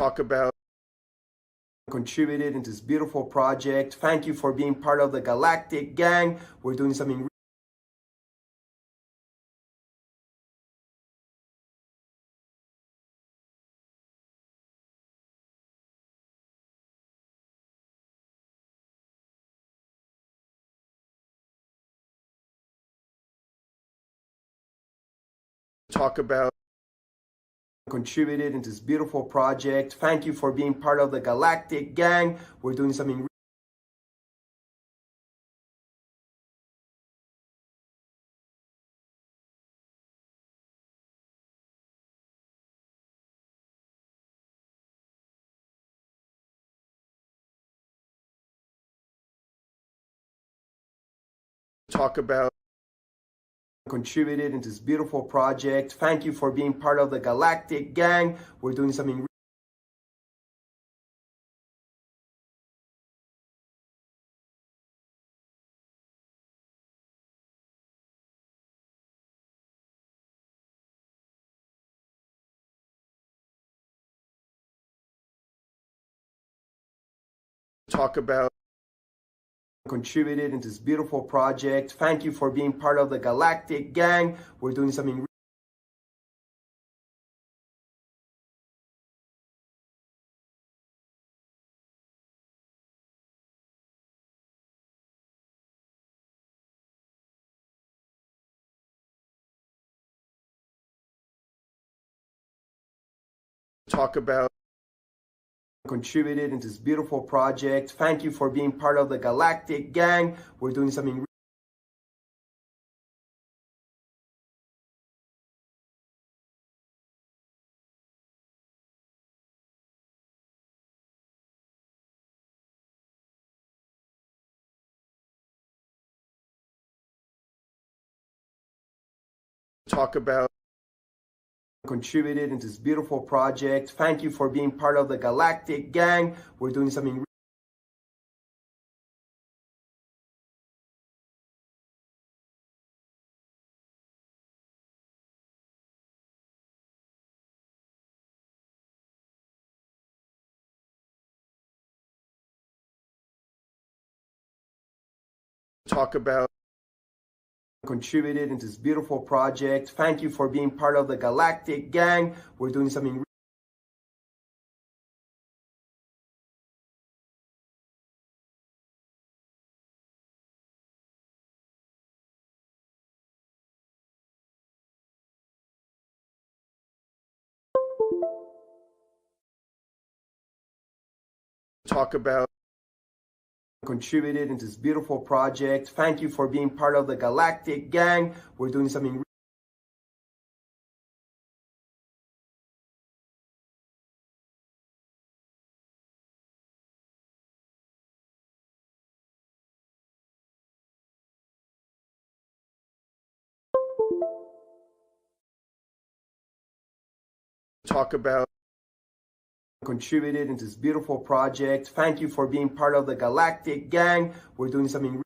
talk about contributed into this beautiful project. Thank you for being part of the Galactic Gang. We're doing something talk about contributed into this beautiful project. Thank you for being part of the Galactic Gang. We're doing something talk about contributed into this beautiful project. Thank you for being part of the Galactic Gang. We're doing something talk about contributed into this beautiful project. Thank you for being part of the Galactic Gang. We're doing something talk about contributed into this beautiful project. Thank you for being part of the Galactic Gang. We're doing something talk about contributed into this beautiful project. Thank you for being part of the Galactic Gang. We're doing something talk about contributed into this beautiful project. Thank you for being part of the Galactic Gang. We're doing something talk about contributed into this beautiful project. Thank you for being part of the Galactic Gang. We're doing something talk about contributed into this beautiful project. Thank you for being part of the Galactic Gang. We're doing something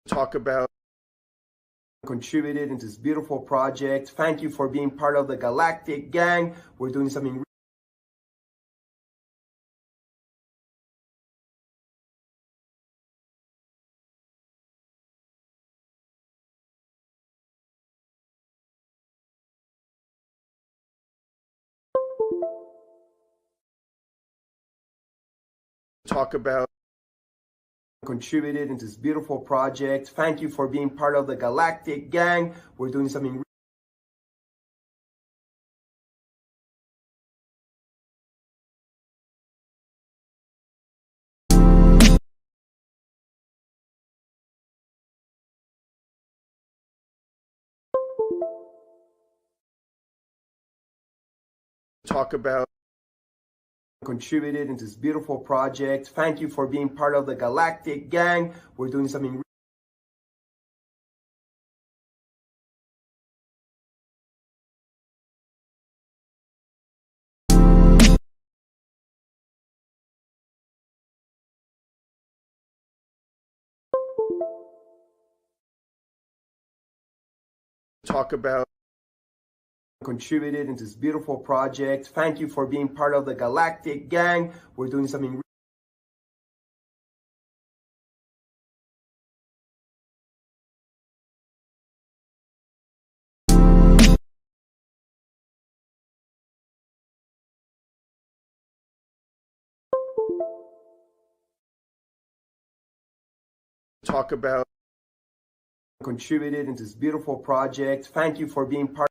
talk about contributed into this beautiful project. Thank you for being part of the Galactic Gang. We're doing something talk about contributed into this beautiful project. Thank you for being part of the Galactic Gang. We're doing something talk about contributed into this beautiful project. Thank you for being part of the Galactic Gang. We're doing something talk about contributed into this beautiful project. Thank you for being part of the Galactic Gang. We're doing something talk about contributed into this beautiful project. Thank you for being part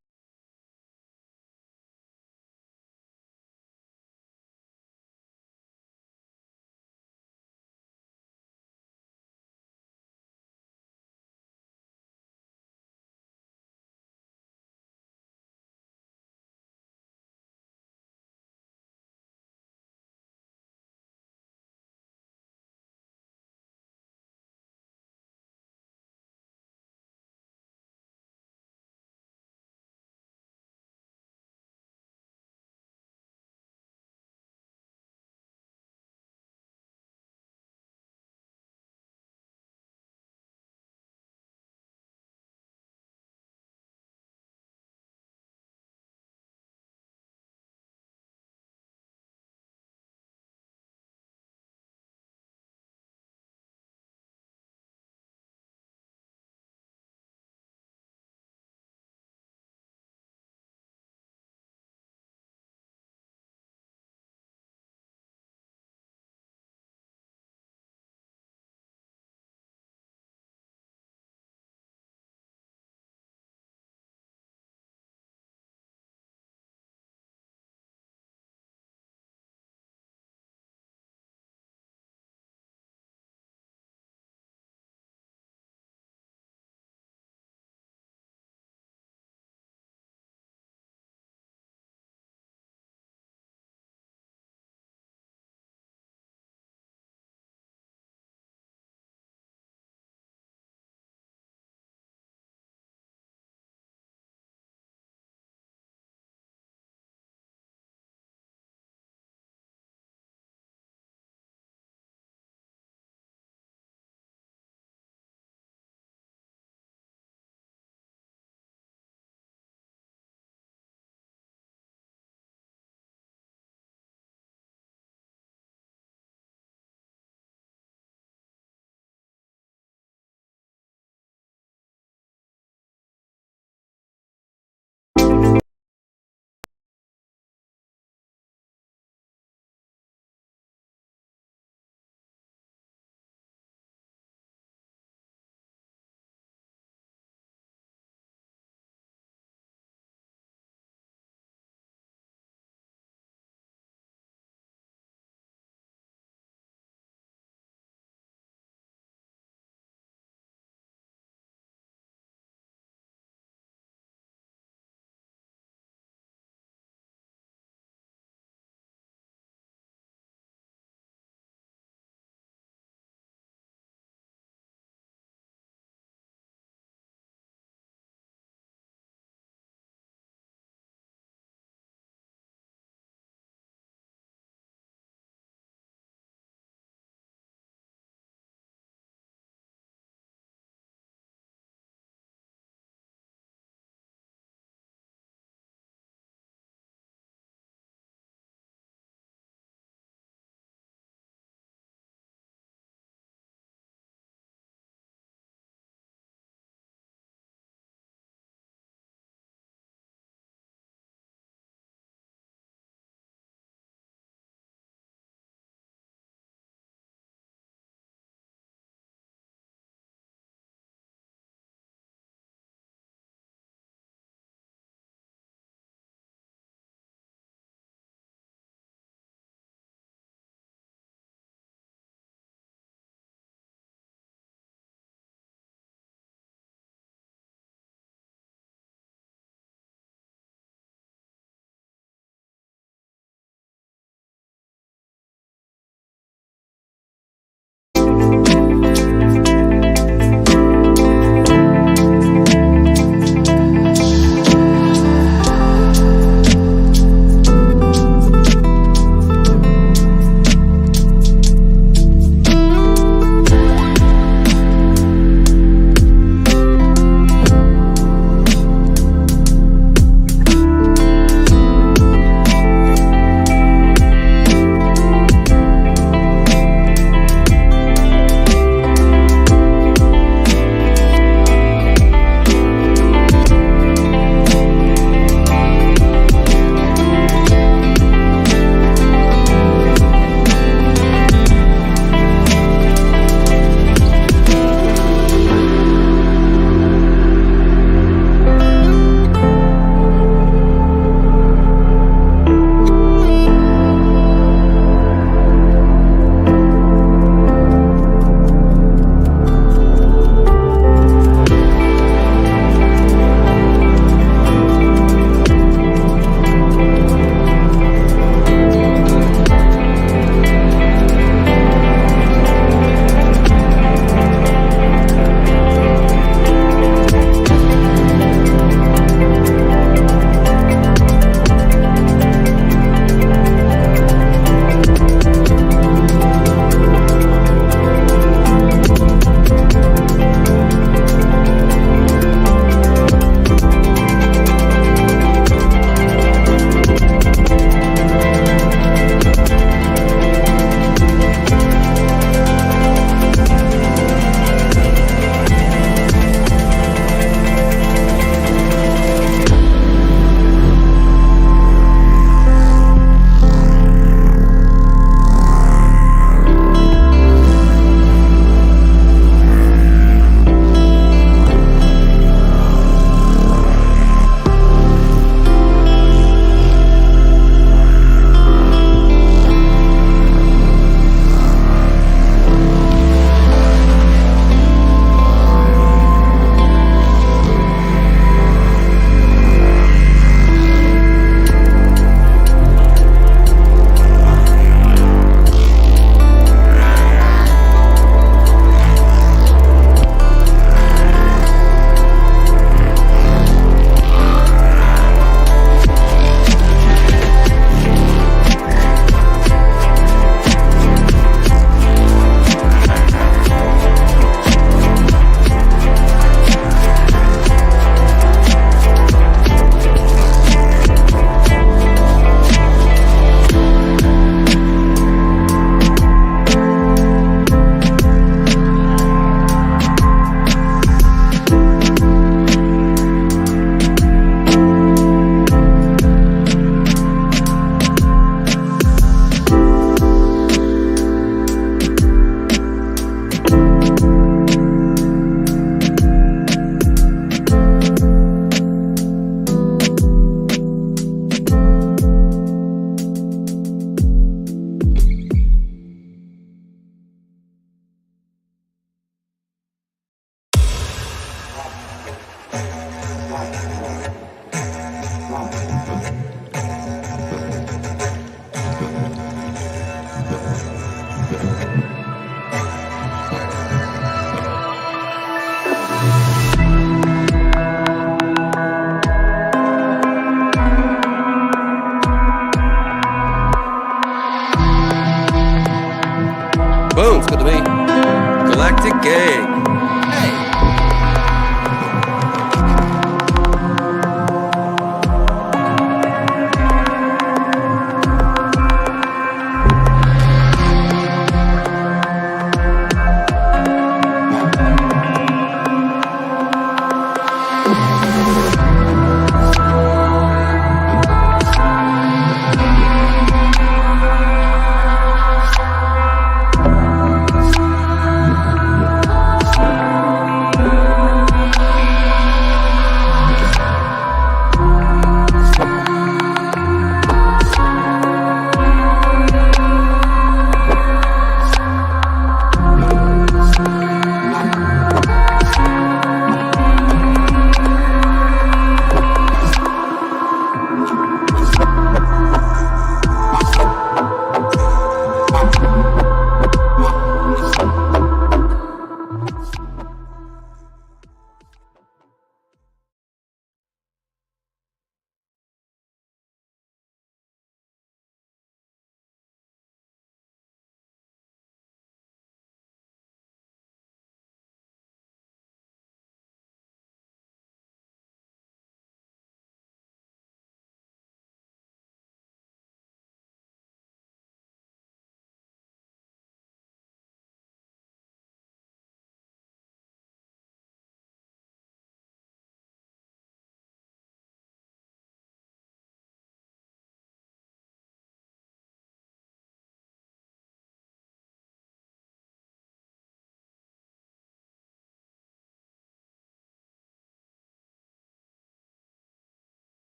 Hey.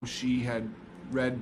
She had read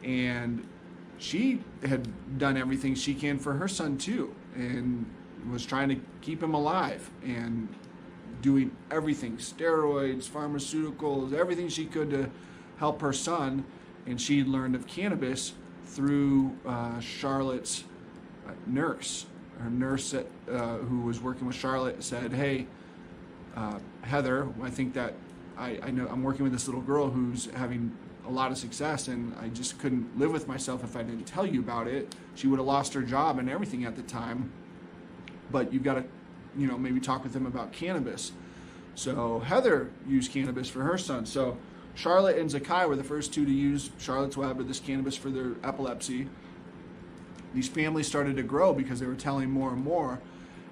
And she had done everything she can for her son too, and was trying to keep him alive and doing everything, steroids, pharmaceuticals, everything she could to help her son. And she learned of cannabis through Charlotte's nurse. Her nurse who was working with Charlotte said, "Hey, Heather, I think that I know I'm working with this little girl who's having a lot of success, and I just couldn't live with myself if I didn't tell you about it. She would have lost her job and everything at the time, but you've got to, maybe talk with him about cannabis." So Heather used cannabis for her son. So Charlotte and Zakai were the first two to use Charlotte's Web or this cannabis for their epilepsy. These families started to grow because they were telling more and more.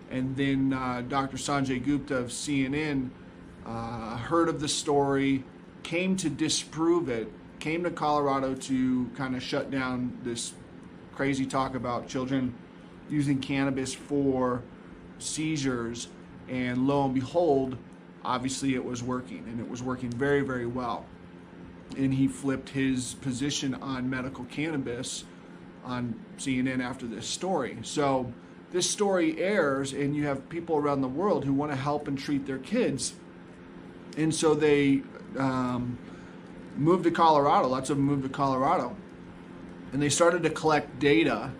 And then Dr. Sanjay Gupta of CNN heard of the story, came to disprove it, came to Colorado to kind of shut down this crazy talk about children using cannabis for seizures. And lo and behold, obviously it was working, and it was working very, very well. And he flipped his position on medical cannabis on CNN after this story. So this story airs, and you have people around the world who want to help and treat their kids. And so they moved to Colorado. Lots of them moved to Colorado. And they started to collect data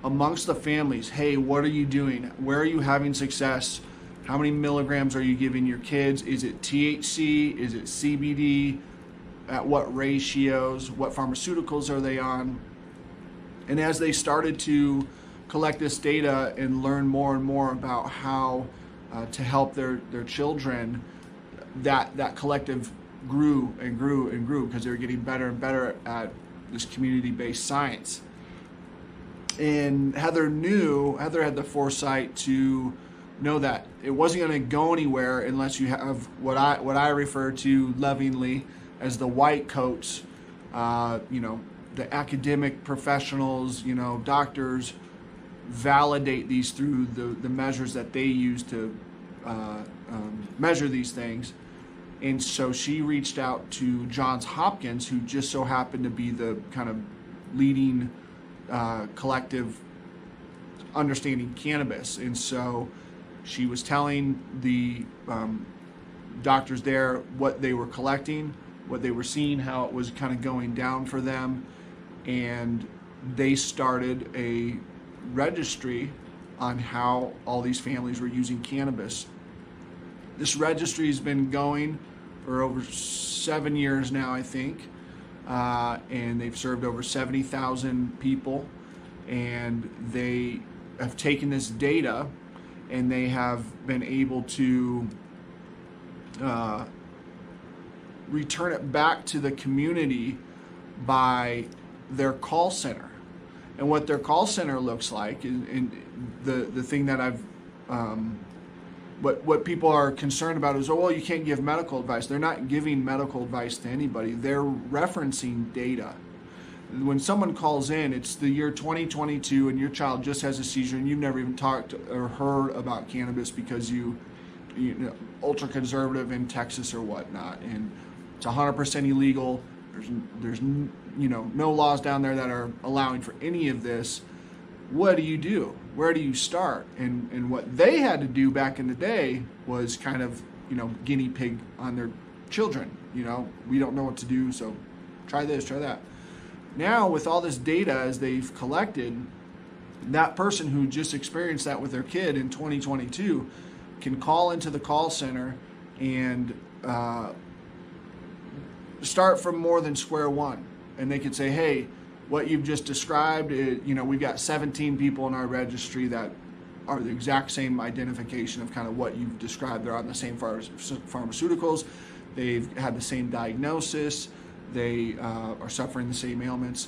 amongst the families. Hey, what are you doing? Where are you having success? How many milligrams are you giving your kids? Is it THC? Is it CBD? At what ratios? What pharmaceuticals are they on? And as they started to collect this data and learn more and more about how to help their children, that collective grew and grew and grew because they were getting better and better at this community-based science. And Heather had the foresight to know that it wasn't going to go anywhere unless you have what I refer to lovingly as the white coats, the academic professionals, doctors, validate these through the measures that they use to measure these things. And so she reached out to Johns Hopkins, who just so happened to be the kind of leading collective understanding cannabis. And so she was telling the doctors there what they were collecting, what they were seeing, how it was kind of going down for them. And they started a registry on how all these families were using cannabis. This registry has been going for over 7 years now, I think, and they've served over 70,000 people. And they have taken this data and they have been able to return it back to the community by their call center. And what their call center looks like, and the thing that I've what people are concerned about is, oh, well, you can't give medical advice. They're not giving medical advice to anybody. They're referencing data. When someone calls in, it's the year 2022 and your child just has a seizure and you've never even talked or heard about cannabis because you ultra conservative in Texas or whatnot, and it's 100% illegal. There's no laws down there that are allowing for any of this. What do you do? Where do you start? And what they had to do back in the day was kind of guinea pig on their children. We don't know what to do, so try this, try that. Now with all this data as they've collected, that person who just experienced that with their kid in 2022 can call into the call center and start from more than square one. And they could say, hey, what you've just described, we've got 17 people in our registry that are the exact same identification of kind of what you've described. They're on the same pharmaceuticals. They've had the same diagnosis. They are suffering the same ailments.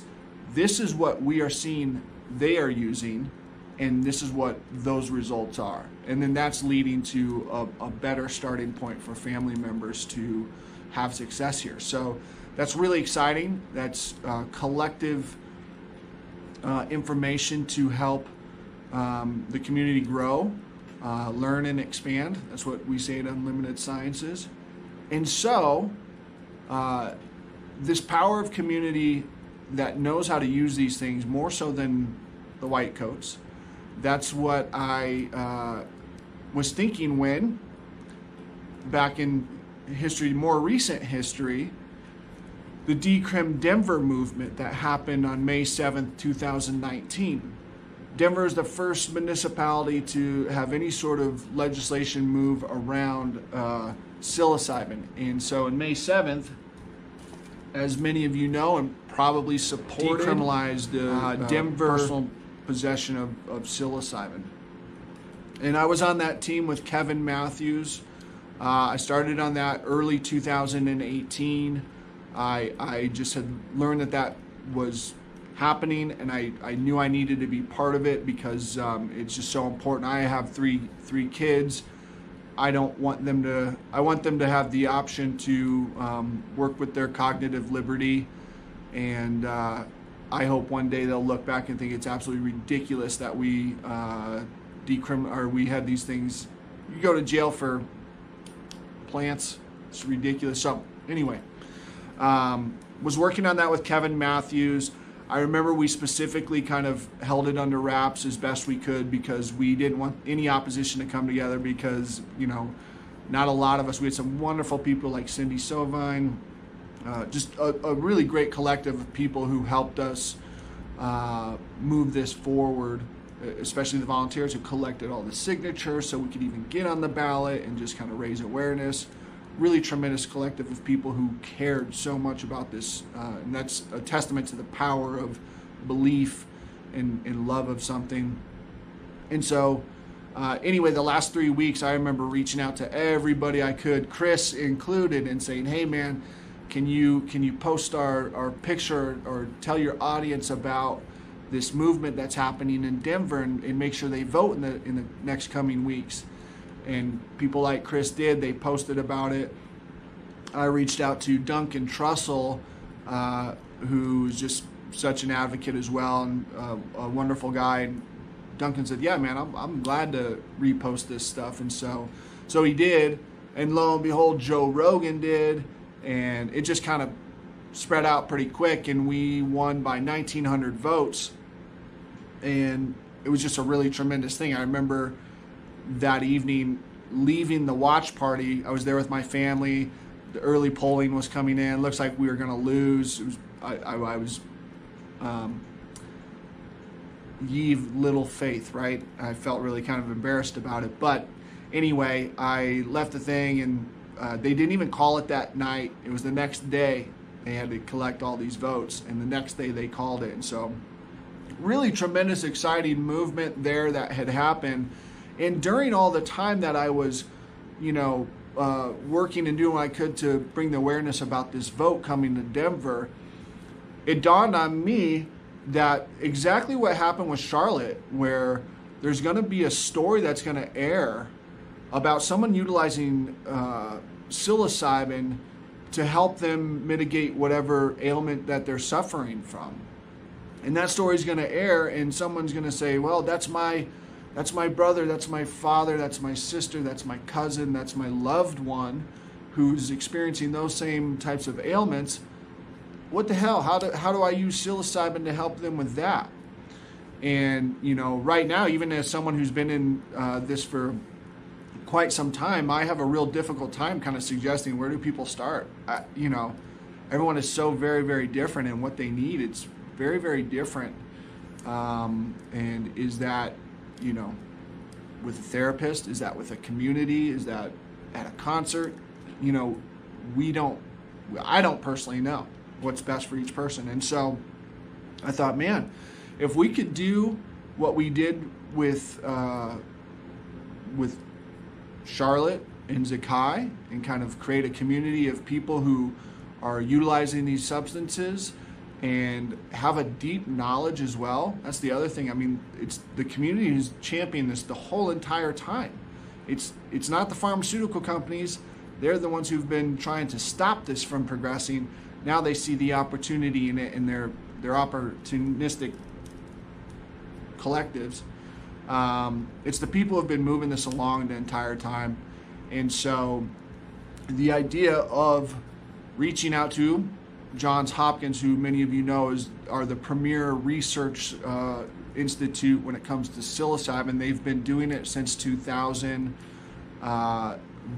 This is what we are seeing they are using, and this is what those results are. And then that's leading to a better starting point for family members to have success here. So that's really exciting. That's collective information to help the community grow, learn and expand. That's what we say at Unlimited Sciences. And so this power of community that knows how to use these things more so than the white coats. That's what I was thinking when, back in history, more recent history, the Decrim Denver movement that happened on May 7th, 2019. Denver is the first municipality to have any sort of legislation move around psilocybin. And so on May 7th, as many of you know and probably supported, decriminalized Denver personal possession of psilocybin. And I was on that team with Kevin Matthews. I started on that early 2018. I just had learned that was happening, and I knew I needed to be part of it because it's just so important. I have three kids. I want them to have the option to work with their cognitive liberty, and I hope one day they'll look back and think it's absolutely ridiculous that we we had these things. You go to jail for plants. It's ridiculous. So anyway, was working on that with Kevin Matthews. I remember we specifically kind of held it under wraps as best we could because we didn't want any opposition to come together because, not a lot of us. We had some wonderful people like Cindy Sovine, just a really great collective of people who helped us move this forward, especially the volunteers who collected all the signatures so we could even get on the ballot and just kind of raise awareness. Really tremendous collective of people who cared so much about this, and that's a testament to the power of belief and love of something. And so anyway, the last 3 weeks I remember reaching out to everybody I could, Chris included, and saying, hey man, can you post our picture or tell your audience about this movement that's happening in Denver and make sure they vote in the next coming weeks. And people like Chris did. They posted about it. I reached out to Duncan Trussell, who's just such an advocate as well, and a wonderful guy. And Duncan said, yeah, man, I'm glad to repost this stuff. And so he did. And lo and behold, Joe Rogan did. And it just kind of spread out pretty quick. And we won by 1,900 votes. And it was just a really tremendous thing. I remember that evening leaving the watch party. I was there with my family. The early polling was coming in. Looks like we were going to lose. I was ye of little faith, right? I felt really kind of embarrassed about it. But anyway, I left the thing, and they didn't even call it that night. It was the next day. They had to collect all these votes, and the next day they called it. And so really tremendous, exciting movement there that had happened. And during all the time that I was, working and doing what I could to bring the awareness about this vote coming to Denver, it dawned on me that exactly what happened with Charlotte, where there's going to be a story that's going to air about someone utilizing psilocybin to help them mitigate whatever ailment that they're suffering from. And that story is going to air, and someone's going to say, well, that's my brother, that's my father, that's my sister, that's my cousin, that's my loved one who's experiencing those same types of ailments. What the hell? How do I use psilocybin to help them with that? And, right now, even as someone who's been in this for quite some time, I have a real difficult time kind of suggesting where do people start. Everyone is so very, very different in what they need. It's very, very different. And is that, with a therapist? Is that with a community? Is that at a concert? I don't personally know what's best for each person. And so I thought, man, if we could do what we did with Charlotte and Zakai and kind of create a community of people who are utilizing these substances and have a deep knowledge as well. That's the other thing. I mean, it's the community who's championing this the whole entire time. It's not the pharmaceutical companies. They're the ones who've been trying to stop this from progressing. Now they see the opportunity in it, and they're opportunistic collectives. It's the people who have been moving this along the entire time. And so the idea of reaching out to Johns Hopkins, who many of you know are the premier research institute when it comes to psilocybin. They've been doing it since 2000.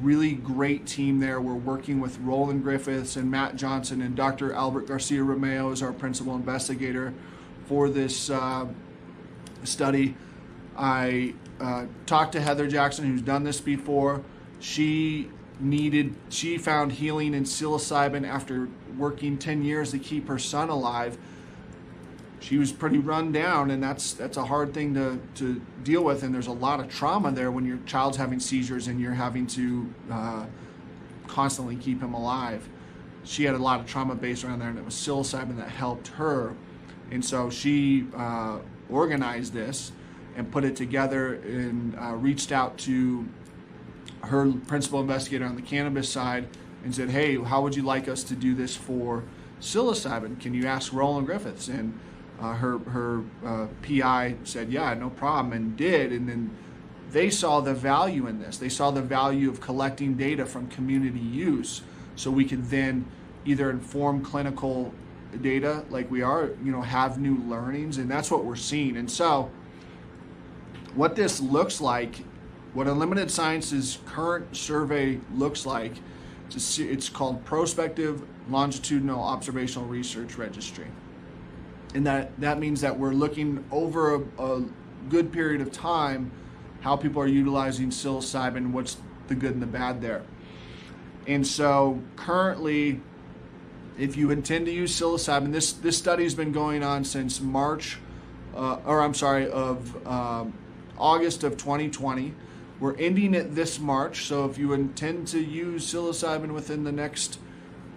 Really great team there. We're working with Roland Griffiths and Matt Johnson, and Dr. Albert Garcia Romeo is our principal investigator for this study. I talked to Heather Jackson, who's done this before. She found healing in psilocybin after working 10 years to keep her son alive. She was pretty run down, and that's a hard thing to deal with, and there's a lot of trauma there when your child's having seizures and you're having to constantly keep him alive. She had a lot of trauma based around there, and it was psilocybin that helped her. And so she organized this and put it together and reached out to her principal investigator on the cannabis side and said, hey, how would you like us to do this for psilocybin? Can you ask Roland Griffiths? And her PI said, yeah, no problem, and did. And then they saw the value in this. They saw the value of collecting data from community use so we could then either inform clinical data like we are, have new learnings, and that's what we're seeing. And so what this looks like, what Unlimited Science's current survey looks like, it's called Prospective Longitudinal Observational Research Registry. And that means that we're looking over a good period of time how people are utilizing psilocybin, what's the good and the bad there. And so currently, if you intend to use psilocybin, this study has been going on since August of 2020. We're ending it this March, so if you intend to use psilocybin within the next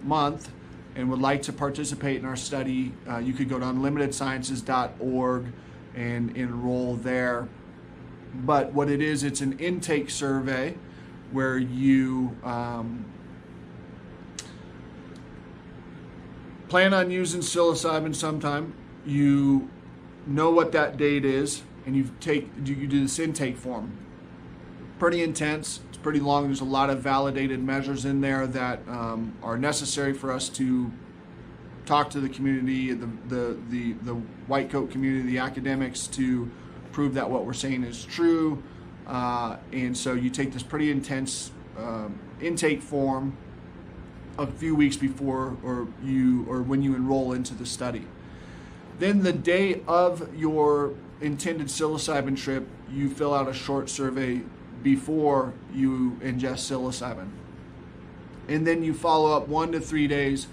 month and would like to participate in our study, you could go to unlimitedsciences.org and enroll there. But what it is, it's an intake survey where you plan on using psilocybin sometime. You know what that date is, and you do this intake form. Pretty intense. It's pretty long. There's a lot of validated measures in there that are necessary for us to talk to the community, the white coat community, the academics, to prove that what we're saying is true. And so you take this pretty intense intake form a few weeks before or when you enroll into the study. Then the day of your intended psilocybin trip, you fill out a short survey before you ingest psilocybin. And then you follow up 1 to 3 days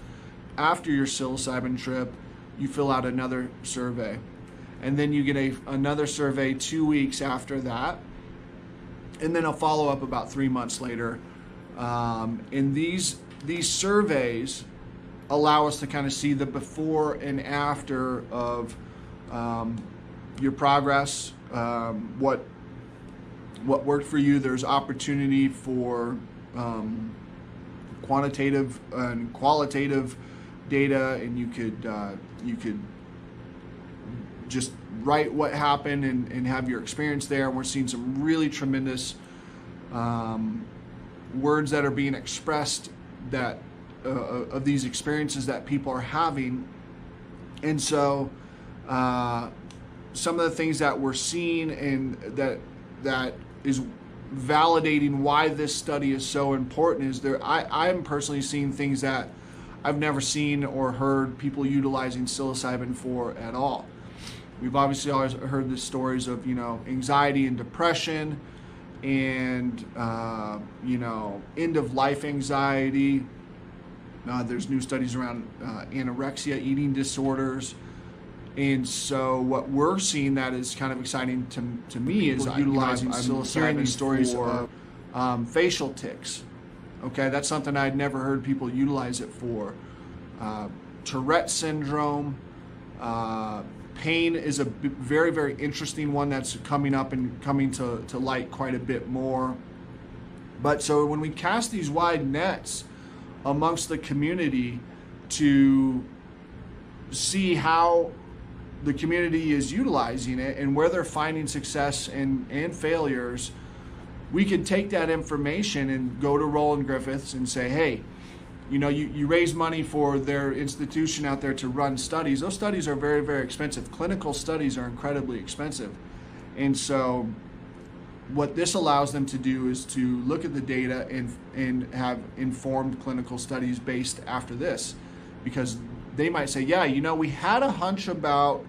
after your psilocybin trip, you fill out another survey. And then you get another survey 2 weeks after that. And then a follow-up about 3 months later. And these surveys allow us to kind of see the before and after of your progress, what worked for you. There's opportunity for quantitative and qualitative data, and you could just write what happened and have your experience there. And we're seeing some really tremendous words that are being expressed that of these experiences that people are having. And so some of the things that we're seeing and that is validating why this study is so important is I'm personally seeing things that I've never seen or heard people utilizing psilocybin for at all. We've obviously always heard the stories of, anxiety and depression and, end of life anxiety. There's new studies around anorexia, eating disorders. And so what we're seeing that is kind of exciting to me is utilizing psilocybin. Hearing these stories of facial tics. Okay, that's something I'd never heard people utilize it for. Tourette syndrome. Pain is a very, very interesting one that's coming up and coming to light quite a bit more. But so when we cast these wide nets amongst the community to see how the community is utilizing it and where they're finding success and failures, we could take that information and go to Roland Griffiths and say, hey, you raise money for their institution out there to run studies. Those studies are very, very expensive. Clinical studies are incredibly expensive. And so what this allows them to do is to look at the data and have informed clinical studies based after this. Because they might say, yeah, we had a hunch about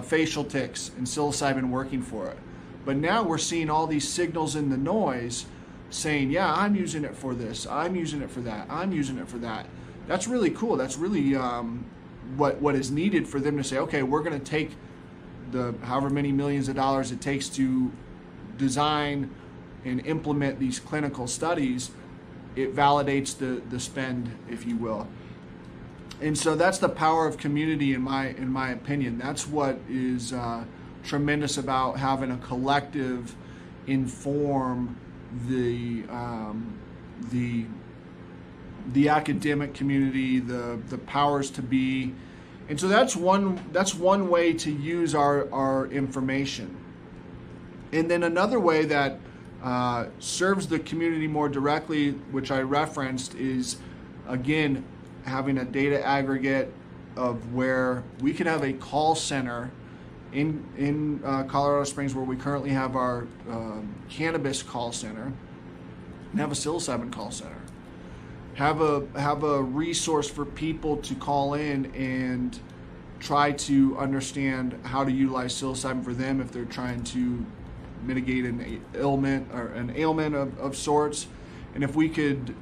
facial tics and psilocybin working for it. But now we're seeing all these signals in the noise saying, yeah, I'm using it for this, I'm using it for that, I'm using it for that. That's really cool. That's really what is needed for them to say, okay, we're going to take the however many millions of dollars it takes to design and implement these clinical studies. It validates the spend, if you will. And so that's the power of community in my opinion. That's what is tremendous about having a collective inform the academic community, the powers to be. And so that's one way to use our information. And then another way that serves the community more directly, which I referenced, is again having a data aggregate of where we can have a call center in Colorado Springs, where we currently have our cannabis call center, and have a psilocybin call center. Have a resource for people to call in and try to understand how to utilize psilocybin for them if they're trying to mitigate an ailment of sorts. And if we could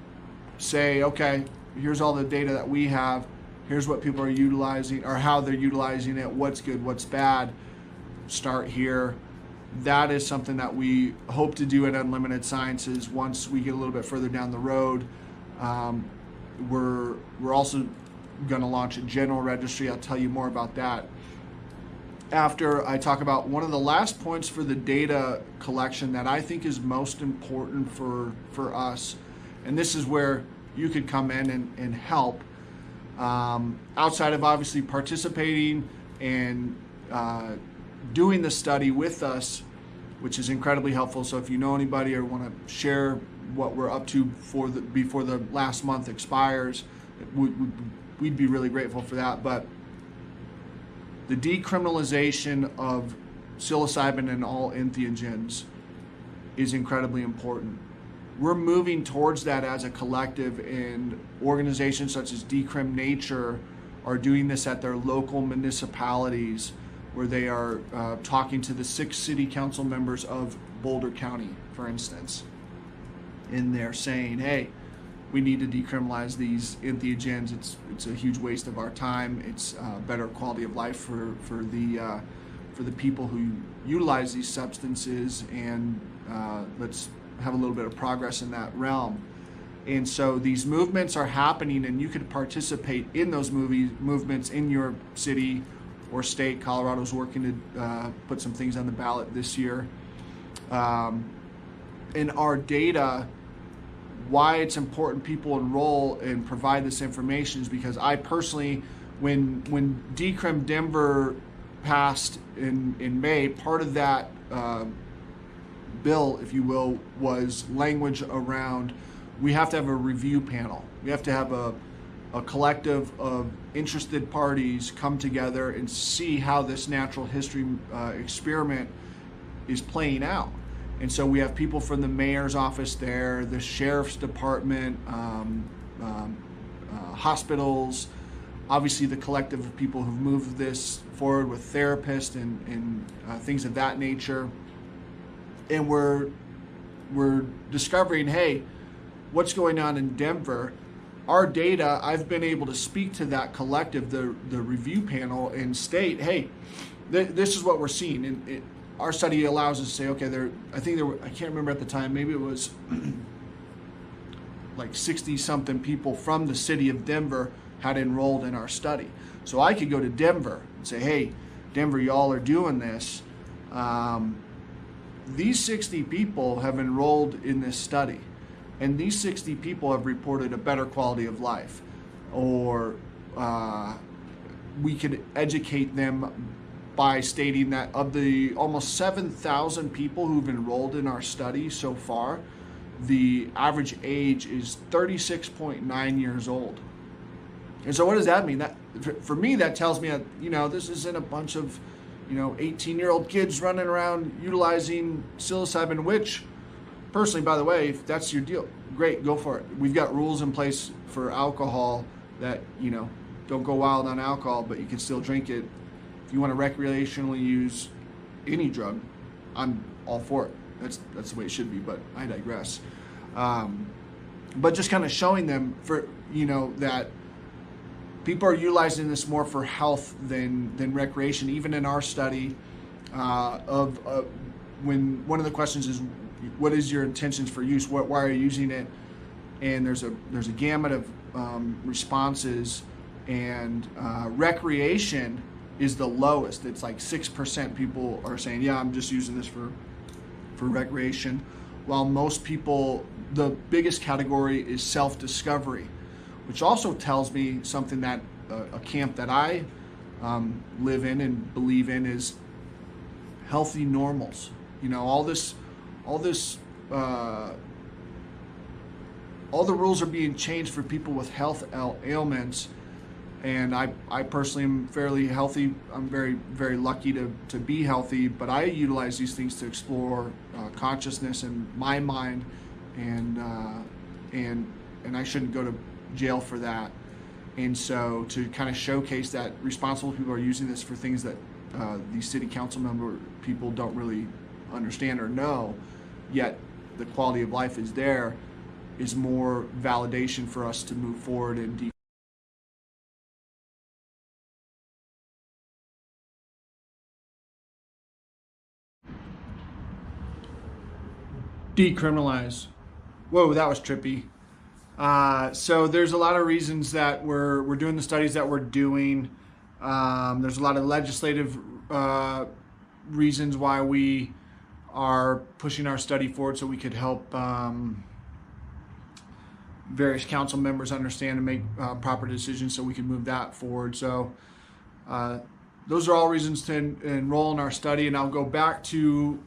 say, okay, here's all the data that we have, here's what people are utilizing or how they're utilizing it, what's good, what's bad, start here. That is something that we hope to do at Unlimited Sciences once we get a little bit further down the road. We're also going to launch a general registry. I'll tell you more about that after I talk about one of the last points for the data collection that I think is most important for us. And this is where you could come in and help. Outside of obviously participating and doing the study with us, which is incredibly helpful. So if you know anybody or want to share what we're up to before the last month expires, we'd be really grateful for that. But the decriminalization of psilocybin and all entheogens is incredibly important. We're moving towards that as a collective, and organizations such as Decrim Nature are doing this at their local municipalities, where they are talking to the 6 city council members of Boulder County, for instance. And they're saying, hey, we need to decriminalize these entheogens. It's a huge waste of our time. It's better quality of life for the people who utilize these substances, and let's have a little bit of progress in that realm. And so these movements are happening, and you could participate in those movements in your city or state. Colorado's working to put some things on the ballot this year. In our data, why it's important people enroll and provide this information is because I personally, when Decrim Denver passed in May, part of that bill, if you will, was language around we have to have a review panel. We have to have a collective of interested parties come together and see how this natural history experiment is playing out. And so we have people from the mayor's office there, the sheriff's department, hospitals, obviously the collective of people who've moved this forward with therapists and things of that nature. And we're discovering, hey, what's going on in Denver? Our data, I've been able to speak to that collective, the review panel, and state, hey, this is what we're seeing. And our study allows us to say, okay, I can't remember at the time, maybe it was like 60-something people from the city of Denver had enrolled in our study. So I could go to Denver and say, hey, Denver, y'all are doing this. These 60 people have enrolled in this study, and these 60 people have reported a better quality of life, or we could educate them by stating that of the almost 7,000 people who've enrolled in our study so far, the average age is 36.9 years old. And so what does that mean? That for me, that tells me that, this isn't a bunch of, 18-year-old kids running around utilizing psilocybin, which personally, by the way, if that's your deal, great, go for it. We've got rules in place for alcohol that, don't go wild on alcohol, but you can still drink it. If you want to recreationally use any drug, I'm all for it. That's the way it should be, but I digress. But just kind of showing them that people are utilizing this more for health than recreation. Even in our study, when one of the questions is, what is your intentions for use? Why are you using it? And there's a gamut of responses, and recreation is the lowest. It's like 6% people are saying, yeah, I'm just using this for recreation, while most people, the biggest category is self-discovery, which also tells me something that a camp that I live in and believe in is healthy normals. All the rules are being changed for people with health ailments, and I personally am fairly healthy. I'm very, very lucky to be healthy, but I utilize these things to explore consciousness and my mind, and I shouldn't go to jail for that. And so to kind of showcase that responsible people are using this for things that these city council member people don't really understand or know, yet the quality of life is there, is more validation for us to move forward and decriminalize. Whoa, that was trippy. So there's a lot of reasons that we're doing the studies that we're doing. There's a lot of legislative reasons why we are pushing our study forward, so we could help various council members understand and make proper decisions, so we can move that forward. So those are all reasons to enroll in our study. And I'll go back to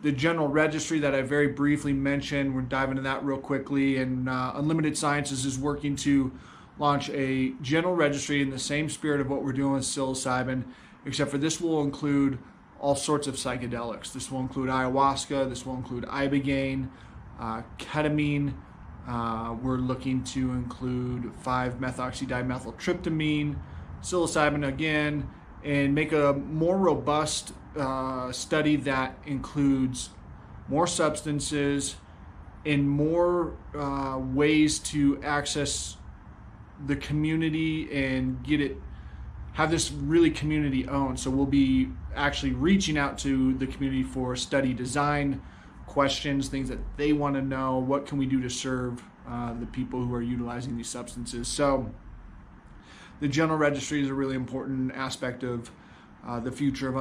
the general registry that I very briefly mentioned. We're diving into that real quickly. And Unlimited Sciences is working to launch a general registry in the same spirit of what we're doing with psilocybin, except for this will include all sorts of psychedelics. This will include ayahuasca. This will include ibogaine, ketamine. We're looking to include 5-methoxydimethyltryptamine, psilocybin again, and make a more robust study that includes more substances and more ways to access the community and have this really community owned. So we'll be actually reaching out to the community for study design questions, things that they want to know. What can we do to serve the people who are utilizing these substances? So the general registry is a really important aspect of the future of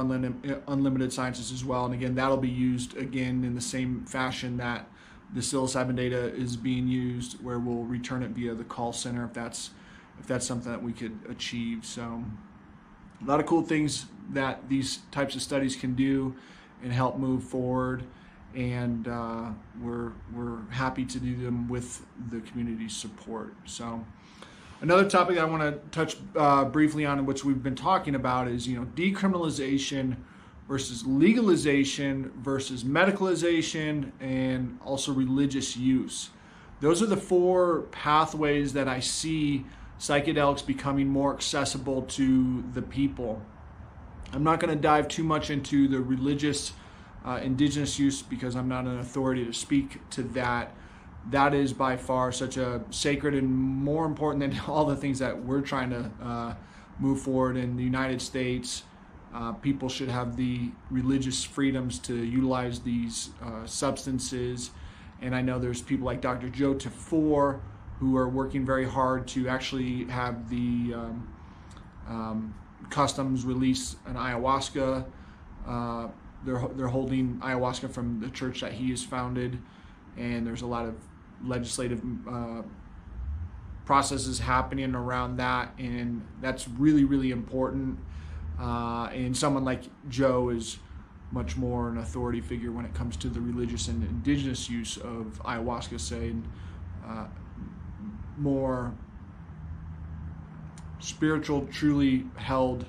Unlimited Sciences as well. And again, that'll be used again in the same fashion that the psilocybin data is being used, where we'll return it via the call center if that's something that we could achieve. So a lot of cool things that these types of studies can do and help move forward. And we're happy to do them with the community's support. So another topic I want to touch briefly on, which we've been talking about, is decriminalization versus legalization versus medicalization, and also religious use. Those are the four pathways that I see psychedelics becoming more accessible to the people. I'm not going to dive too much into the religious indigenous use, because I'm not an authority to speak to that. That is by far such a sacred and more important than all the things that we're trying to move forward in the United States. People should have the religious freedoms to utilize these substances. And I know there's people like Dr. Joe Tafur who are working very hard to actually have the customs release an ayahuasca. They're holding ayahuasca from the church that he has founded, and there's a lot of legislative processes happening around that, and that's really, really important. And someone like Joe is much more an authority figure when it comes to the religious and indigenous use of ayahuasca, saying more spiritual, truly held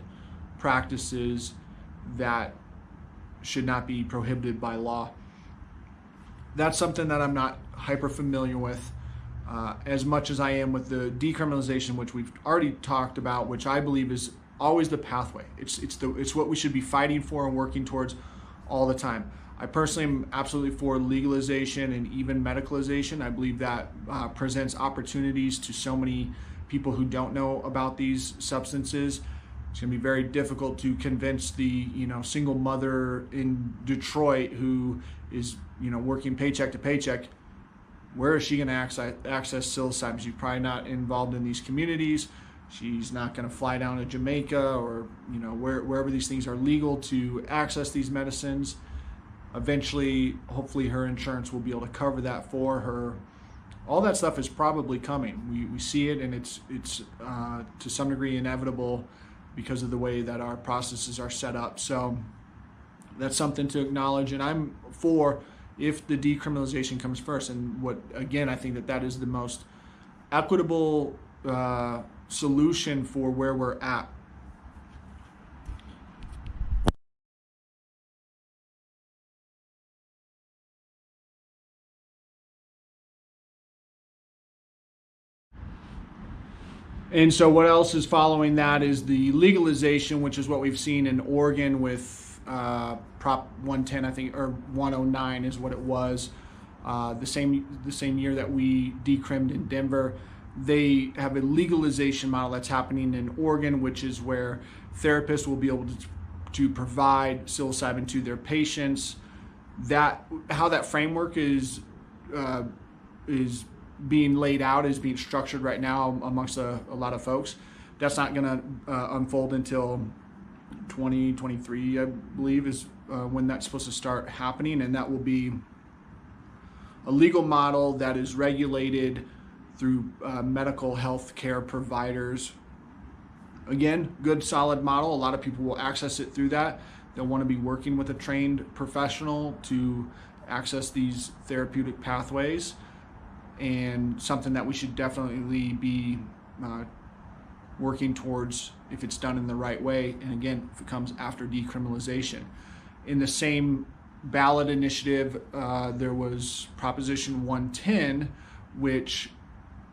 practices that should not be prohibited by law. That's something that I'm not hyper familiar with as much as I am with the decriminalization, which we've already talked about, which I believe is always the pathway. It's what we should be fighting for and working towards all the time. I personally am absolutely for legalization and even medicalization. I believe that presents opportunities to so many people who don't know about these substances. It's going to be very difficult to convince the single mother in Detroit who is working paycheck to paycheck. Where is she going to access psilocybin? She's probably not involved in these communities. She's not going to fly down to Jamaica or wherever these things are legal to access these medicines. Eventually, hopefully, her insurance will be able to cover that for her. All that stuff is probably coming. We see it, and it's to some degree inevitable because of the way that our processes are set up. So that's something to acknowledge, and I'm for if the decriminalization comes first. And what, again, I think that is the most equitable solution for where we're at. And so what else is following that is the legalization, which is what we've seen in Oregon with Prop 110, I think, or 109 is what it was. The same year that we decrimmed in Denver. They have a legalization model that's happening in Oregon, which is where therapists will be able to provide psilocybin to their patients. How that framework is being laid out, is being structured right now amongst a lot of folks. That's not going to unfold until 2023, I believe, is when that's supposed to start happening, and that will be a legal model that is regulated through medical health care providers. Again, good, solid model. A lot of people will access it through that. They'll want to be working with a trained professional to access these therapeutic pathways, and something that we should definitely be working towards if it's done in the right way, and again, if it comes after decriminalization. In the same ballot initiative, there was Proposition 110, which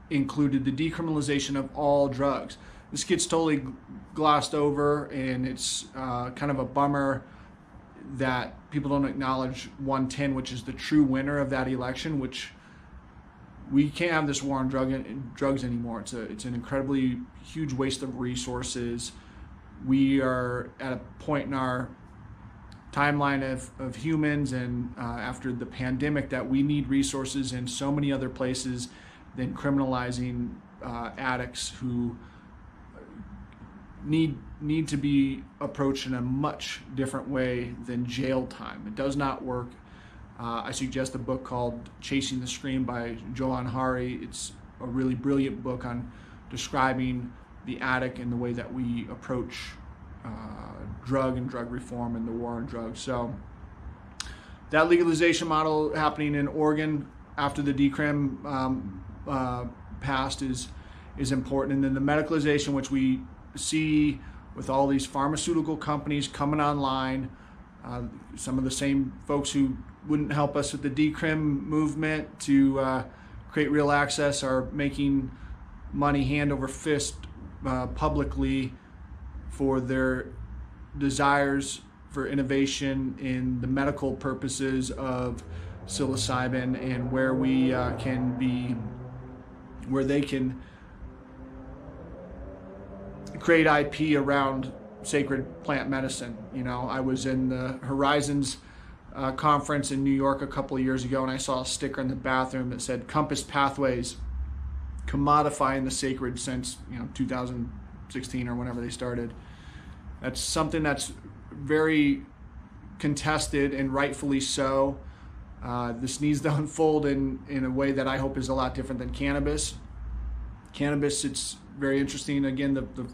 included the decriminalization of all drugs. This gets totally glossed over, and it's kind of a bummer that people don't acknowledge 110, which is the true winner of that election, which we can't have this war on drugs anymore. It's an incredibly huge waste of resources. We are at a point in our timeline of humans and after the pandemic that we need resources in so many other places than criminalizing addicts who need to be approached in a much different way than jail time. It does not work. I suggest a book called Chasing the Scream by Johann Hari. It's a really brilliant book on describing the addict and the way that we approach drug and drug reform and the war on drugs. So that legalization model happening in Oregon after the decrim passed is important. And then the medicalization, which we see with all these pharmaceutical companies coming online, some of the same folks who wouldn't help us with the decrim movement to create real access are making money hand over fist publicly for their desires for innovation in the medical purposes of psilocybin, and where we can be, where they can create IP around sacred plant medicine. I was in the Horizons conference in New York a couple of years ago, and I saw a sticker in the bathroom that said Compass Pathways, commodifying the sacred since 2016 or whenever they started. That's something that's very contested, and rightfully so. This needs to unfold in a way that I hope is a lot different than cannabis. Cannabis, it's very interesting. Again, the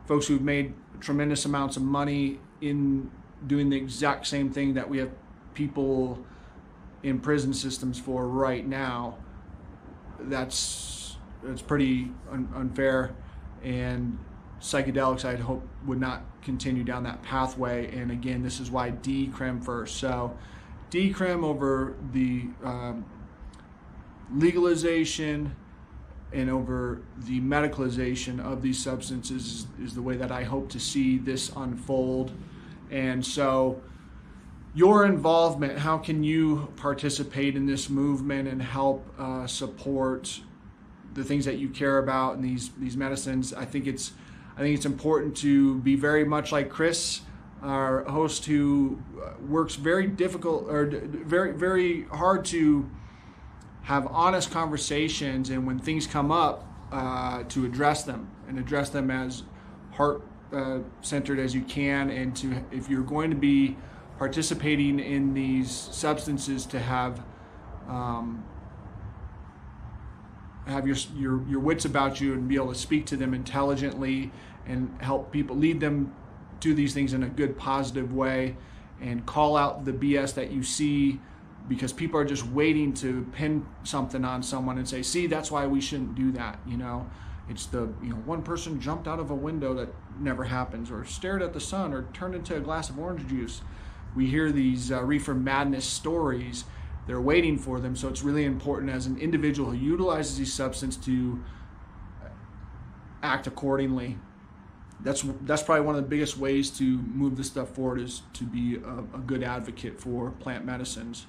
folks who've made tremendous amounts of money in doing the exact same thing that we have people in prison systems for right now, that's pretty unfair. And psychedelics, I'd hope, would not continue down that pathway. And again, this is why decrim first. So decrim over the legalization and over the medicalization of these substances is the way that I hope to see this unfold. And so your involvement, how can you participate in this movement and help support the things that you care about in these medicines? I think it's important to be very much like Chris, our host, who works very hard to have honest conversations, and when things come up, to address them as heart centered as you can, and to, if you're going to be participating in these substances, to have your wits about you and be able to speak to them intelligently and help people, lead them to these things in a good, positive way, and call out the BS that you see, because people are just waiting to pin something on someone and say, see, that's why we shouldn't do that. It's the, one person jumped out of a window that never happens, or stared at the sun, or turned into a glass of orange juice. We hear these reefer madness stories. They're waiting for them. So it's really important as an individual who utilizes these substances to act accordingly. That's probably one of the biggest ways to move this stuff forward, is to be a good advocate for plant medicines.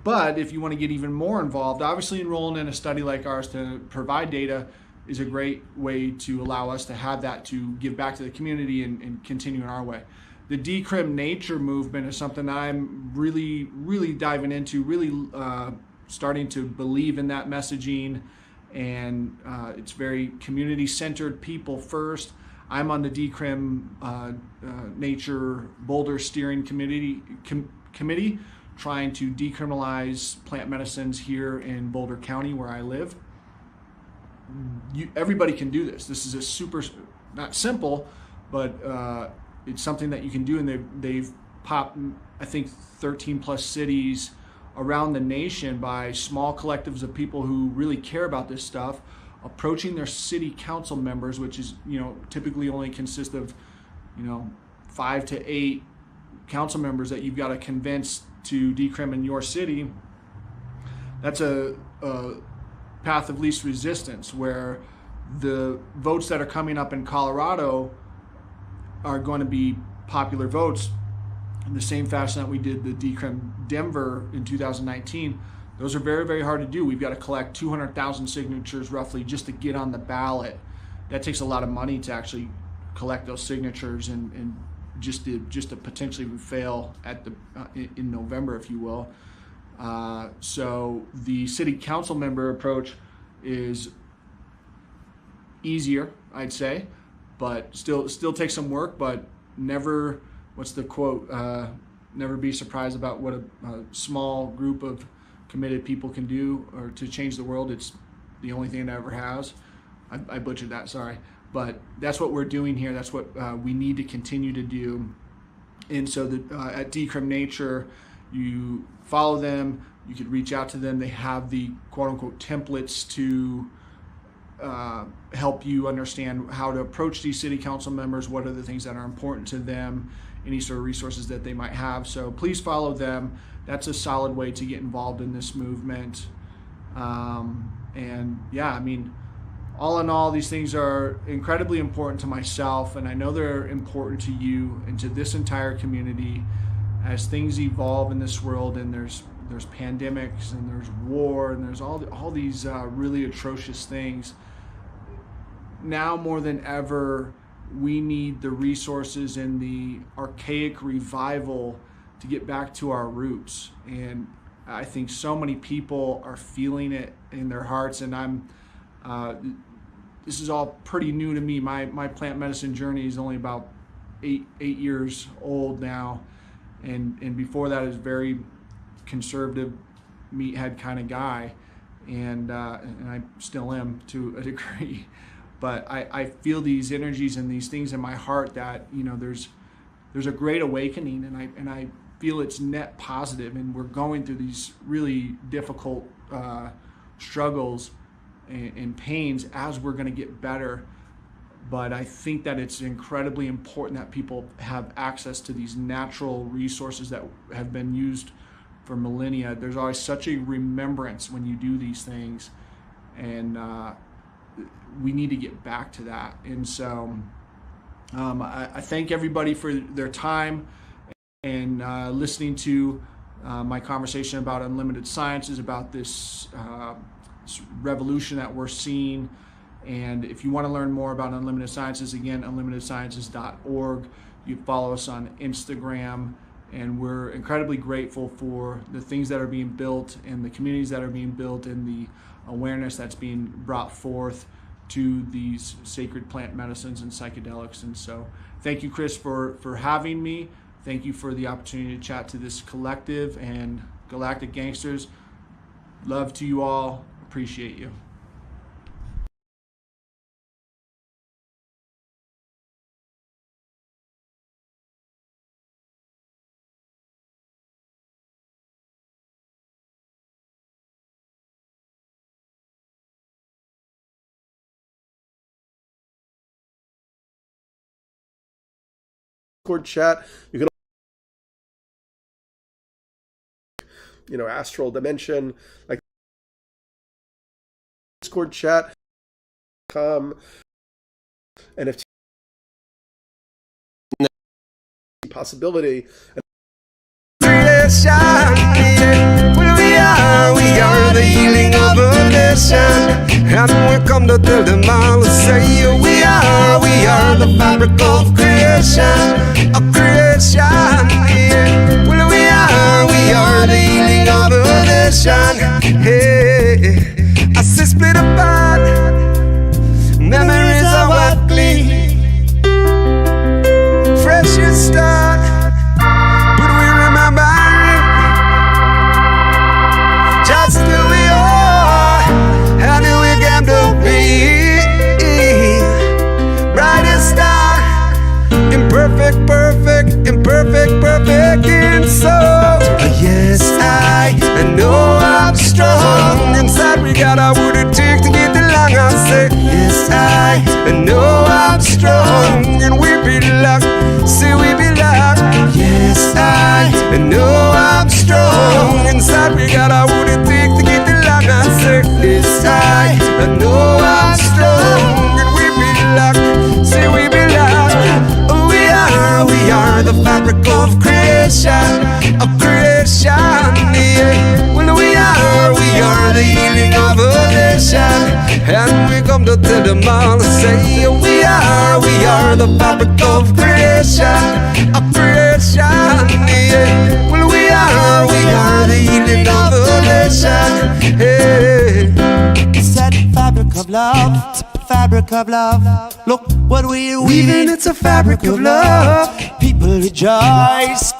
But if you want to get even more involved, obviously enrolling in a study like ours to provide data is a great way to allow us to have that, to give back to the community and continue in our way. The decrim nature movement is something that I'm really, really diving into, really starting to believe in that messaging, and it's very community-centered, people first. I'm on the decrim nature Boulder steering committee, trying to decriminalize plant medicines here in Boulder County, where I live. Everybody can do this. This is a super, not simple, but it's something that you can do, and they've popped, I think, 13 plus cities around the nation by small collectives of people who really care about this stuff, approaching their city council members, which is, typically only consist of, 5 to 8 council members that you've got to convince to decrim in your city. That's a path of least resistance, where the votes that are coming up in Colorado are going to be popular votes in the same fashion that we did the decrim Denver in 2019. Those are very, very hard to do. We've got to collect 200,000 signatures roughly just to get on the ballot. That takes a lot of money to actually collect those signatures, and just to potentially fail at the in November, if you will. So the city council member approach is easier, I'd say, but still takes some work. But never, what's the quote? Never be surprised about what a small group of committed people can do, or to change the world. It's the only thing it ever has. I butchered that, sorry. But that's what we're doing here. That's what we need to continue to do. And so at Decrim Nature, you follow them, you could reach out to them. They have the quote-unquote templates to help you understand how to approach these city council members, what are the things that are important to them, any sort of resources that they might have. So please follow them. That's a solid way to get involved in this movement. And yeah, I mean, all in all, these things are incredibly important to myself, and I know they're important to you and to this entire community as things evolve in this world, and there's pandemics, and there's war, and there's all these really atrocious things. Now more than ever, we need the resources and the archaic revival to get back to our roots. And I think so many people are feeling it in their hearts, and this is all pretty new to me. My plant medicine journey is only about eight years old now, and before that, I was very conservative, meathead kind of guy, and I still am to a degree. But I feel these energies and these things in my heart that, there's there's a great awakening, and I feel it's net positive, and we're going through these really difficult struggles and pains as we're going to get better. But I think that it's incredibly important that people have access to these natural resources that have been used for millennia. There's always such a remembrance when you do these things, and we need to get back to that. And so I thank everybody for their time and listening to my conversation about unlimited sciences, about this revolution that we're seeing. And if you want to learn more about Unlimited Sciences, again, unlimitedsciences.org. You follow us on Instagram, and we're incredibly grateful for the things that are being built and the communities that are being built and the awareness that's being brought forth to these sacred plant medicines and psychedelics. And so thank you, Chris, for having me. Thank you for the opportunity to chat to this collective and Galactic Gangsters. Love to you all. Appreciate you. Discord chat. You can, astral dimension, like Discord chat. NFT possibility. Creation, yeah. Well, we are the healing of a nation. And we come to tell them all, say we are the fabric of creation, yeah. Well, we are the healing of a nation. Hey, I see split apart, memories are what gleam, fresh and start, but we remember just who we are and who we came to be. Brightest star, imperfect, perfect in soul. Yes, I know I'm strong. Inside we got our wood to take to get along. I say, yes, I know I'm strong, and we belong. See, we belong. Yes, I know I'm strong. Inside we got our wood to take to get along. I say, yes, I know I'm strong, and we belong. See, we belong. We are the fabric of creation, yeah. Well, we are the healing of a nation. And we come to tell them all, say we are the fabric of creation, yeah. Well, we are the healing of a nation. Hey. Said fabric of love, fabric of love. Look what we're weaving, it's a fabric of love. People rejoice,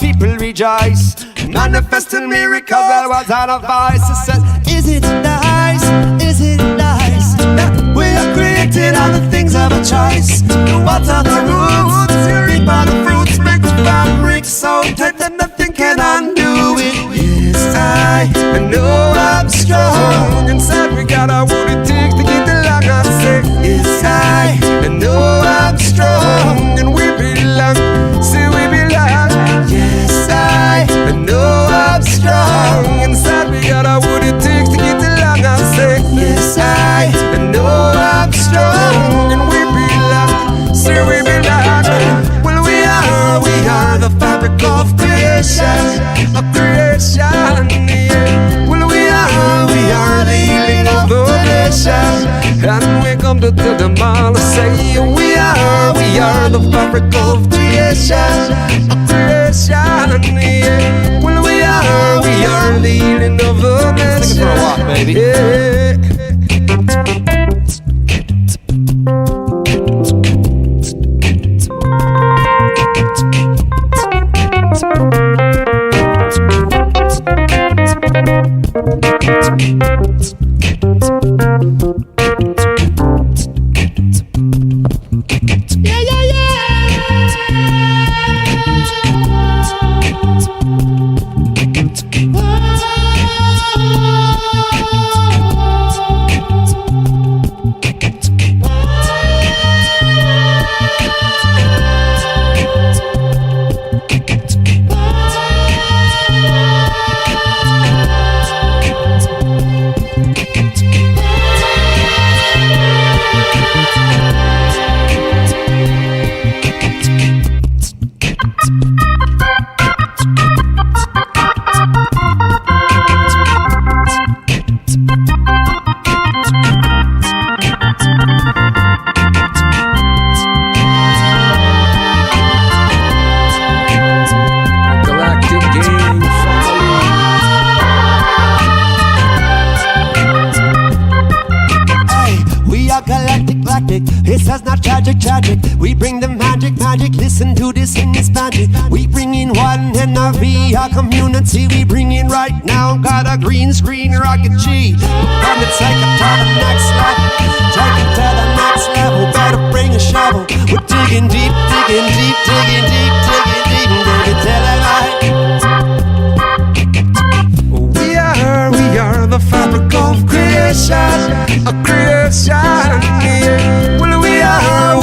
manifesting miracles that was out of voice. It says, is it nice that we are created all the things of a choice? What are the roots? You reap all the fruits, make the fabric so tight that nothing can undo it. Yes, I know I'm strong. Inside we got our wood it takes to get the long. I say, yes, I know I'm strong, and we belong. See, we belong. Yes, I know I'm strong. Inside we got our wood it takes to get the long. I say, yes, I know I'm strong, and we belong. See, we belong. Well, we are the fabric of creation, yeah. Well, we are the healing of a nation. And we come to tell them all, say we are the fabric of creation, yeah. Well, we are the healing of a nation. Take it for a walk, baby. Yeah. Yeah. tragic, tragic. We bring the magic, magic. Listen to this in this magic. We bring in one NRV, our community. We bring in right now. Got a green screen rocket G. Gonna take it to the next level. Take it to the next level. Better bring a shovel. We're digging deep, digging deep, digging deep, digging deep, digging till it right. We are the fabric of creation, a creation. Yeah. Well, we are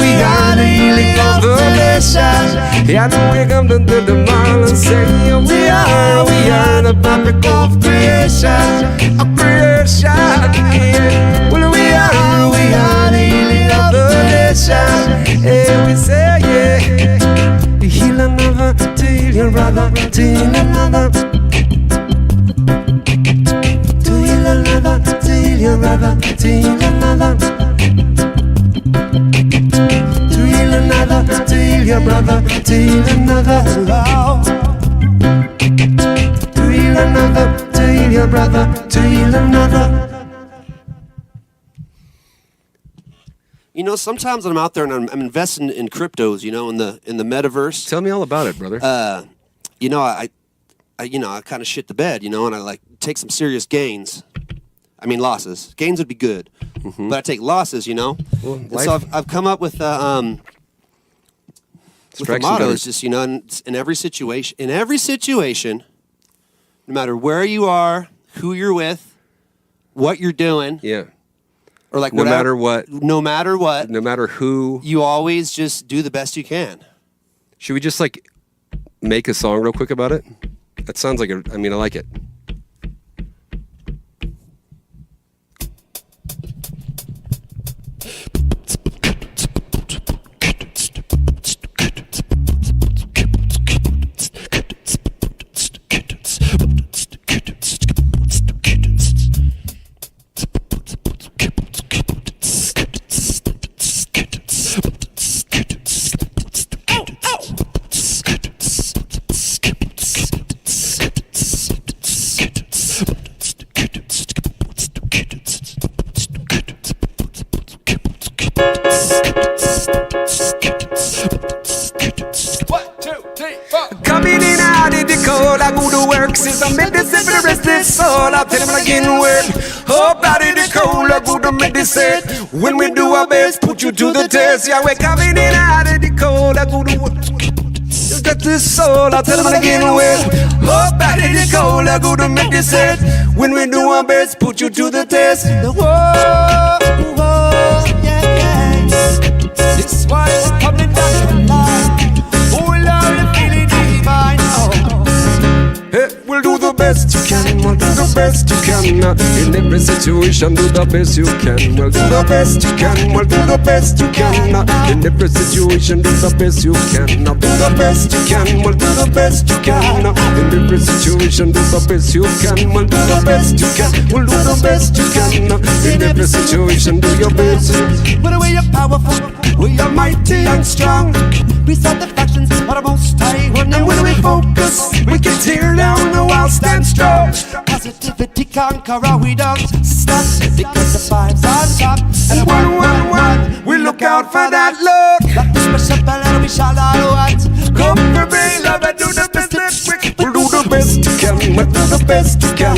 the healing of the nation. Yeah, now we come to the mile and say, we are the fabric of creation, a creation. Yeah. Well, we are the healing of the nation. Yeah, we say, yeah, to heal another, to heal your brother, to heal another. Your brother, to heal another. To heal another, to heal your brother, to heal another. Love. To heal another, to heal your brother, to heal another. You know, sometimes when I'm out there and I'm investing in cryptos, you know, in the metaverse. Tell me all about it, brother. You know, I kind of shit the bed, you know, and I like take some serious gains. I mean losses. Gains would be good, but I take losses, you know. Well, and so I've come up with the motto is just, you know, in every situation, no matter where you are, who you're with, what you're doing, yeah, or like no matter what, no matter who, you always just do the best you can. Should we just like make a song real quick about it? That sounds like I like it. Since I'm medicine for the rest of this soul, I'll tell him again word. Oh, body the cold, a good medicine. When we do our best, put you to the test. Yeah, we're coming in out of the cold, a good word. You got this soul, I'll tell him again word. Oh, body the cold, a good medicine. When we do our best, put you to the test. Whoa, whoa, yeah, yeah. This one is coming down the line. Oh, Lord, I'm feeling divine. Hey, we'll do the best you can, we'll do the best you can. In every situation, do the best you can. We'll do the best you can, we'll do the best you can. In every situation, do the best you can. Do the best you can, we'll do the best you can. In every situation, do the best you can. We'll do the best you can, we'll do the best you can. In every situation, do your best. But we are powerful, we are mighty and strong. We set the factions for the most high. And when we focus, we can tear down the wall, stand strong. Positivity conquer our we don't stop. Because the vibes on top. And one, we look out for that look. Like the special bell, we shall all want. Come for me, love, and do the business quick. We'll do the best you can, we'll do the best you can.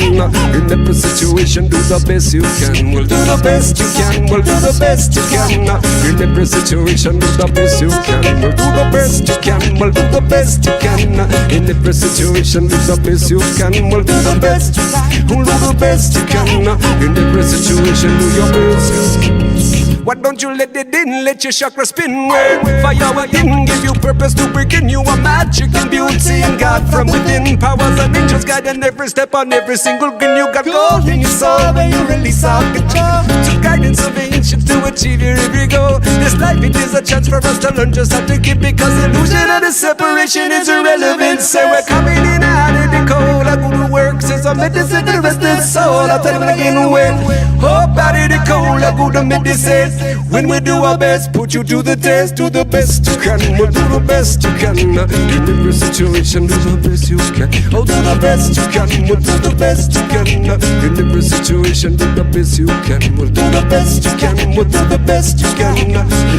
In every situation, do the best you can. We'll do the best you can, we'll do the best you can. In every situation, do the best you can. We'll do the best you can, we'll do the best you can. In every situation, do the best you can. We'll do the best you can, we'll do the best you can. In every situation, do your best. Why don't you let it in, let your chakra spin where fire within give you purpose to begin. You are magic and beauty and God from within. Powers and angels guiding every step on every single grin. You got gold in your soul when you release all control. To guidance of ancients to achieve your every goal. This life it is a chance for us to learn just how to give, because illusion of the separation is irrelevant. So we're coming in out of the cold, I go to work, since I'm medicine to the rest of the soul. I tell them again when, oh, body the cold, I go to medicine. When we do our best, put you to the test, do the best you can, we'll do the best you can. In every situation, do the best you can. Oh, do the best you can, we'll do the best you can. In every situation, do the best you can, we'll do the best you can, we'll do the best you can. In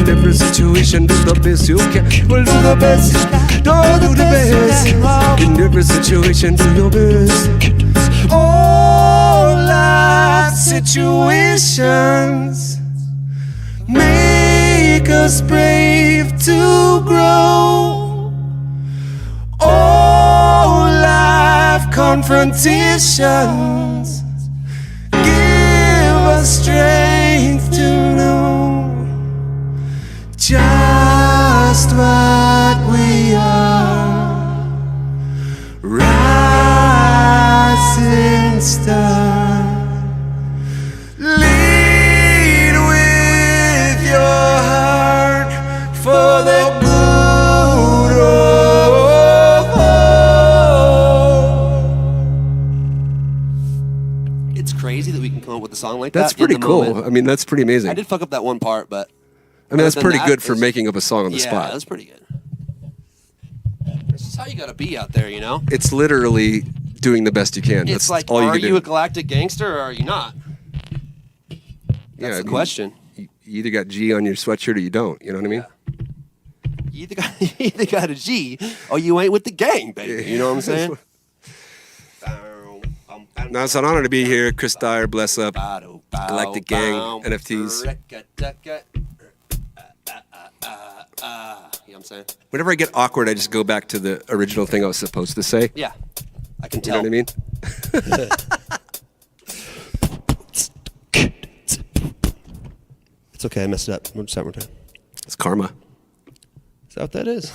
every situation, do the best you can, we'll do the best, do the best. In every situation, do your best. All life situations make us brave to grow. All life confrontations give us strength to know just what we are. Rising star, lead with your heart for the good of all. It's crazy that we can come up with a song like That's that. in pretty the cool. moment. I mean, that's pretty amazing. I did fuck up that one part, but I mean, that's other than pretty that, good for it's- making up a song on the yeah, spot. that's pretty good. It's just how you gotta be out there, you know? It's literally doing the best you can. It's That's like, all you are can you do. a galactic gangster or are you not? Yeah, That's I the mean, question. You either got G on your sweatshirt or you don't. You know what I mean? You either got a G or you ain't with the gang, baby. You know what I'm saying? No, it's an honor to be here. Chris Dyer, bless up. Galactic Gang, NFTs. You know what I'm saying? Whenever I get awkward, I just go back to the original thing I was supposed to say. Yeah, I can You know tell. what I mean? It's okay, I messed it up. We'll start one more time. It's karma. Is that what that is?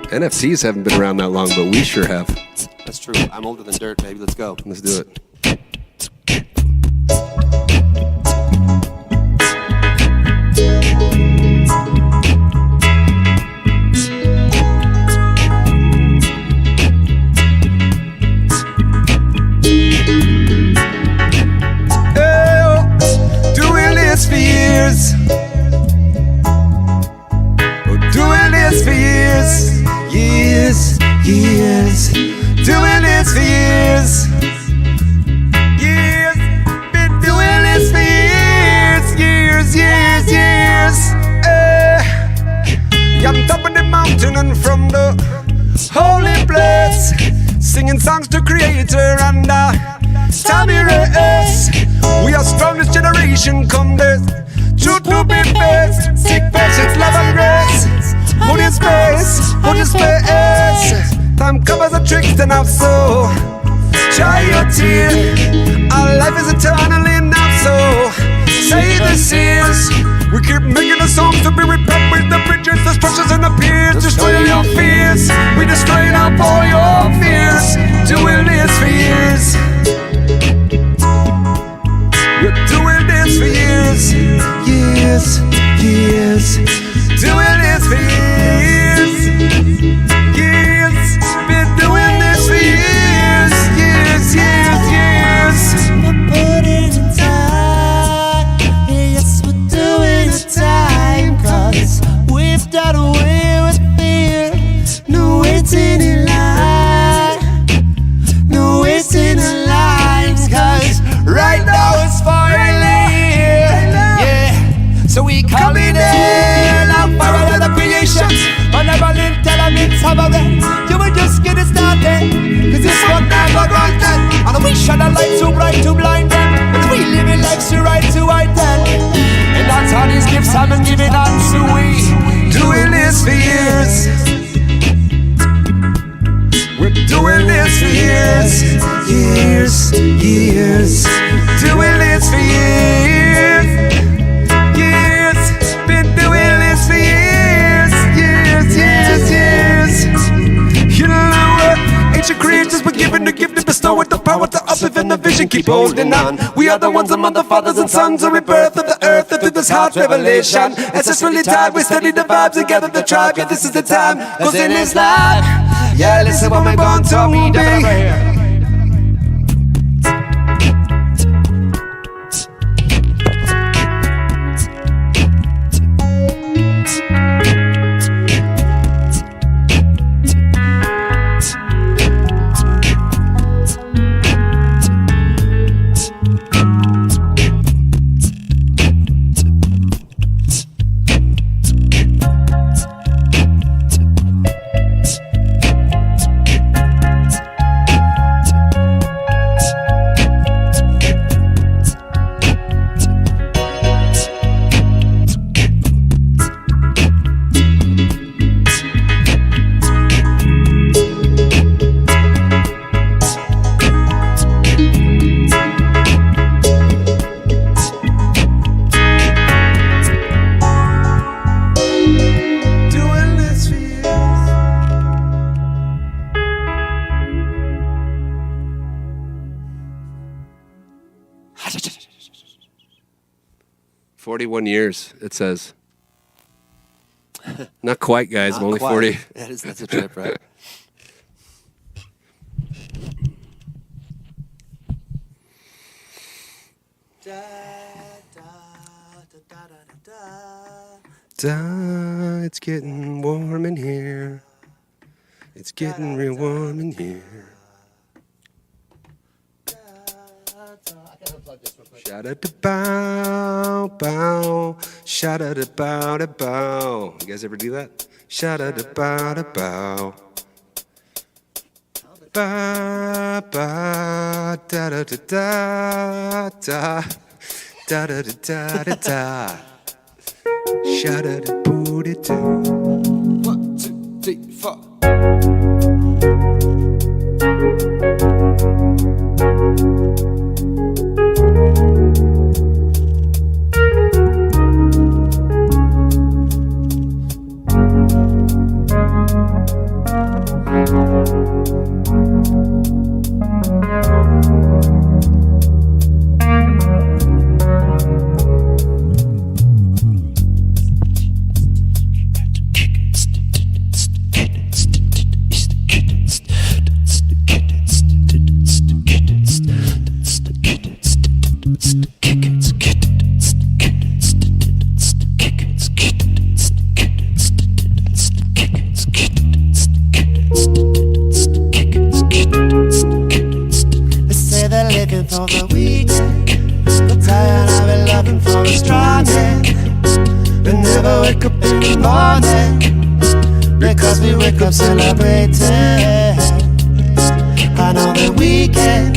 NFTs haven't been around that long, but we sure have. That's true. I'm older than dirt, baby. Let's go. Let's do it. Doing this for years. Oh, doing this for years. Years. Doing this for years. Years. Been doing this for years. I'm top of the mountain and from the holy place, singing songs to Creator and time erase. We are strongest generation come this. Truth to be faced. Seek patience, love and grace. Hold your space. Time covers the tricks then out so. Dry your tear. Our life is eternally not so. Say this is. We keep making the songs to be repaired with the bridges, the structures and the piers. Destroy your fears. We destroyed up all your fears. Doing this for years. We're doing this for years. Doing this for years. Been doing this for years. We're putting in time. Yes, we're doing the time. 'Cause we've done away with fear. No waiting in line. No waiting in lines. 'Cause Right now it's finally here. Yeah. So we coming in. I'm power of the creation. Benevolent elements of a way. You will just get it started. 'Cause this one never granted. And we shine a light too bright to blind them. And we live in life so right to white them. And that's all these gifts I've been giving unto we. Doing this for years. We're doing this for years. Doing this for years. Been doing this for years. You know what? Ancient creators were given the gift to bestow with the power to us if in the vision keep holding on. We are the ones among the fathers and sons, a rebirth of the earth through this heart revelation. Ancestrally tied, we study the vibes and gather the tribe. Yeah, this is the time, cause in this life, yeah, listen what my bond told me. Here. 41 years, it says. Not quite, guys. Not I'm only quite. 40. That's a trip, right? It's getting warm in here. It's getting real warm in here. Shout out to bow, bow. Shout out to bow, to bow. You guys ever do that? Shout out to bow, to bow. Ba, ba, da, da, da, da, da. Da, da, da, da, da, da. Shout out to booty too. 1, 2, 3, 4. Celebrating. I know that we can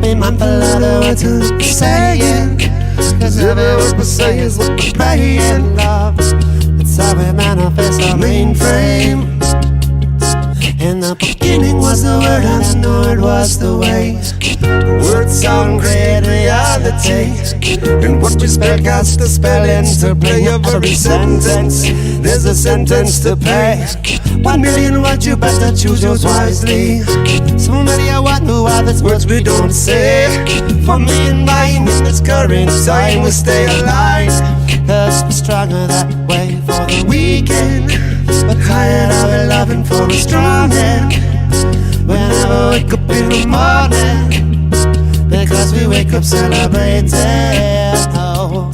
be mindful of the words we're saying, cause every word we say is what we're praying, love. It's how we manifest our mainframe. In the beginning was the word, and I know it was the way. Words sound great reality, and what we spell casts the spell into play of every sentence. There's a sentence to pay. 1 million words, you better choose yours wisely. So many I wonder why there's words we don't say. For me and mine in this current time, we stay alive, cause we're stronger that way for the weekend. We're tired of it loving for a strong hand. Whenever we wake up in the morning, because we wake up celebrating. Oh,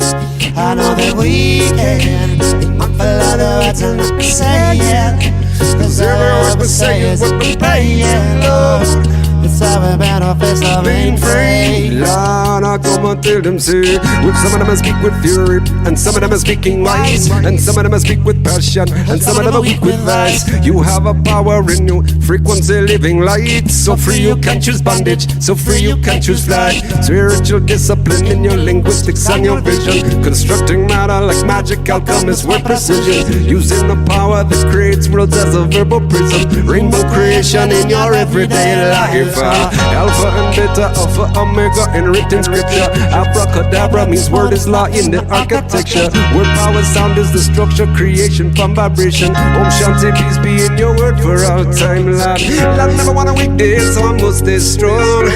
I know that we can be mindful of the words I'm not saying, cause every word we say is what we're praying, Lord. It's how we manifest our mainframe. Lord, I come and tell them, say, with some of them I speak with fury, and some of them are speaking wise, and some of them I speak with passion, and some of them are weak with vice. You have a power in you, frequency living light. So free you can choose bondage, so free you can choose flight. Spiritual discipline in your linguistics and your vision, constructing matter like magic alchemist with precision, using the power that creates worlds as a verbal prism. Rainbow creation in your everyday life. Alpha and beta, alpha, omega in written scripture. Abracadabra means word is law in the architecture. Word power sound is the structure, creation from vibration. Om Shanti, peace be in your word for all time, Lord. Lord, never want a weekday, so I'm so stay strong.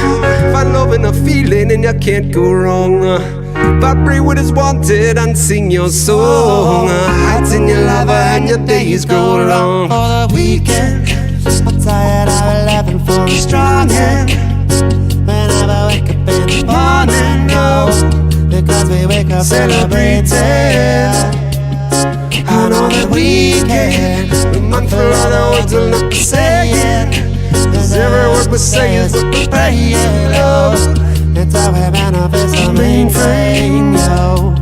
Find love in a feeling and you can't go wrong. Vibrate what is wanted and sing your song. Heights in your lover and your days grow long. For the weekend, I'm tired of laughing for a strong hand. Whenever I wake up in the morning, no, because we wake up celebrating. And on the weekend, The month for all the words will not be saying. cause every word we say is what we're praying, oh. It's how we manifest the mainframe, yo.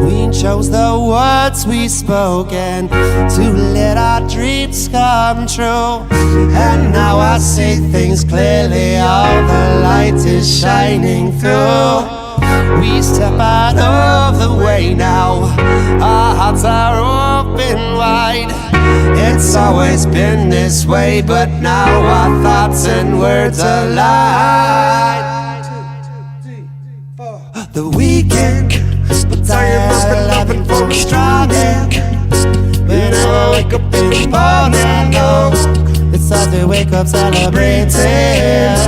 We chose the words we spoken to let our dreams come true. And now I see things clearly, all the light is shining through. We step out of the way now, our hearts are open wide. It's always been this way, but now our thoughts and words align. The weekend, but tired of loving for a strong hand. Whenever I wake up in the morning, no, it's time to wake up celebrating.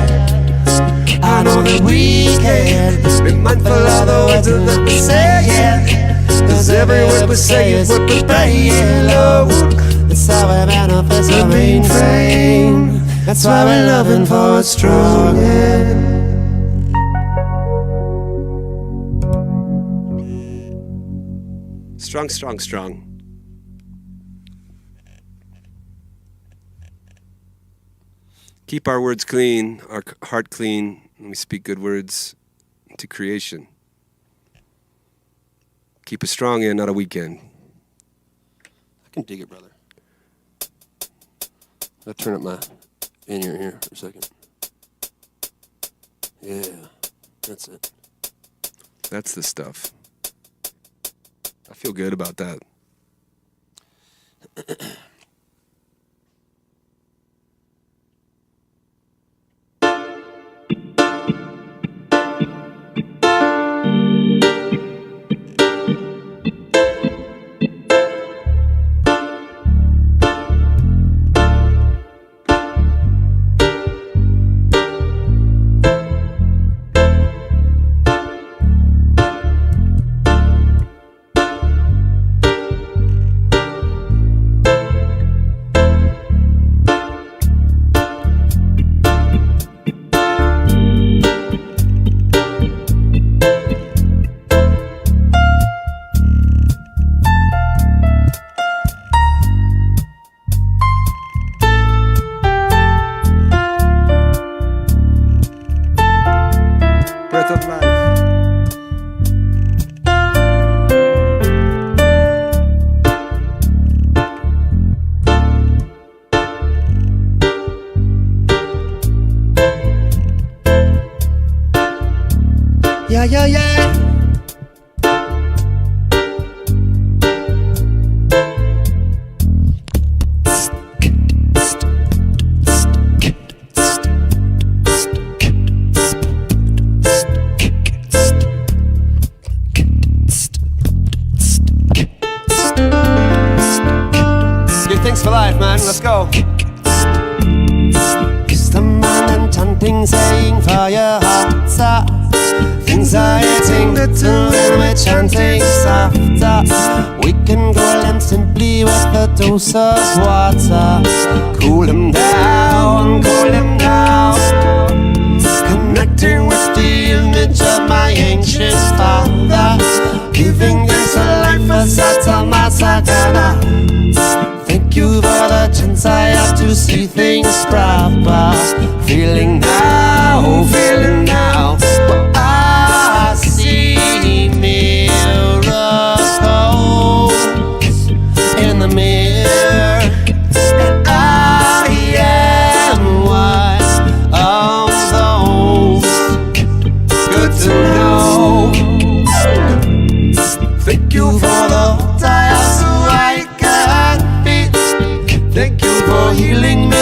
And on the weekend, be mindful of the words and not be saying, cause every word we say is what we're praying, Lord. It's how we manifest the mainframe. That's why we're loving for a strong hand. Strong, strong, strong. Keep our words clean, our heart clean, and we speak good words into creation. Keep a strong end, not a weekend. I can dig it, brother. I'll turn up my in-ear here for a second. Yeah, that's it. That's the stuff. I feel good about that. Breath of life. Yeah, yeah, yeah. Give thanks for life, man. Let's go. Someone and chanting, saying for your hearts up. Things are getting better when we're chanting softer. We can go them simply with a dose of water. Cool them down, cool them down. Connecting with the image of my ancient father. Giving thanks to life for Satama Sagana. Thank you for the chance I have to see things proper. Feeling now what I see. Miracles in the mirror, and I am one of those. Good to know. Thank you for the tires so I can be. Thank you for healing me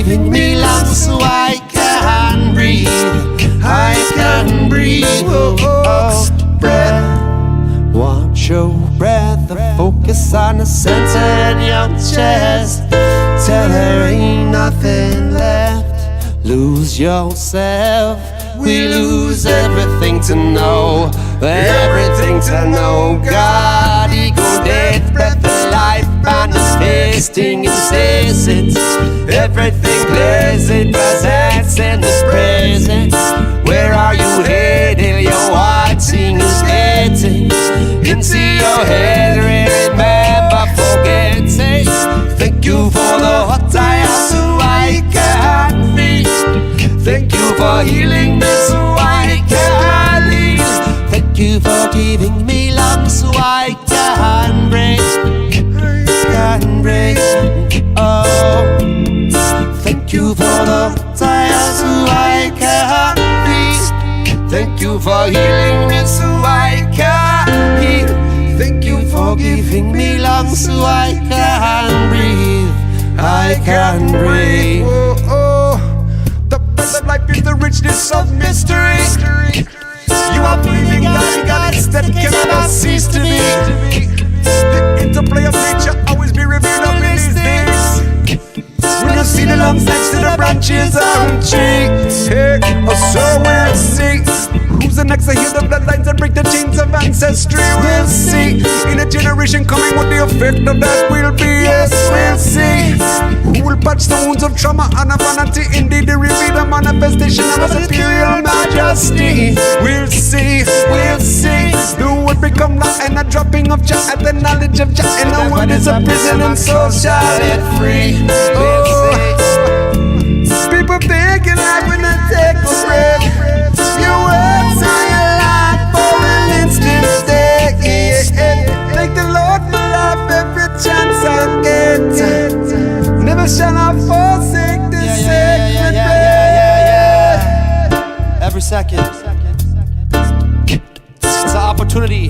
giving me lungs so I can breathe. I can breathe. Oh, breath. Watch your breath, focus on the center in your chest. Till there ain't nothing left. Lose yourself. We lose everything to know, everything to know. God, ego, death, breath of life, manifesting incessant. Everything pleasant, presence in this present. Where are you headed? Your watching is getting into your head. Remember, forgetting. Thank you for the hot tire so I can feel. Thank you for healing me so I can heal. Thank you for giving me lungs so I can breathe. Can breathe. Oh, thank you for the tire so I can breathe. Thank you for healing me so I can heal. Thank you for giving me lungs so I can breathe. I can breathe. The breath of life is the richness of mystery. You are breathing God that can never cease to be. The interplay of nature always be revealed up in these things. When you see the lungs next to the branches of a tree, hey, so we'll see who's the next to heal the bloodlines and break the chains of ancestry. We'll see in a generation coming what the effect of that will be. Yes, we'll see who will patch the wounds of trauma and vanity. Indeed, they reveal the manifestation of a superior majesty. We'll see the word become law and a dropping of Jah at the knowledge of Jah. And the word is a prison and so shall it free. People thinking life when they take a breath. Your words are your life for an instant stay. Thank the Lord for life every chance I get. Never shall I forsake the sacred breath. Every second. It's an opportunity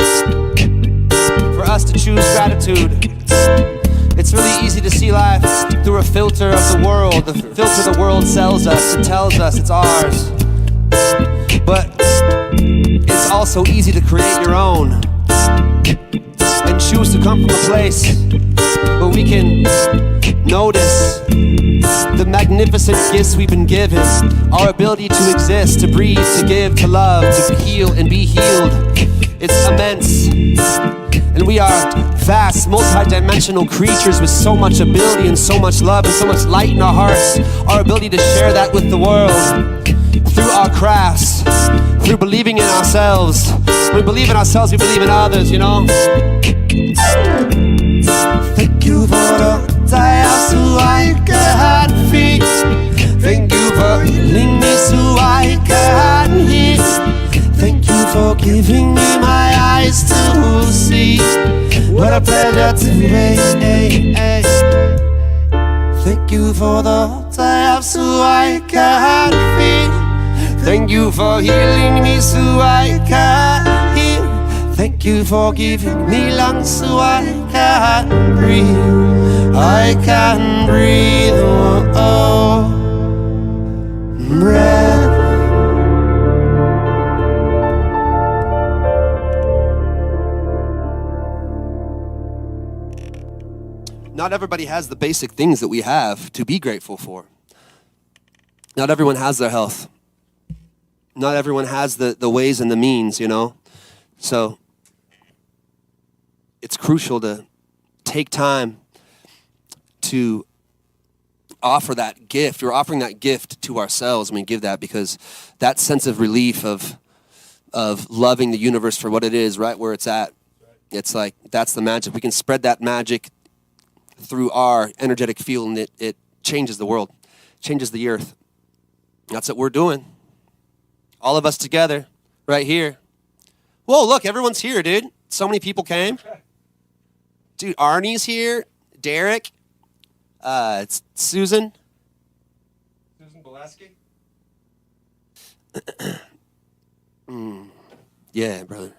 for us to choose gratitude. It's really easy to see life through a filter of the world. The filter the world sells us, it tells us it's ours. But it's also easy to create your own and choose to come from a place where we can notice the magnificent gifts we've been given. Our ability to exist, to breathe, to give, to love, to heal and be healed. It's immense. And we are vast, multi-dimensional creatures with so much ability and so much love and so much light in our hearts. Our ability to share that with the world through our crafts, through believing in ourselves. When we believe in ourselves, we believe in others, you know? Thank you for the tires so I can feed. Thank you for healing me so I can hear. Thank you for giving me my eyes to see. What a pleasure to be. Thank you for the time so I can feel. Thank you for healing me so I can heal. Thank you for giving me lungs so I can breathe. I can breathe. Oh, breath. Not everybody has the basic things that we have to be grateful for. Not everyone has their health. Not everyone has the ways and the means, you know? So it's crucial to take time to offer that gift. We're offering that gift to ourselves when we give that, because that sense of relief of loving the universe for what it is, right where it's at, it's like, that's the magic. We can spread that magic through our energetic field, and it changes the world, changes the earth. That's what we're doing. All of us together, right here. Whoa, look, everyone's here, dude. So many people came. Dude, Arnie's here, Derek, it's Susan. Susan Bolasky? Yeah, brother.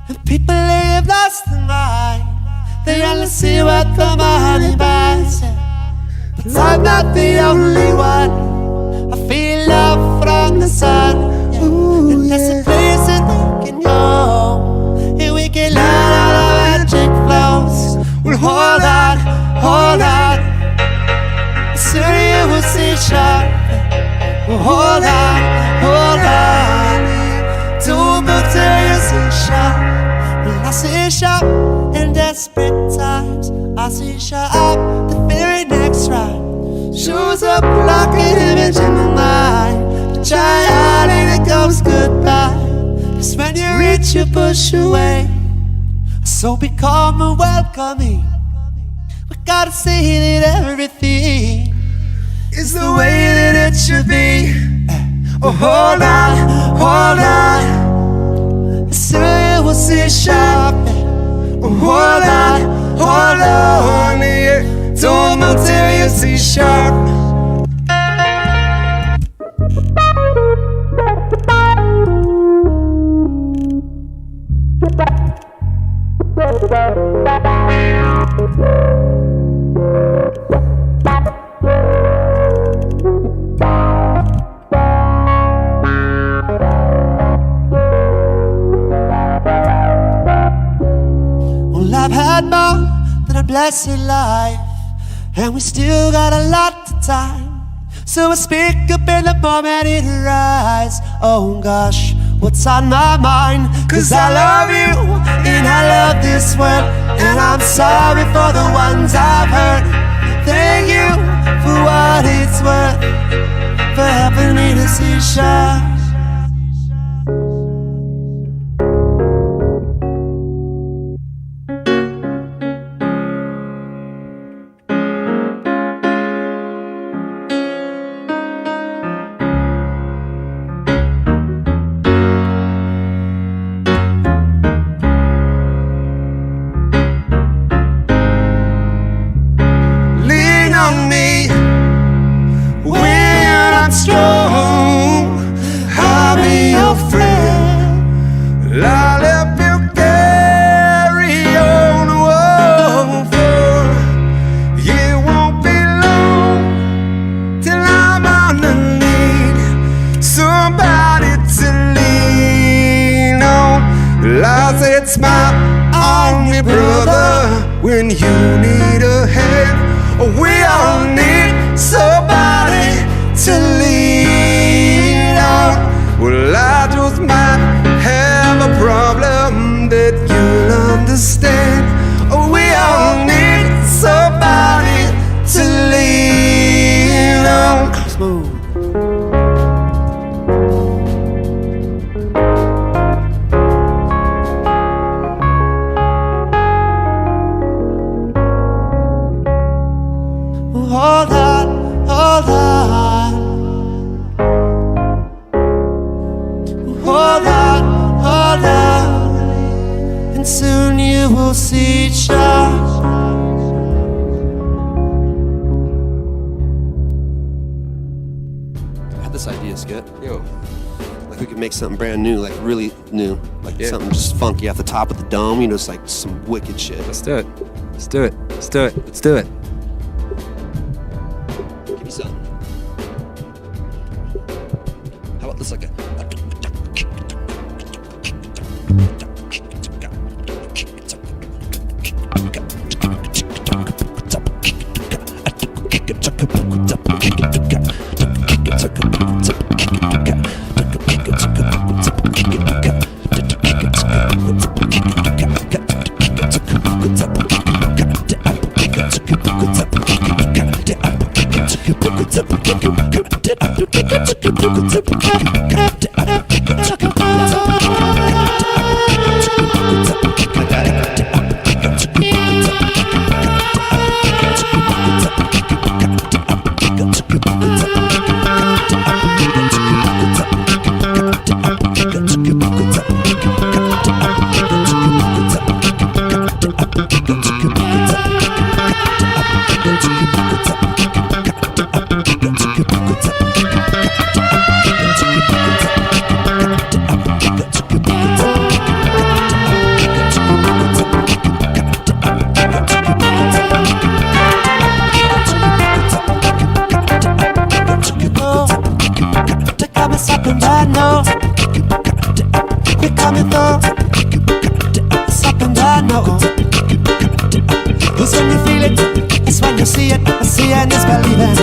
And people live lost their mind. They only see what the money buys. But I'm not the only one. I feel love from the sun. And there's a place that we can go, and we can learn how the magic flows. Well, hold on, hold on. Soon you will see sharp. Well, hold on, hold on. Don't move till you see sharp. Well, I see sharp in desperate times. I see sharp the very next rhyme. Shows up like an image in my mind. You try hard and it goes goodbye. Just when you reach, you push away. So become and welcoming. We gotta see that everything is the way that it should be. Oh, hold on, hold on. Soon you will see sharp. Oh, hold on, hold on. Yeah. Don't move till you see sharp. Well, I've had more than a blessed life, and we still got a lot of time. So I speak up in the moment it arrives. Oh gosh, what's on my mind? Cause I love you and I love this world, and I'm sorry for the ones I've hurt. Thank you for what it's worth, for helping me to see sharp. It's my only brother when you need a hand. We all need somebody to lean on. Well, I just might have a problem that you'll understand. We all need somebody to lean on. Smooth. Hold on, hold on. Hold on, hold on. And soon you will see sharp. I had this idea, Skit. Yo. Like we could make something brand new, like really new. Like something just funky off the top of the dome, you know, just like some wicked shit. Let's do it. Let's do it. Let's do it. Let's do it. Give me some. How about this, like a... now. Cause when you feel it, it's when you see it. Seeing is believing.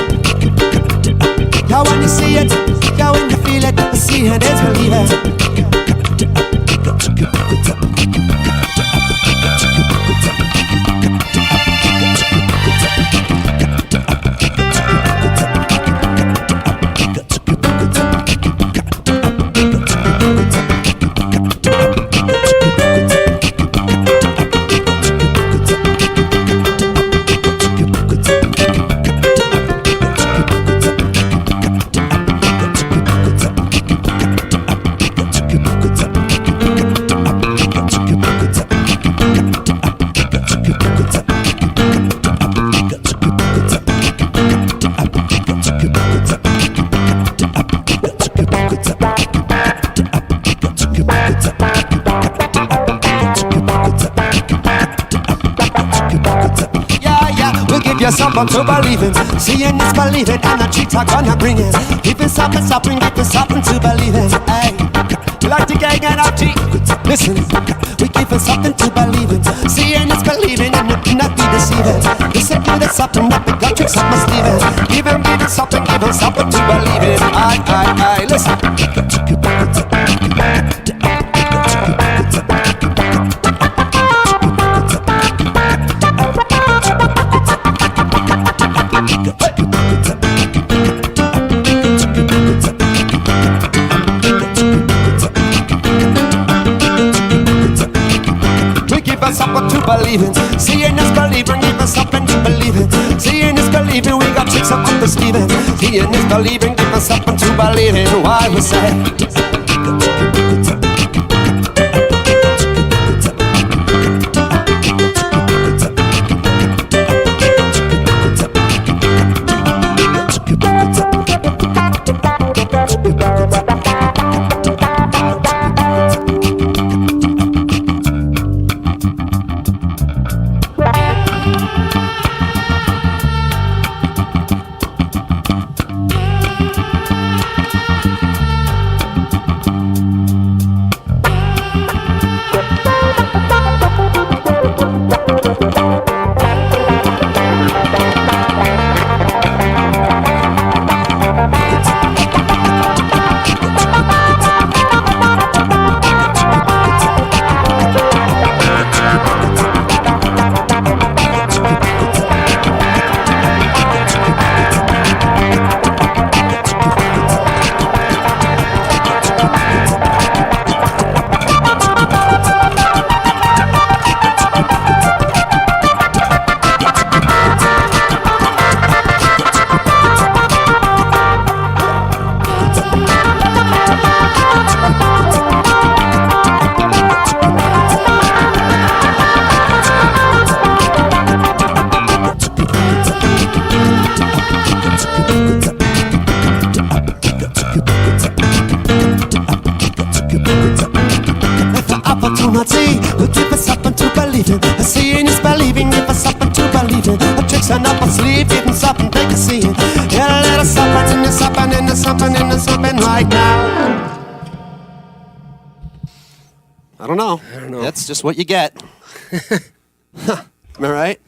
Yeah, when you see it, yeah, when you feel it, seeing is believing. Something to believe in. Seeing is believing, and the cheats are gonna bring it. If it's something, something to believe in. Hey, Galactic Gang and RT. Listen, we give us something to believe in. Seeing is believing, and you cannot be deceiving. Listen to the something that we got tricks up my sleeve. Give him something to believe in. I, listen. Something to believe in. Seeing is believing, give us something to believe in. Seeing is believing, we got tricks up the sleeve. Seeing is believing, give us something to believe in. Why we say? Seeing is believing, give us something to believe in. The tricks are up our sleeve, giving something they can see. Yeah, let us something, and there's something, and there's something, and there's something right now. I don't know. That's just what you get. Am I right?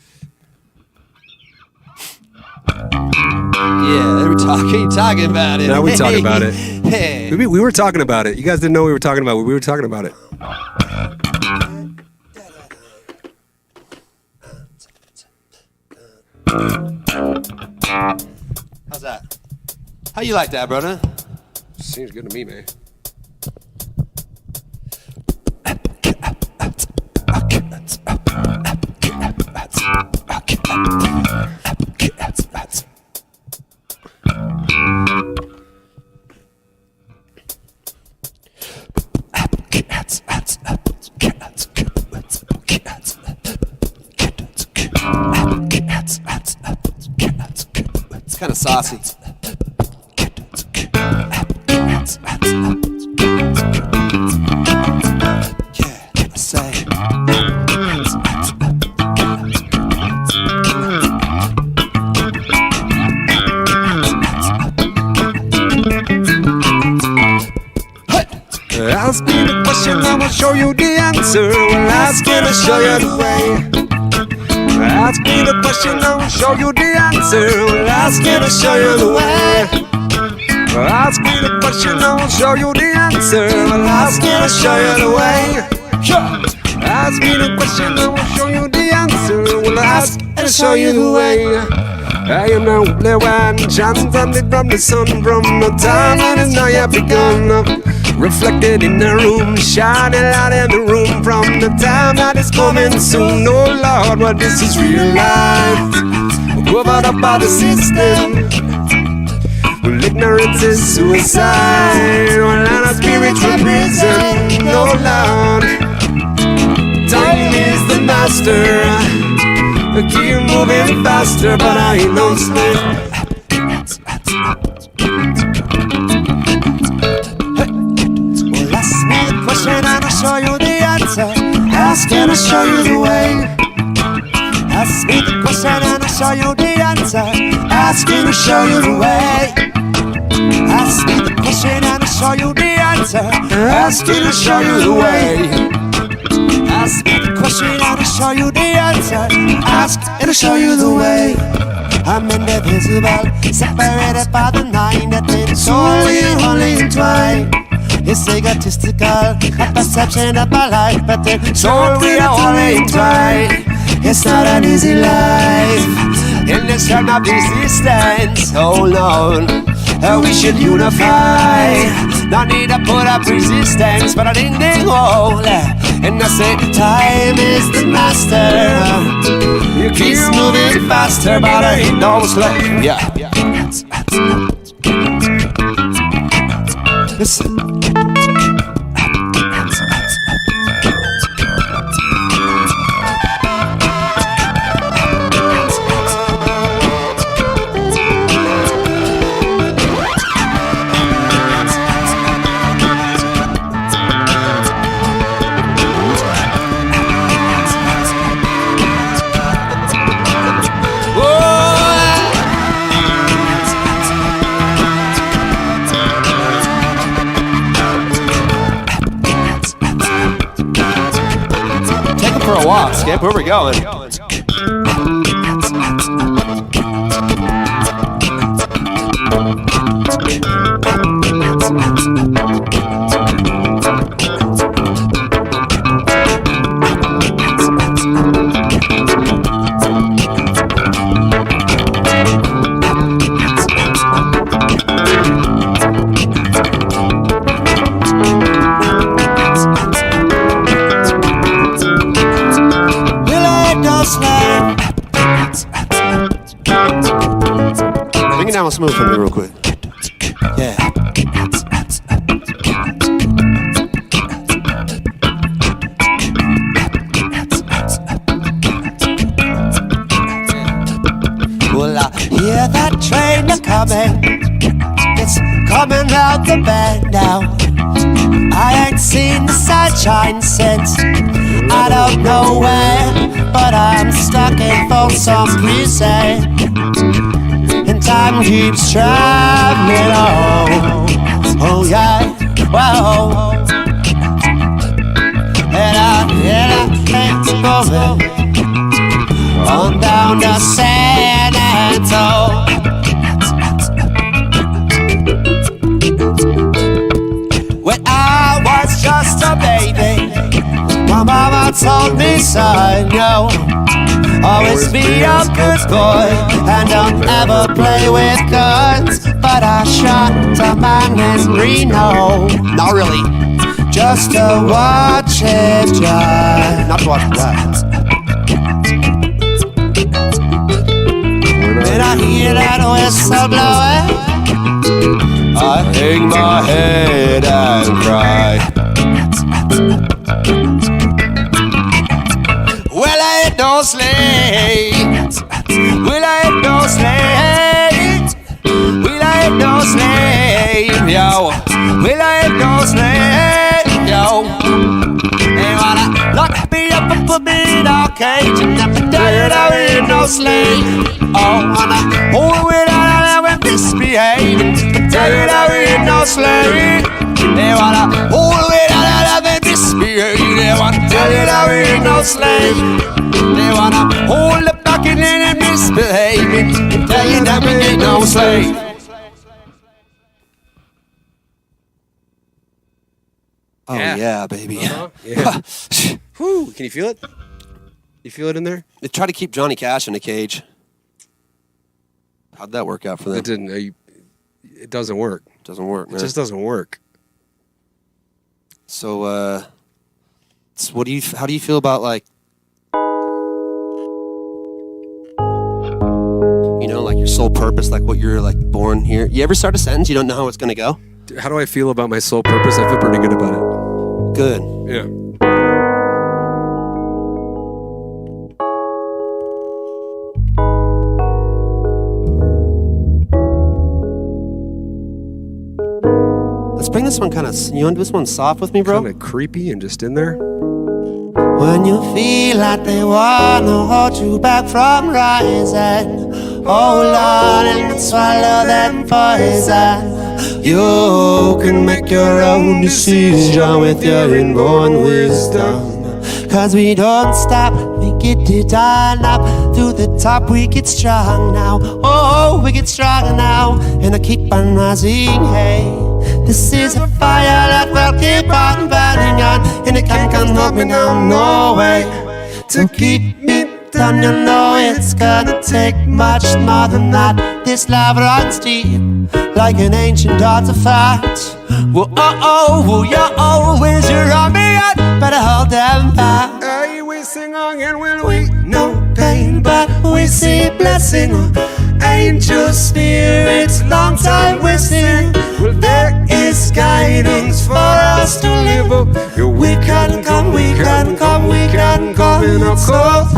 Yeah, they were talking about it. Now we talking about it. Hey. We were talking about it. You guys didn't know we were talking about it. We were talking about it. How's that? How you like that, brother? Seems good to me, man. It's kind of saucy. Yeah, I say. Ask me the question. question, I will show you the answer. Well, ask me to show you the way. Ask me the question, I will show you the answer. Well, ask me to show you the way. Ask me the question, I will show you the answer. Well, ask me to show you the way. Ask me the question, I will show you the answer. Well, ask and show you the way. I am now the one chanting from the sun, from the time that is now yet begun. Reflected in the room, shining light in the room from the time that is coming soon. Oh Lord, but this is real life. Covered up by the system. Well, ignorance is suicide. Well, and a spiritual prison. Oh Lord, time is the master. I keep moving faster, but I ain't no slave. Well, ask me the question and I'll show you the answer. Ask and I'll show you the way. Ask me the question and I'll show you the answer. Ask and I'll show you the way. Ask me the question and I'll show you the answer. Ask and I'll show you the way. Ask me the question and I'll show you the answer. Ask and I'll show you the way. I'm indivisible, separated by the line that is solely only entwined. It's egotistical, a perception of my life, but the soul we are only entwined. It's not an easy life in this time of resistance. Oh Lord, we should unify. No need to put up resistance, but an ending whole. And I say, time is the master. You keep moving faster, but I ain't no slave. Yeah. Listen. For a walk, Skip. Where we going? Bring it down smooth for me real quick. Yeah. Well, I hear that train a-coming. It's coming out the bend now. I ain't seen the sunshine since I don't know where, but I'm stuck in for some reason. And time keeps traveling on. Oh yeah, whoa. And I can't moving on down to San Antonio. When I was just a baby, my mama told me, son, yo, always be a good boy and don't ever play with guns. But I shot a man in Reno. Not really. Just to watch it drive. Not to watch it drive. When I hear that whistle blowing, I hang my head and cry. well, I ain't no slave. Well, I ain't no slave. Well, I ain't no slave, yo. Well, I ain't no slave, yo. They wanna lock me up and put me in a cage, and I'm tired of being no slave. Oh, wanna hold it out and misbehave, but tired of being no slave. They wanna hold it out and misbehave. They wanna tell you that we ain't no slave. They wanna hold it back and then it misbehaving. And tell you that we ain't no slave. Oh yeah, baby. Yeah. Whew, can you feel it? You feel it in there? They try to keep Johnny Cash in a cage. How'd that work out for them? It didn't. It doesn't work. Doesn't work, man. It just doesn't work. So, how do you feel about, like, you know, like your sole purpose, like what you're like born here? You ever start a sentence, you don't know how it's gonna go? How do I feel about my sole purpose? I feel pretty good about it. Good. Yeah. Let's bring this one kind of. You want to do this one soft with me, bro? Kind of creepy and just in there. When you feel like they wanna hold you back from rising, hold on and swallow that poison. You can make your own decision with your inborn wisdom. Cause we don't stop, we get it done up. To the top we get strong now. Oh, we get stronger now. And I keep on rising, hey. This is a fire that will keep on burning on. And it can't hold me down, no way. To keep me down, you know it's gonna take much more than that. This love runs deep, like an ancient artifact. Whoa, oh, oh, you're always around me, I'd better hold them back. Hey, we sing again when we No pain, but we see blessing. Angel spirits, long time we sing. Well, there is guidance for us to live up. We can come, we can come, we can come in a cause.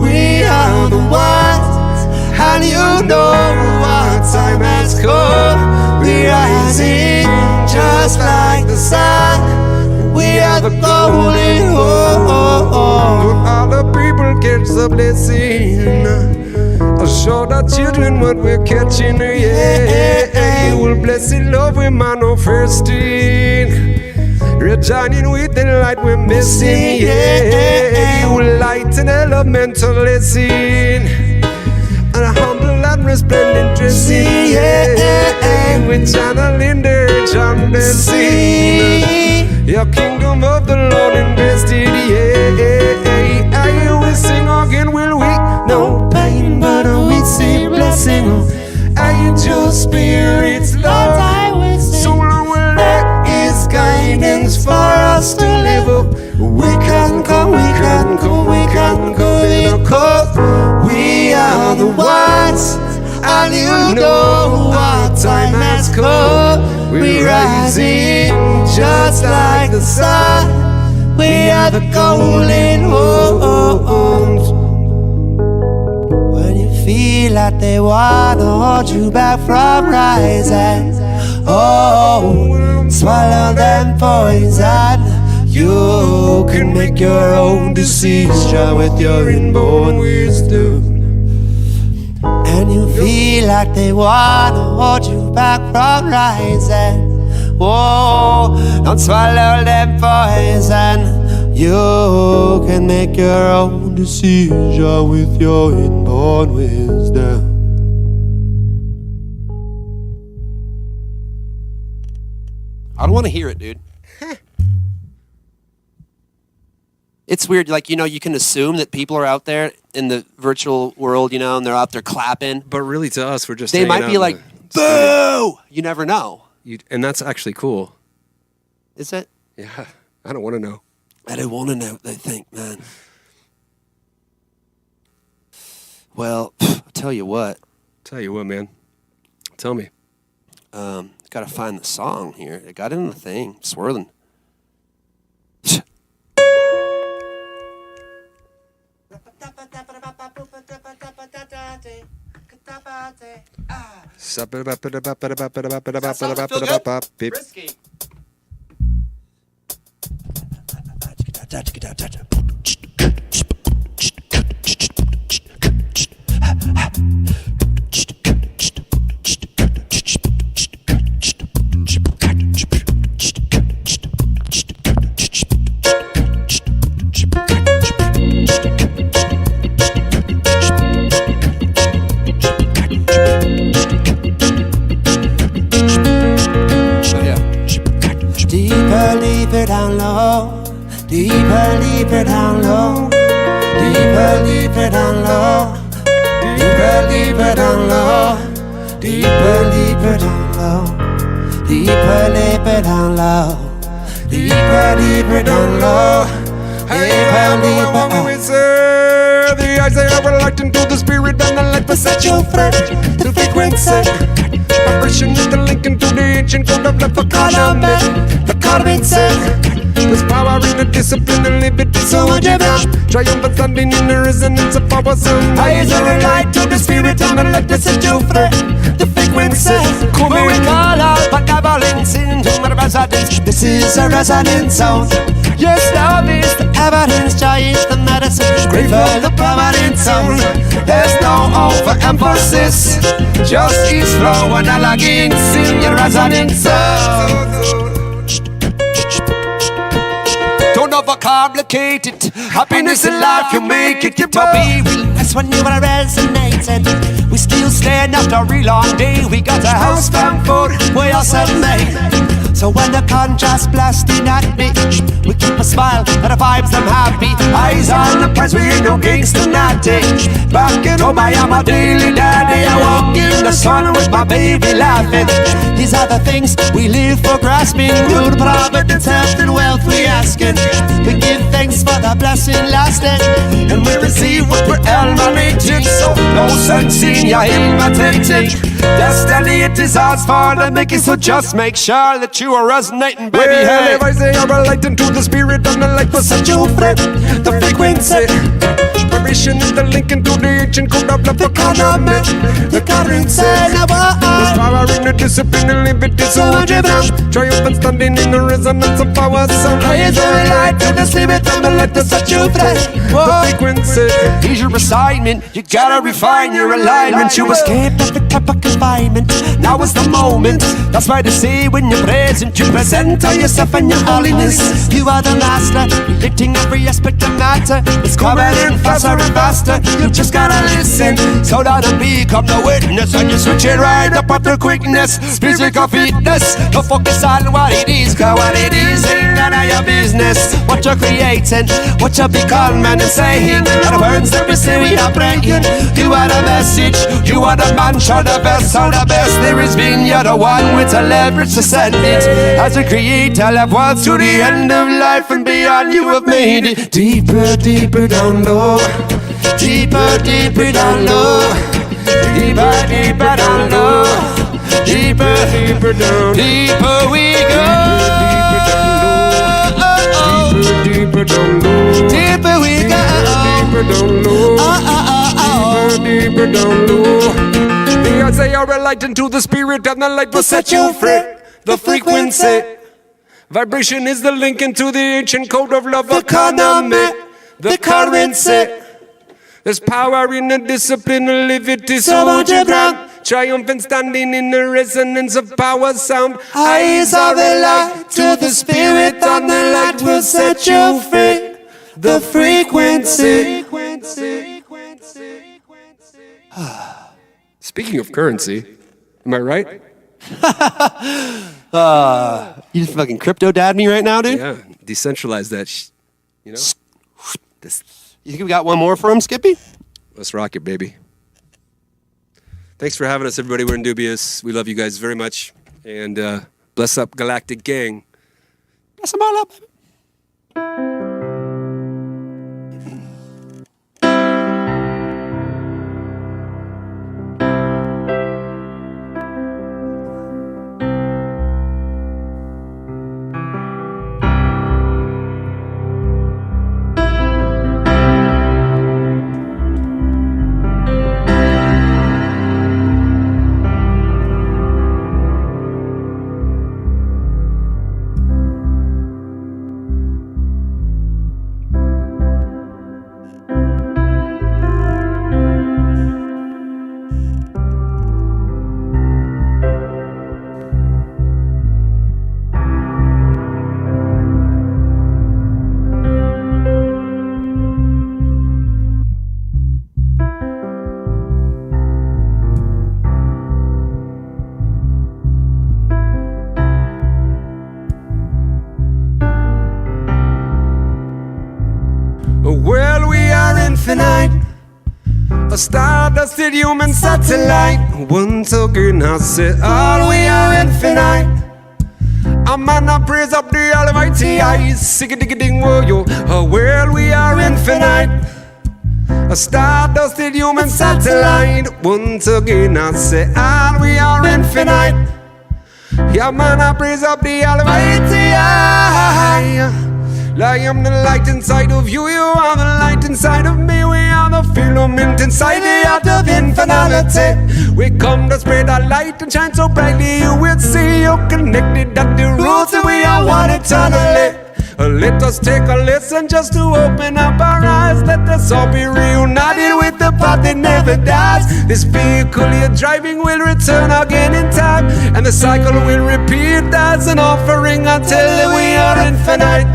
We are the ones, and you know what time has come. We rising just like the sun. We are the golden home. all the people catch the blessing. I'll show the children what we're catching. Yeah, you will bless in love with manifesting. Rejoining with the light we're missing. Yeah, you will lighten elemental lesson. And a humble and resplendent dressing. Yeah, we're channeling the John blessing. Your kingdom of the Lord invested. Yeah, you will sing again, will we? No pain, but we see blessing. Angel spirits, Lord, so long there is guidance for us to live up. We can come, we can come, we can go in a cause. We are the ones, and you know what time has come. We rising just like the sun. We are the golden ones. When you feel like they wanna hold you back from rising, oh, swallow them poison. You can make your own decision with your inborn wisdom. And you feel like they wanna hold you back from rising. Whoa, don't swallow them poison. You can make your own decision with your inborn wisdom. I don't want to hear it, dude. It's weird, like, you know, you can assume that people are out there in the virtual world, you know, and they're out there clapping. But really, to us, we're just. They might be like, boo! You never know. And that's actually cool. Is it? Yeah, I don't want to know. I don't want to know what they think, man. Well, I'll tell you what. Tell you what, man. Tell me. Gotta find the song here. It got in the thing, swirling. Risky. Deeper, deeper down low. Deeper, deeper down low. Deeper, deeper down low. Deeper, deeper down low. Deeper, deeper down low. Deeper, deeper down low. Deeper, deeper down low. The eyes they are reluctant to the spirit and the light will set you free. The frequency, vibration is the link into the ancient code of life economy. The currency, there's power in the discipline and liberty. So much of it, triumphant standing in the resonance of power. Eyes are a light to the spirit and the light will set you free. The frequency, moving all out but benevolence into my resonance. This is a resonance sound. Yes, love is the evidence, joy is the medicine. Grateful the providence sound. There's no overemphasis, just ease flow and elegance in your resonance sound. Don't overcomplicate it. Happiness in life, you make it. You be real. That's when you are resonating. We still stand after a real long day. We got a house from food, we are self-made. So when the contrast blasting at me, we keep a smile and the vibes I'm happy. Eyes on the prize, we ain't no gangster natty. Back in home I am a daily daddy. I walk in the sun with my baby laughing. These are the things we live for, grasping. Good providence, health and wealth we asking. We give thanks for the blessing lasting, and we receive what we're emanating. So no sense in your imitating. Destiny it is ours for the making. So just make sure that you are resonating, baby. Hey, if I say I'm relating to the spirit and the light will set you free. The frequency, vibration is the link into the ancient code of love economy. The currency, there's power in the discipline and liberty. So much of it, triumphant standing in the resonance of power. So raise the light to the spirit and the light will set you free. The frequency, here's your assignment. You gotta refine your alignment. You escape every type of confinement. Now is the moment. That's why they say when you're present, you present yourself and your holiness. You are the master, predicting every aspect of matter. It's coming in faster and faster. You just gotta listen, so that and become the witness. And you switch it right up at the quickness. Physical fitness, don't focus on what it is, cause what it is ain't none of your business. What you're creating, what you're becoming and saying, and the words that we say we are praying. You are the message, you are the mantra, the best, so the best there is been. You're the one with the leverage to send it. As a creator, love wants to the end of life and beyond. You have made it deeper, deeper down low. Deeper, deeper down low. Deeper, deeper down low. Deeper, deeper down. Deeper we go. deeper down low. Deeper we go. Deeper down low. Deeper down low. The eyes they are a light into the spirit and the light will set you free. The frequency, vibration is the link into the ancient code of love economy. The currency, there's power in the discipline and liberty. So won't you grant triumphant standing in the resonance of power sound. Eyes are the light to the spirit and the light will set you free. The frequency. Speaking of currency, am I right? You just fucking crypto dad me right now, dude? Yeah, decentralize that, you know? You think we got one more for him, Skippy? Let's rock it, baby. Thanks for having us, everybody. We're in Dubious. We love you guys very much. And bless up, Galactic Gang. Bless them all up, baby. infinite. A stardusted human satellite. Once again I say, all we are infinite. A man I praise up the Almighty. I sing a ding ding wo yo. Well, we are infinite. A stardusted human satellite. Once again I say, all we are infinite. Yeah, man, I praise up the Almighty. I am the light inside of you, you are the light inside of me. We are the filament inside the art of infinality. We come to spread our light and shine so brightly. You will see you're connected at the roots, and we are one eternally. Let us take a lesson just to open up our eyes. Let us all be reunited with the path that never dies. This vehicle you're driving will return again in time, and the cycle will repeat as an offering until we are infinite.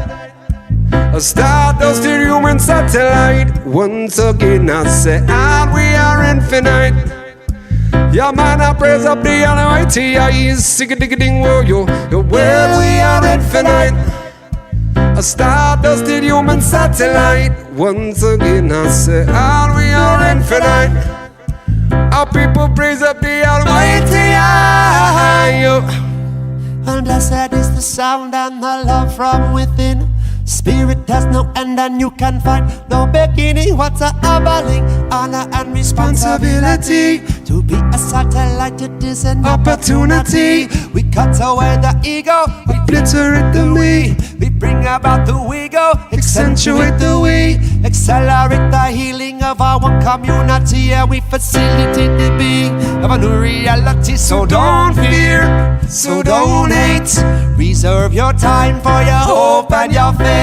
A stardusted human satellite. Once again I say, and we are infinite. Yeah, man, I praise up the Almighty. I sing a ding ding wo yo. Well, we are infinite. A stardusted human satellite. Once again I say, and we are infinite. Our people praise up the Almighty. And blessed is the sound and the love from within. Spirit has no end and you can find no beginning. What's a humbling honor and responsibility? To be a satellite, it is an opportunity. We cut away the ego, we obliterate the we. We bring about the we go, accentuate the we. Accelerate the healing of our one community, and we facilitate the being of a new reality. So don't fear, so don't hate. Reserve your time for your hope and your faith.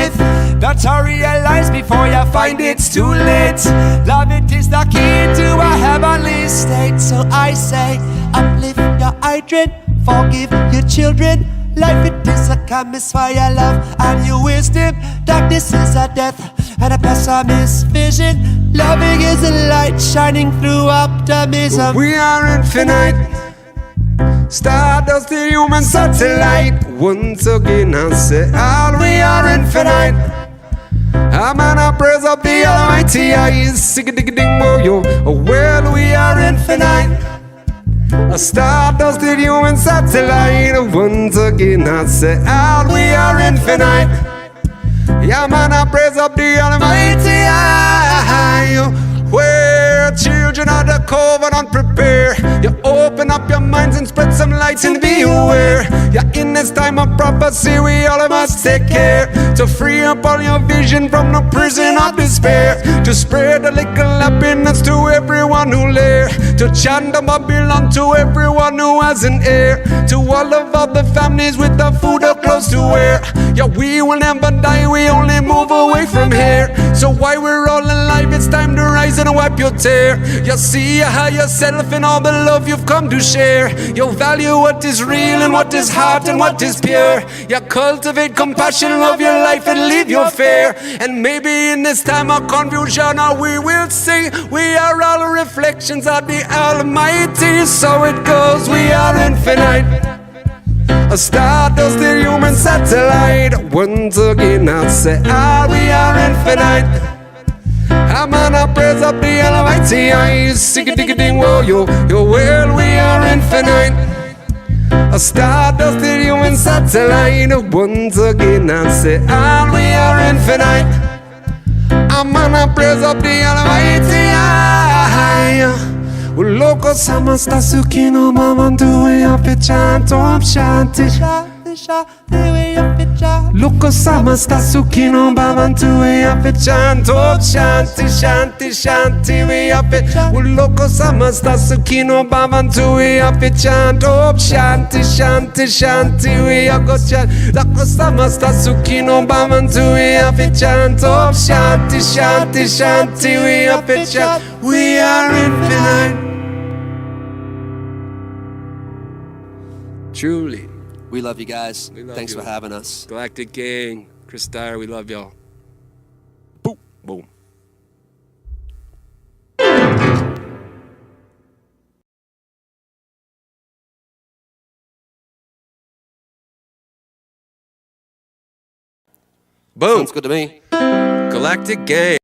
Better realize before you find it's too late. Love it is the key to a heavenly state. So I say, uplift your hydrant, forgive your children. Life it is a canvas for your love and your wisdom. Darkness is a death and a pessimist vision. Loving is a light shining through optimism. We are infinite. Stardust the human satellite. Once again I say, all we are infinite. I'm gonna praise up the Almighty. I sing a ding ding wo yo. Well, we are infinite. A stardusted human satellite. Once again I say, all we are infinite. Yeah, man, I praise up the Almighty. Where children of the covenant prepare. You open up your minds and spread some lights and be aware. Yeah, in this time of prophecy we all must take care to free up all your vision from the prison of despair. To spread a little happiness to everyone who lair. To chant the Babylon to everyone who has an heir. To all of other families with the food or clothes to wear. Yeah, we will never die, we only move away from here. So while we're all alive, it's time to rise and wipe your tear. You see how yourself and all the love you've come to share. You value what is real and what is heart and what is pure. You cultivate compassion, love your life and leave your fear. And maybe in this time of confusion we will sing, we are all reflections of the Almighty. So it goes, we are infinite. A stardusted human satellite. Once again I say, we are infinite. I'm gonna praise up the Almighty. I sing a ding ding wo yo. Well, we are infinite. A stardusted human satellite. Once again I say, we are infinite. I'm gonna praise up the Almighty. Loco samasta sukino mamandu e apechanto shanti. Loco samasta sukino mamandu e apechanto shanti shanti shanti we ape. Loco samasta sukino mamandu e apechanto shanti shanti shanti we agocha. Loco samasta sukino mamandu e apechanto shanti shanti shanti we apecha. We are infinite. Truly. We love you guys. We love Thanks you. for having us. Galactic Gang, Chris Dyer, we love y'all. Boom, boom. Boom. Sounds good to me. Galactic Gang.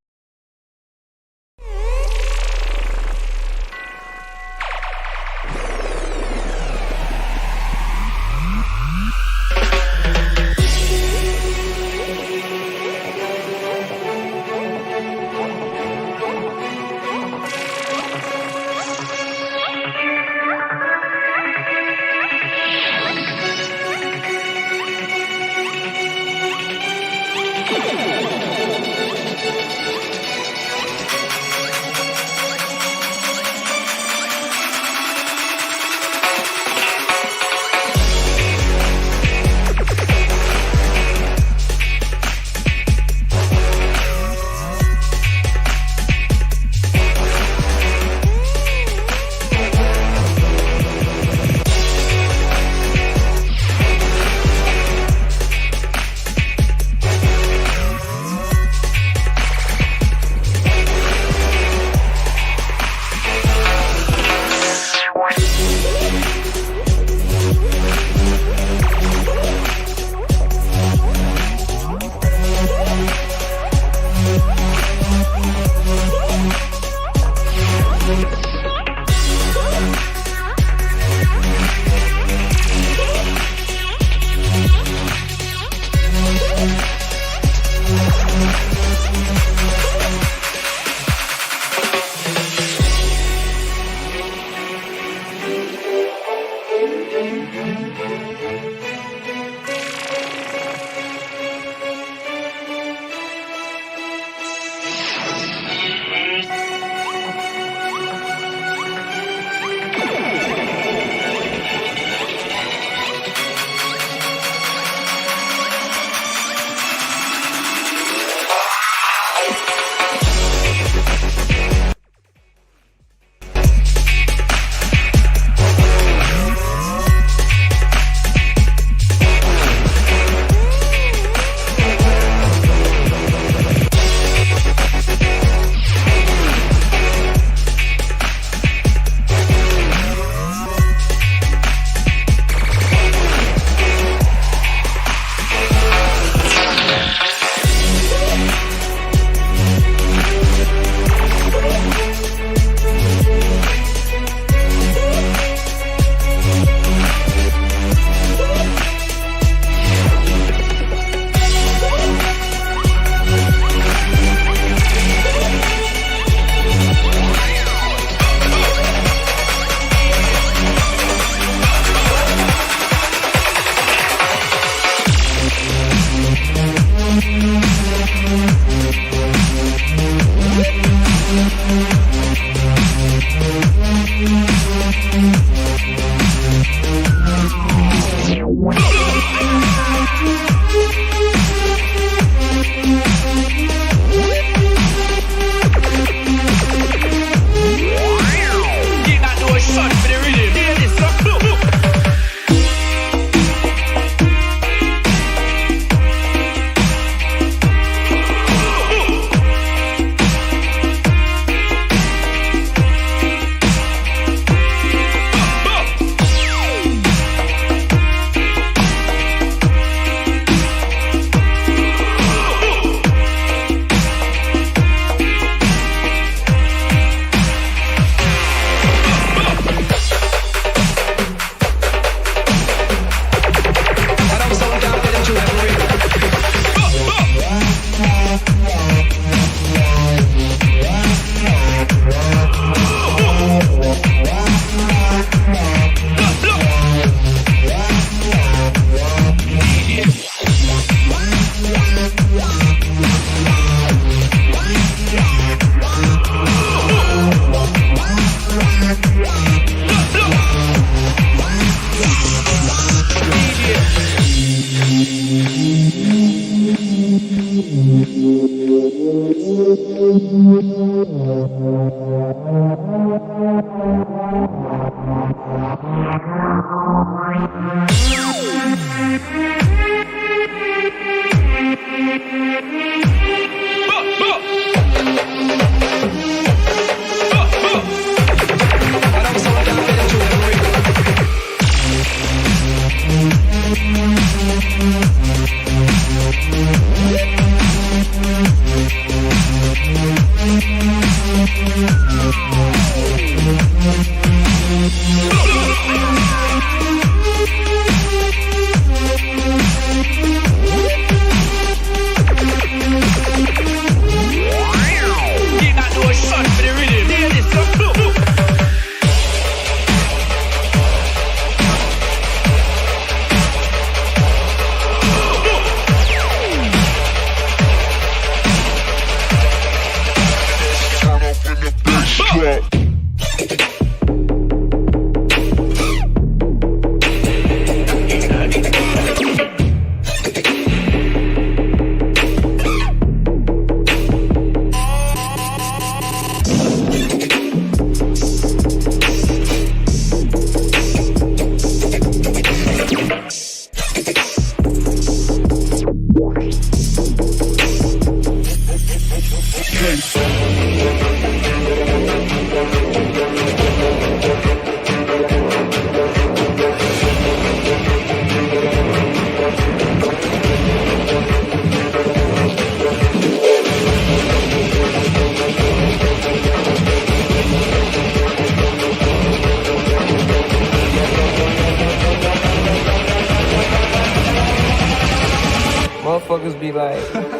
Motherfuckers be like,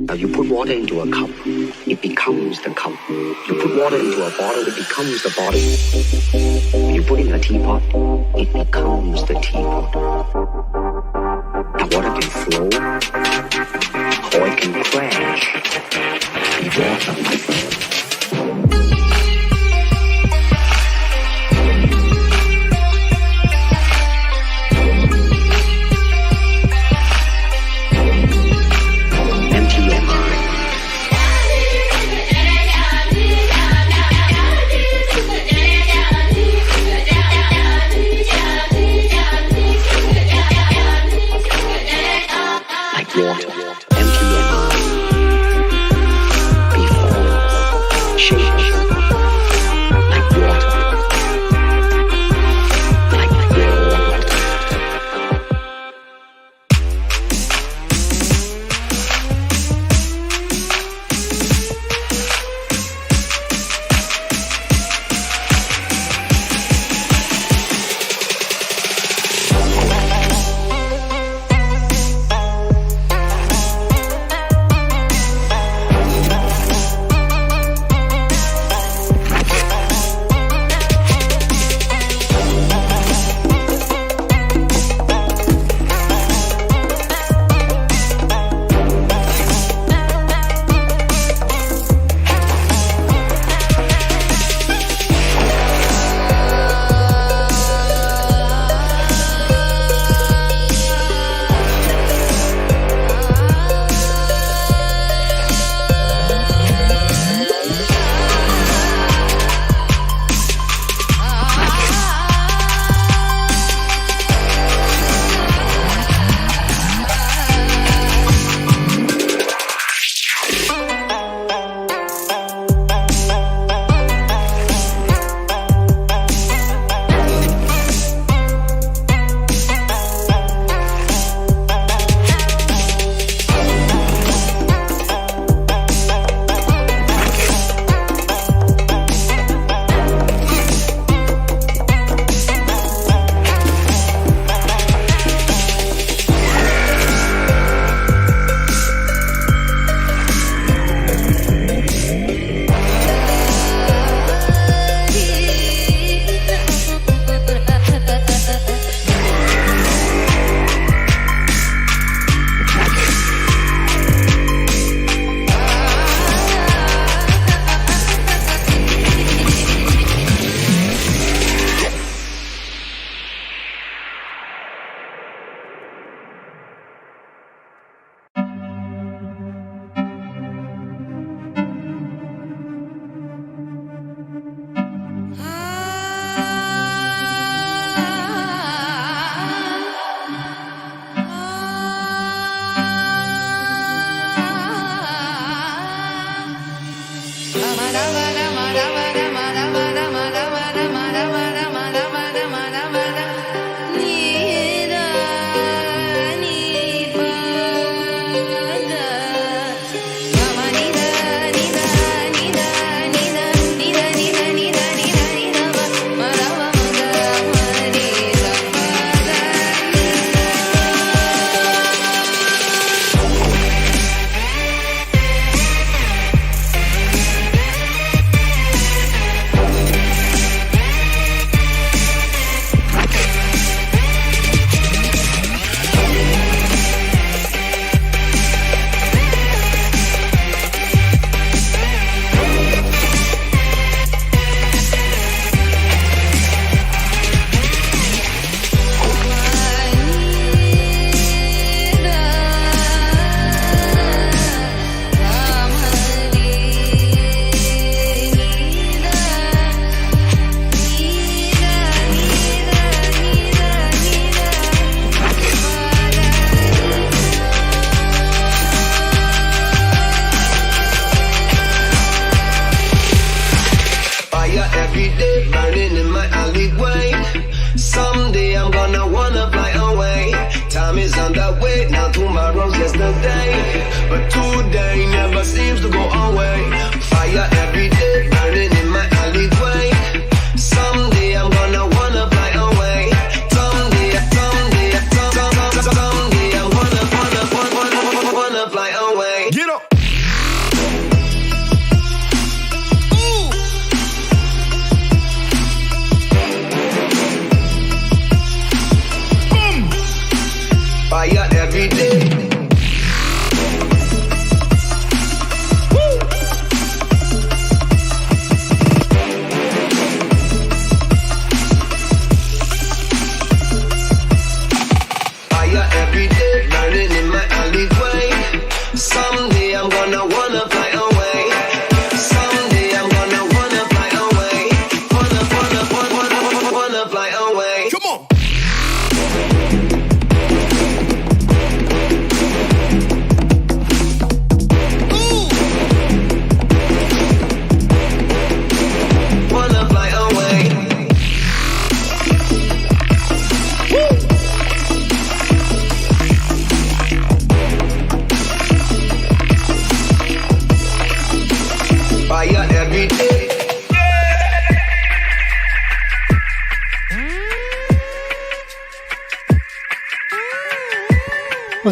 Now you put water into a cup, it becomes the cup. You put water into a bottle, it becomes the bottle. You put in a teapot, it becomes the teapot. Now water can flow, or it can crash. Water, my friend. Water, empty your mind. Be formed, shape, like water, like water.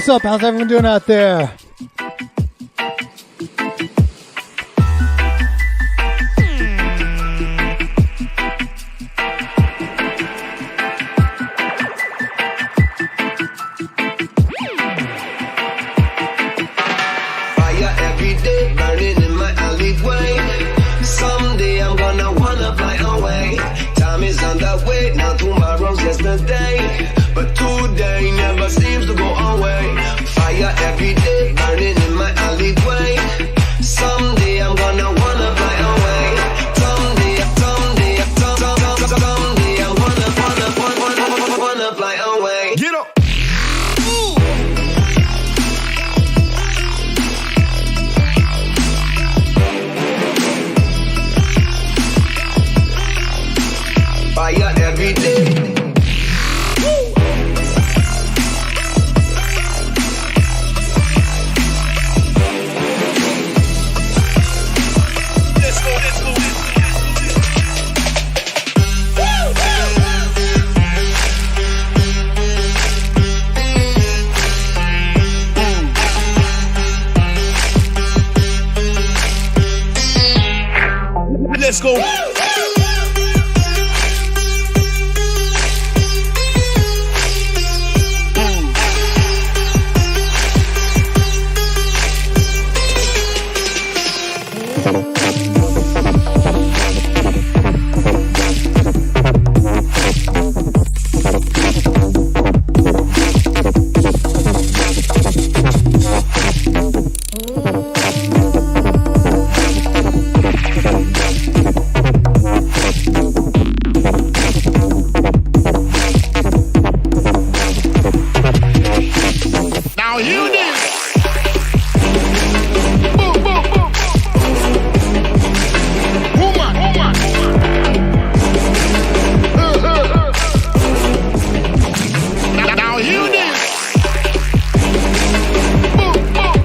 what's up? How's everyone doing out there? Fire every day, burning in my alleyway. Someday I'm gonna wanna fly away. Time is on the way, now tomorrow's yesterday. But today never seems to go away. Fire every day, burning in my alleyway. Someday I'm gonna wanna fly away. Someday I'm gonna fly away. Get up! Fire every day. Let's go. Now you did. Boom, boom, boom. Woman, woman. Now you did. Boom, boom.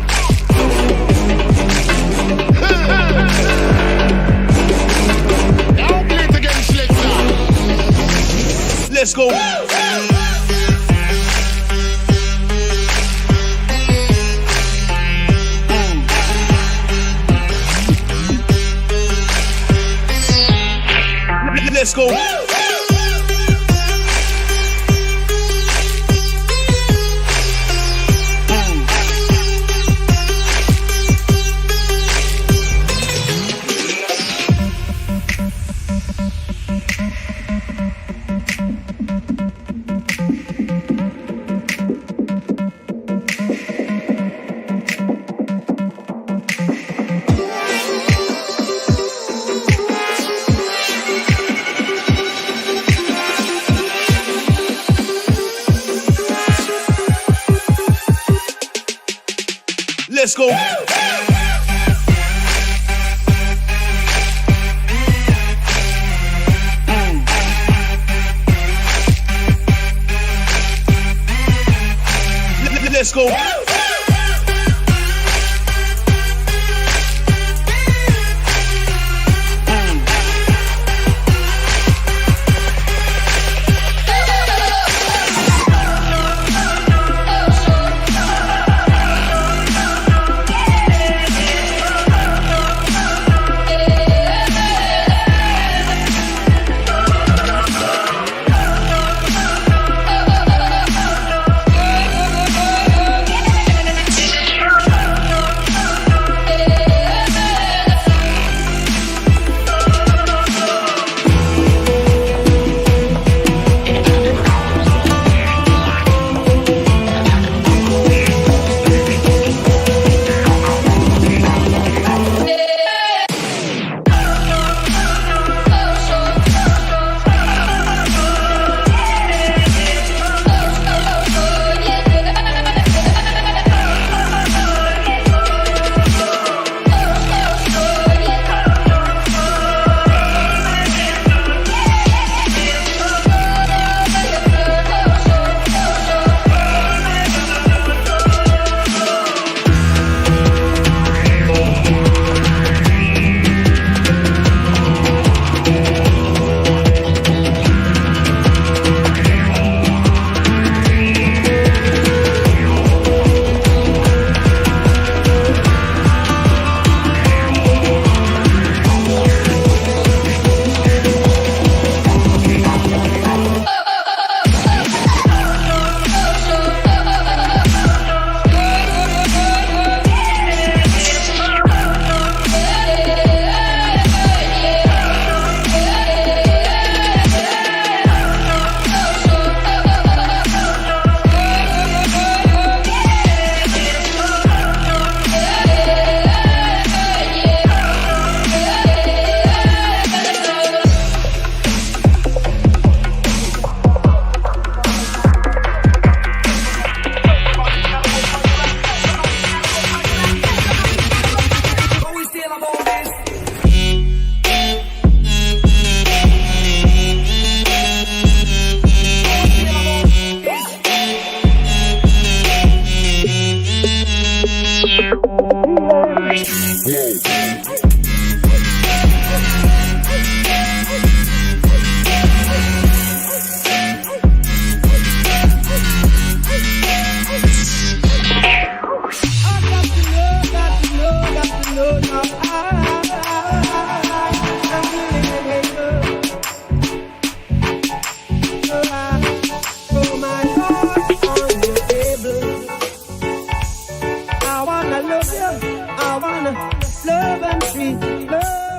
Now play it again, Selector. Let's go. Let's go. Let's go. Let's go.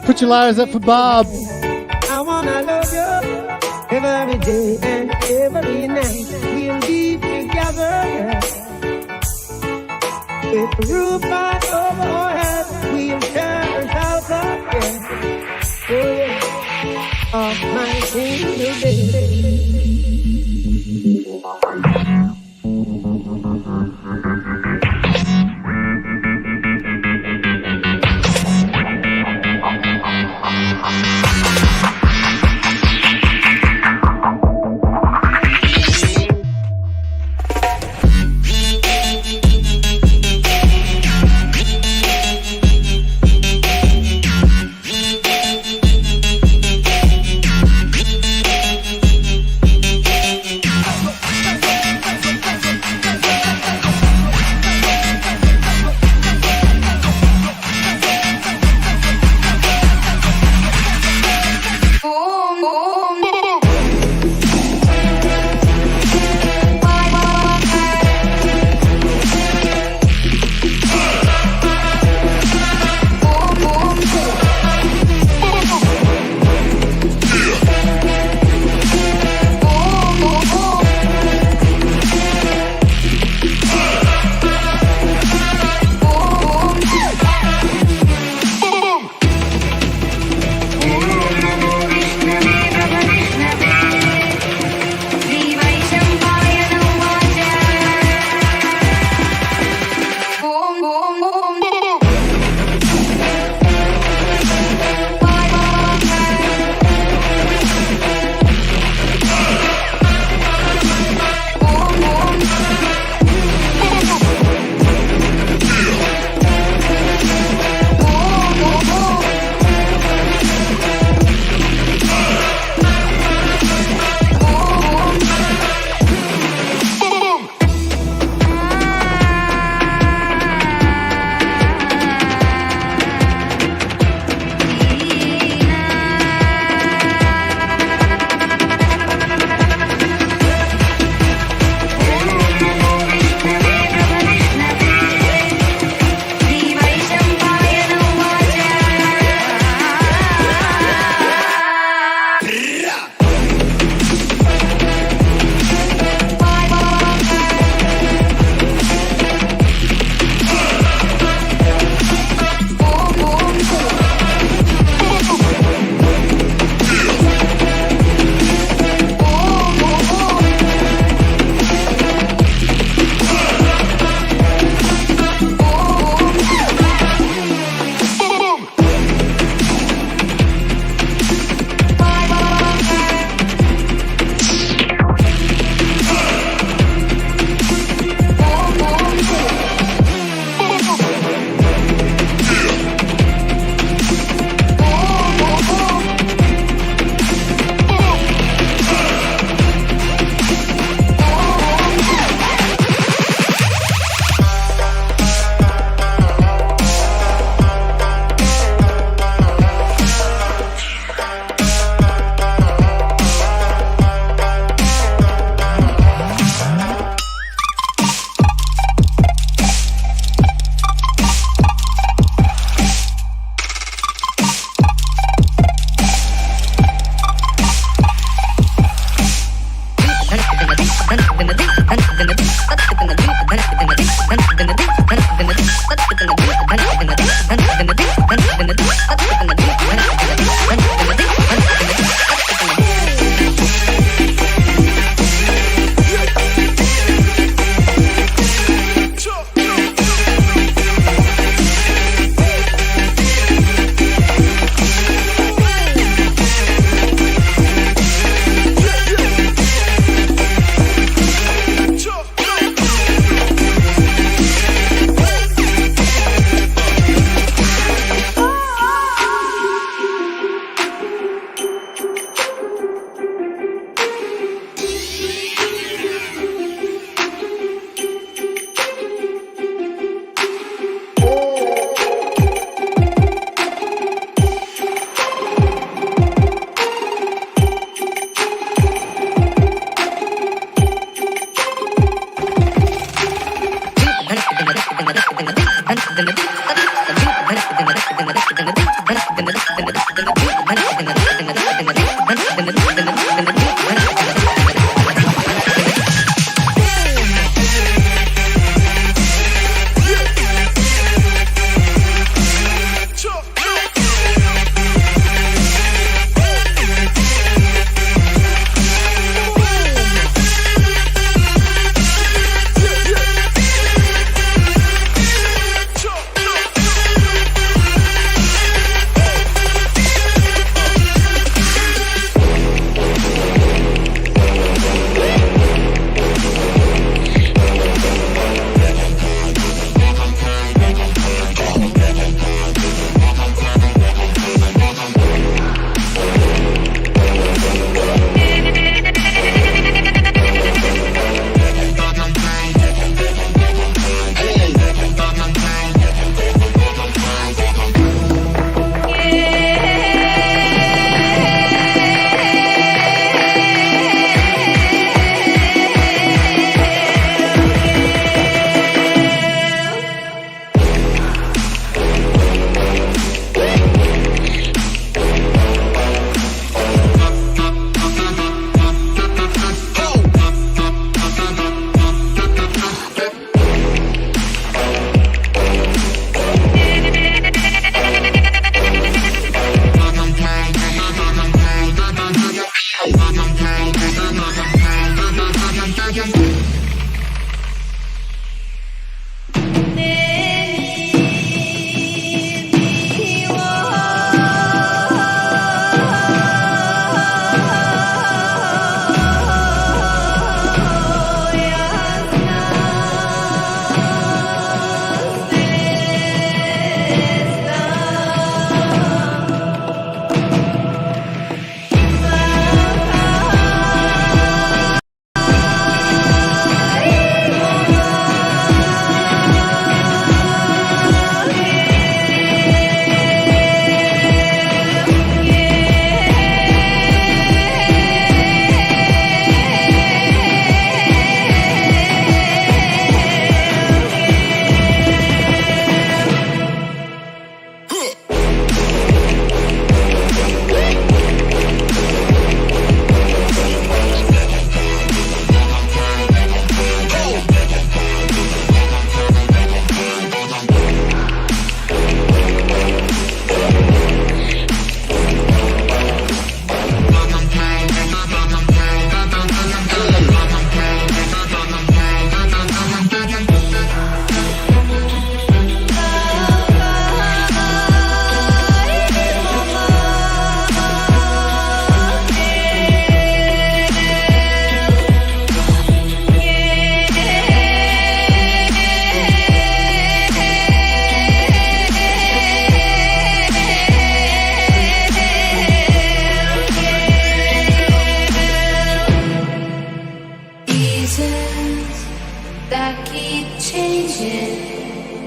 Put your liars up for Bob. I wanna love you every day and every night. We'll be together, yeah. With the roof right over our heads, we'll share a shelter, yeah. Oh yeah, of my single day. We'll be together, yeah. With the roof right over our heads, we'll share a shelter, yeah. Oh yeah, of my single day.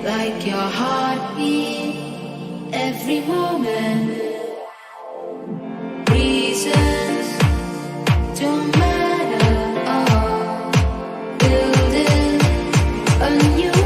like your heartbeat every moment. Reasons don't matter. Oh, building a new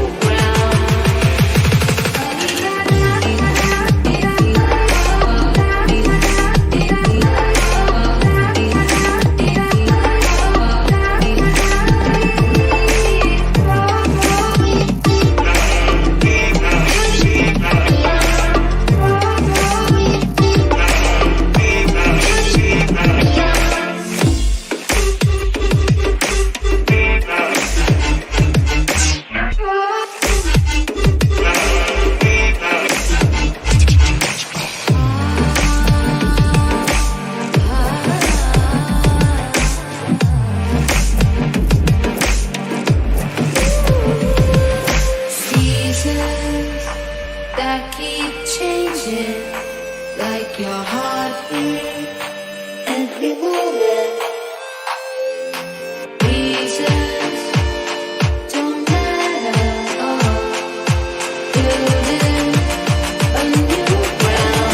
that keep changing, like your heartbeat every moment. Reasons don't matter. Oh, building a new ground.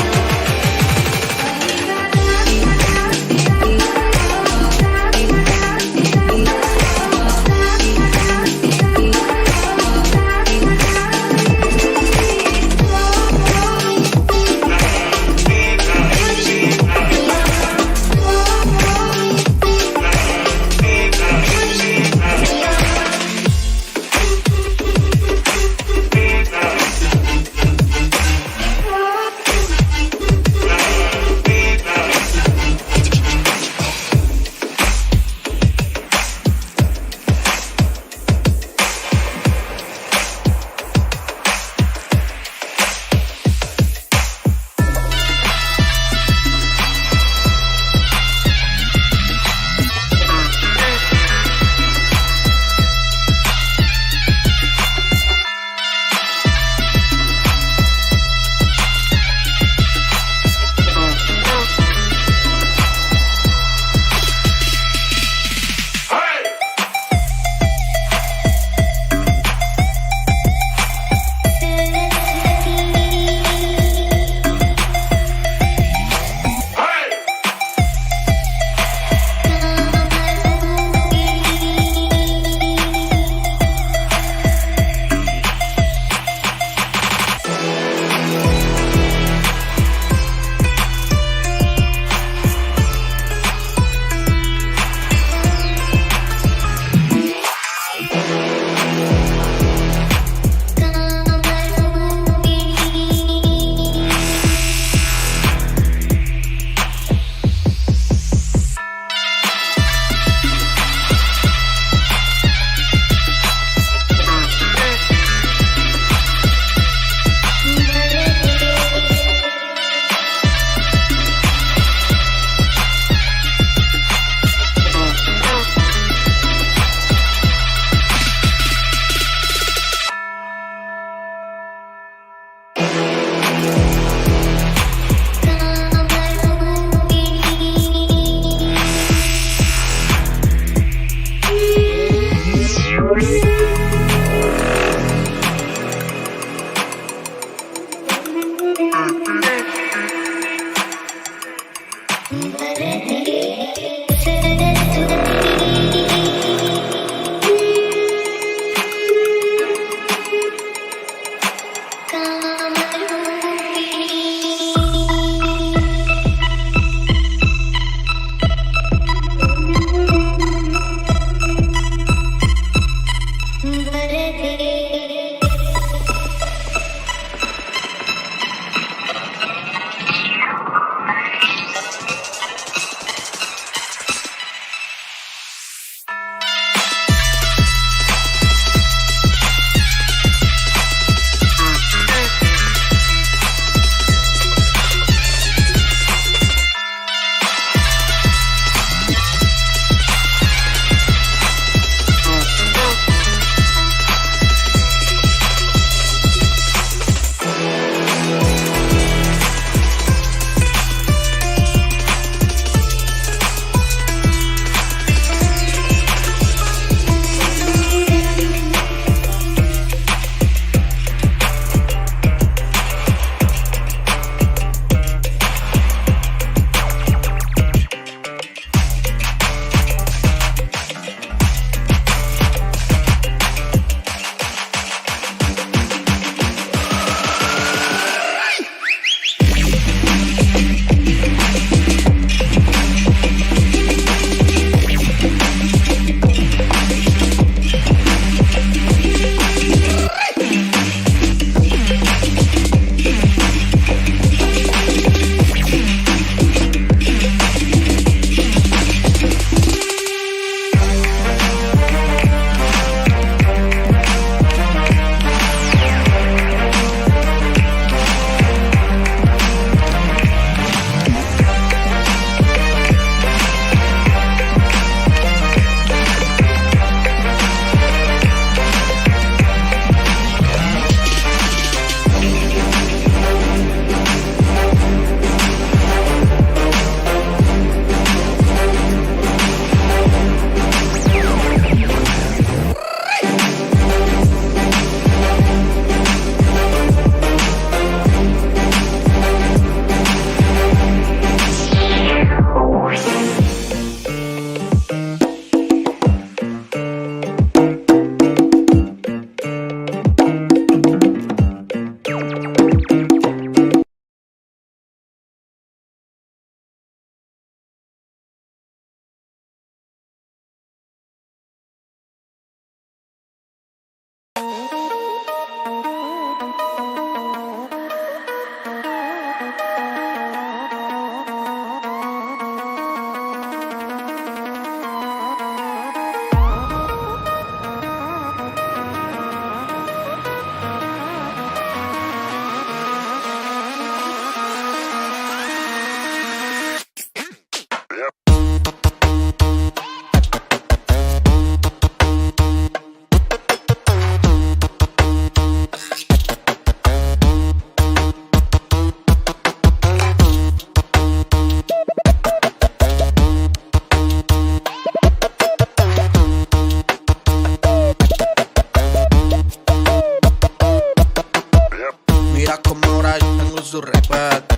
su respeto.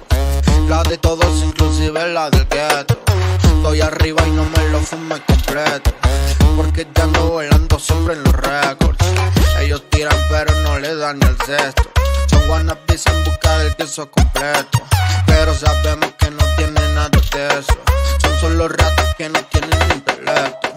La de todos, inclusive la del gueto. Estoy arriba y no me lo fume completo, porque ya ando volando siempre en los récords. Ellos tiran pero no le dan ni el cesto. Son wannabes en busca del queso completo, pero sabemos que no tienen nada de eso. Son solo ratas que no tienen intelecto.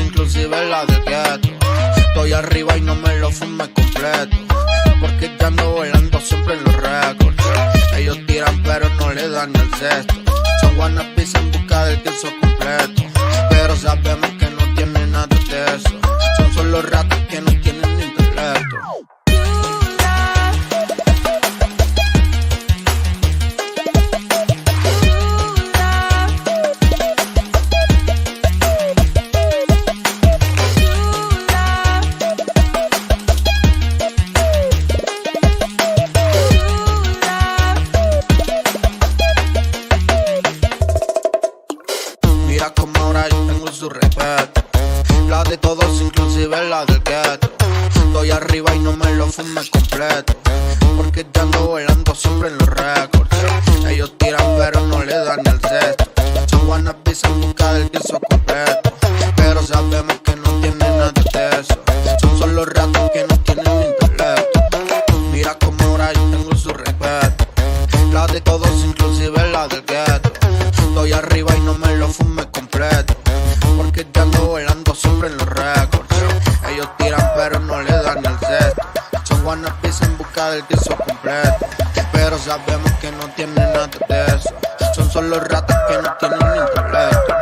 inclusive la del gueto. Estoy arriba y no me lo fume completo, porque ya ando volando siempre en los récords. Ellos tiran pero no le dan el cesto. Son wannabes en busca del queso completo, pero sabemos que no tienen nada de eso. Son solo ratas que no tienen ni intelecto. Mira como ahora yo tengo su respeto, la de todos inclusive la del gueto. Estoy arriba y no me lo fume completo, porque ya ando volando siempre en los récords. Ellos tiran pero no le dan el cesto. Son wannabes en busca del queso completo, pero sabemos que no tienen nada de eso. Son solo ratos que no tienen intelecto. Mira como ahora yo tengo su respeto, la de todos inclusive la del gueto. Estoy arriba y no me lo fume completo, porque ya ando volando siempre en los récords. Ellos tiran pero no le dan el cesto. Son wannabes en busca del queso completo, pero sabemos que no tienen nada de eso. Son solo ratas que no tienen intelecto.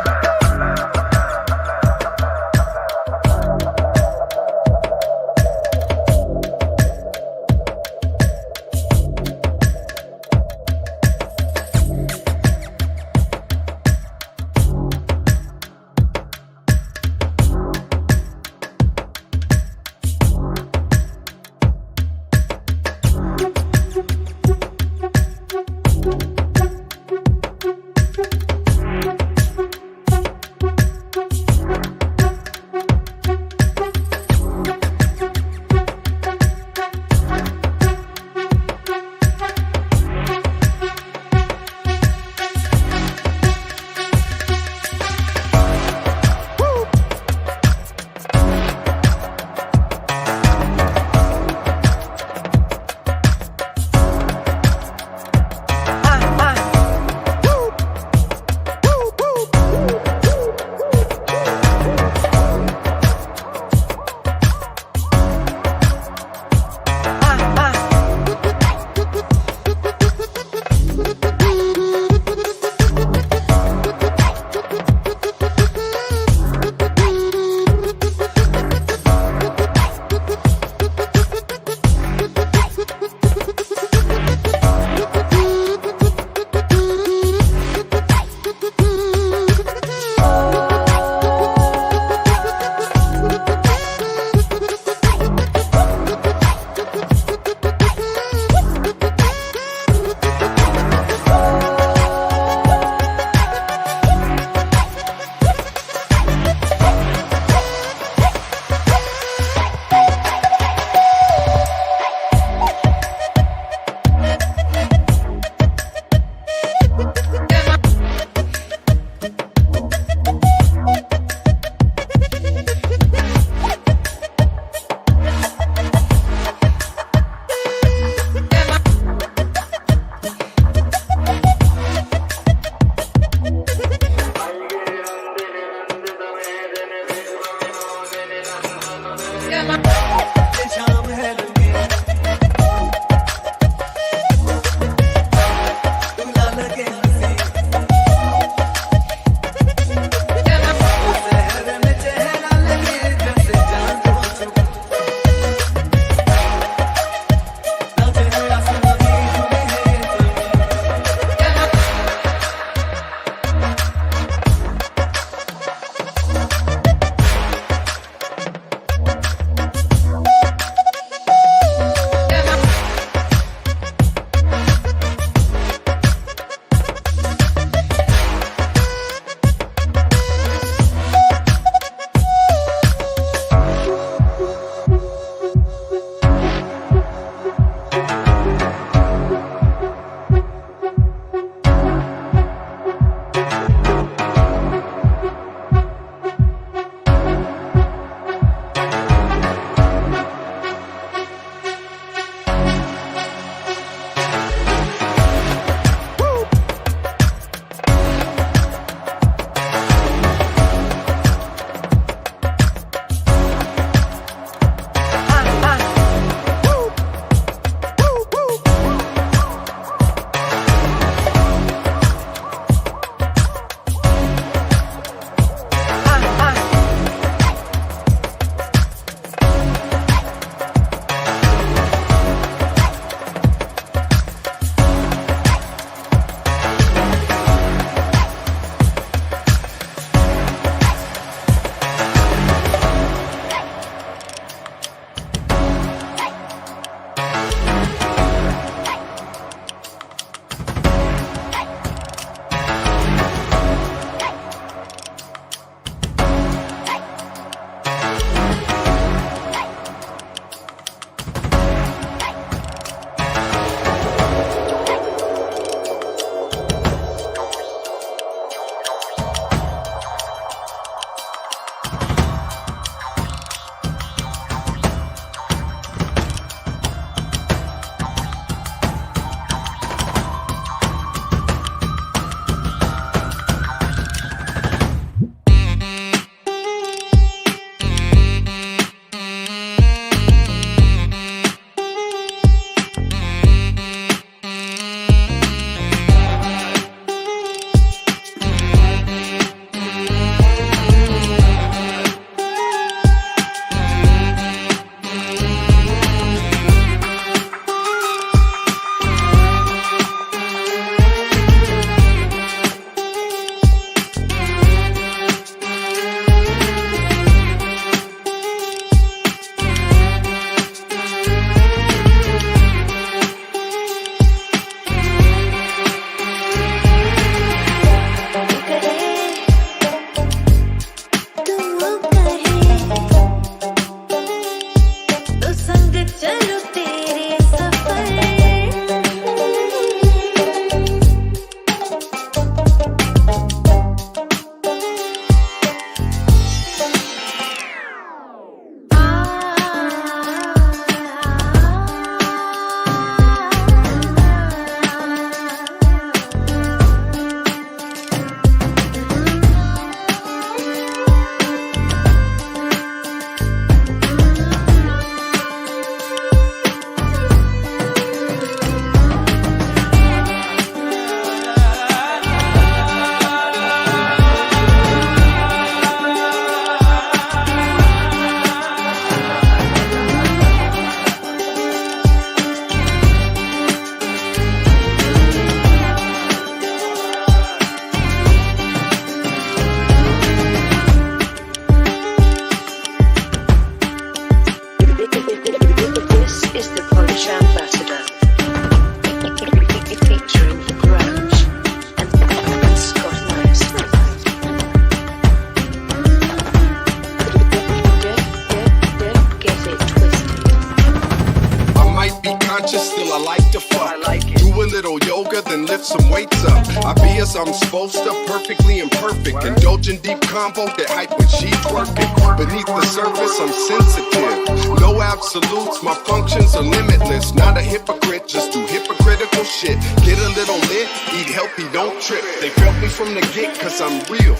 conscious, still I like to fuck. Do a little yoga, then lift some weights up. I be as I'm supposed to, perfectly imperfect. Indulging deep combo, get hype when she's working. Beneath the surface, I'm sensitive. No absolutes, my functions are limitless. Not a hypocrite, just do hypocritical shit. Get a little lit, eat healthy, don't trip. They felt me from the get, cause I'm real.